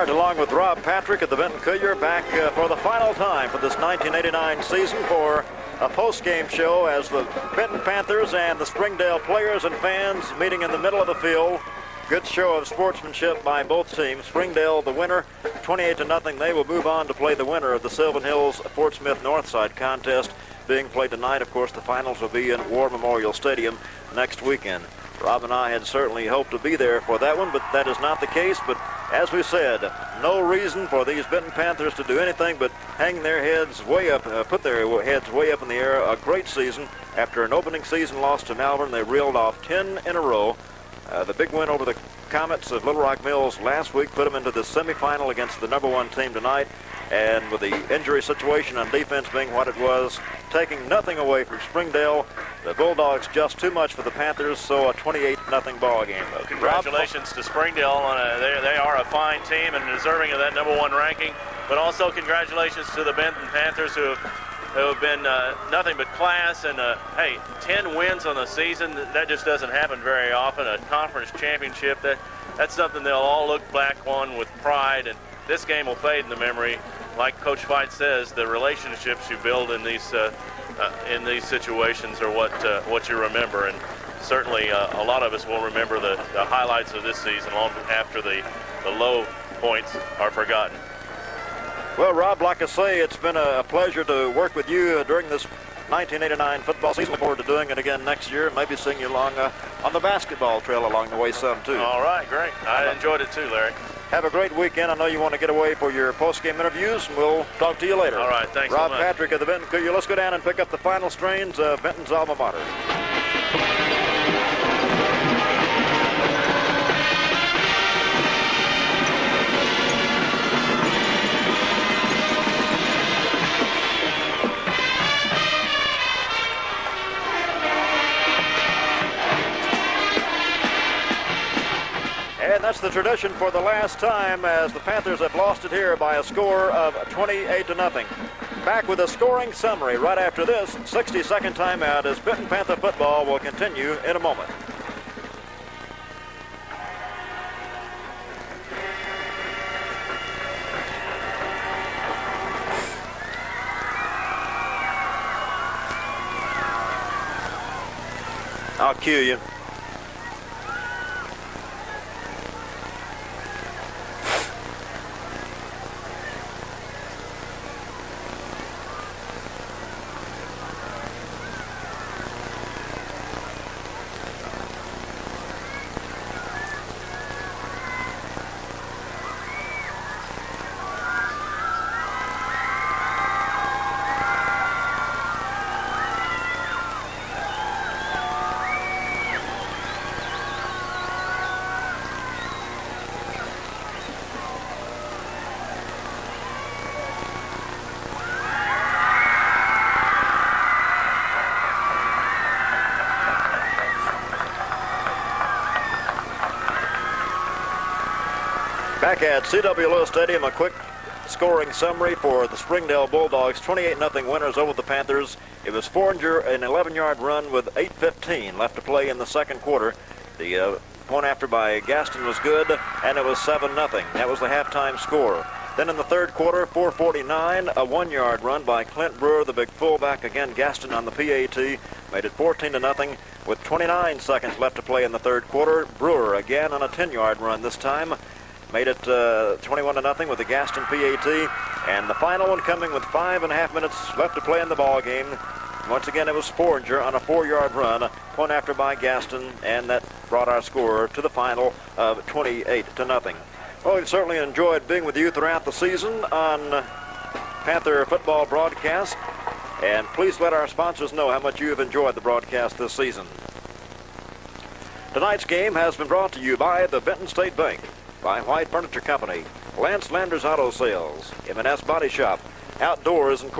Along with Rob Patrick at the Benton Courier, back for the final time for this 1989 season for a post-game show as the Benton Panthers and the Springdale players and fans meeting in the middle of the field. Good show of sportsmanship by both teams. Springdale, the winner, 28-0. They will move on to play the winner of the Sylvan Hills Fort Smith Northside contest being played tonight. Of course, the finals will be in War Memorial Stadium next weekend. Rob and I had certainly hoped to be there for that one, but that is not the case. But as we said, no reason for these Benton Panthers to do anything but hang their heads way up, put their heads way up in the air. A great season. After an opening season loss to Malvern, they reeled off 10 in a row. The big win over the Comets of Little Rock Mills last week put them into the semifinal against the number 1 team tonight. And with the injury situation on defense being what it was, taking nothing away from Springdale, the Bulldogs just too much for the Panthers, so a 28-0 ball game. Congratulations to Springdale. They are a fine team and deserving of that number 1 ranking. But also congratulations to the Benton Panthers who have been nothing but class. And hey, 10 wins on the season, that just doesn't happen very often. A conference championship, that's something they'll all look back on with pride. And this game will fade in the memory. Like Coach Fight says, the relationships you build in these situations are what you remember. And certainly a lot of us will remember the highlights of this season long after the low points are forgotten. Well, Rob, like I say, it's been a pleasure to work with you during this 1989 football season. Look forward to doing it again next year. Maybe seeing you along on the basketball trail along the way some, too. All right, great. I enjoyed it, too, Larry. Have a great weekend. I know you want to get away for your post-game interviews, and we'll talk to you later. All right, thanks Rob so much. Patrick of the Benton Courier. Let's go down and pick up the final strains of Benton's alma mater. And that's the tradition for the last time, as the Panthers have lost it here by a score of 28-0. Back with a scoring summary right after this 60-second timeout, as Benton Panther football will continue in a moment. I'll cue you. Back at C.W. Lewis Stadium, a quick scoring summary for the Springdale Bulldogs. 28-0 winners over the Panthers. It was Forringer, an 11-yard run with 8:15 left to play in the second quarter. The point after by Gaston was good, and it was 7-0. That was the halftime score. Then in the third quarter, 4:49, a 1-yard run by Clint Brewer, the big fullback. Again, Gaston on the PAT made it 14-0 with 29 seconds left to play in the third quarter. Brewer again on a 10-yard run this time. Made it 21-0 with the Gaston PAT, and the final one coming with 5.5 minutes left to play in the ball game. Once again, it was Forringer on a 4-yard run, point after by Gaston, and that brought our score to the final of 28-0. Well, we've certainly enjoyed being with you throughout the season on Panther football broadcast, and please let our sponsors know how much you have enjoyed the broadcast this season. Tonight's game has been brought to you by the Benton State Bank, by White Furniture Company, Lance Landers Auto Sales, M&S Body Shop, Outdoors and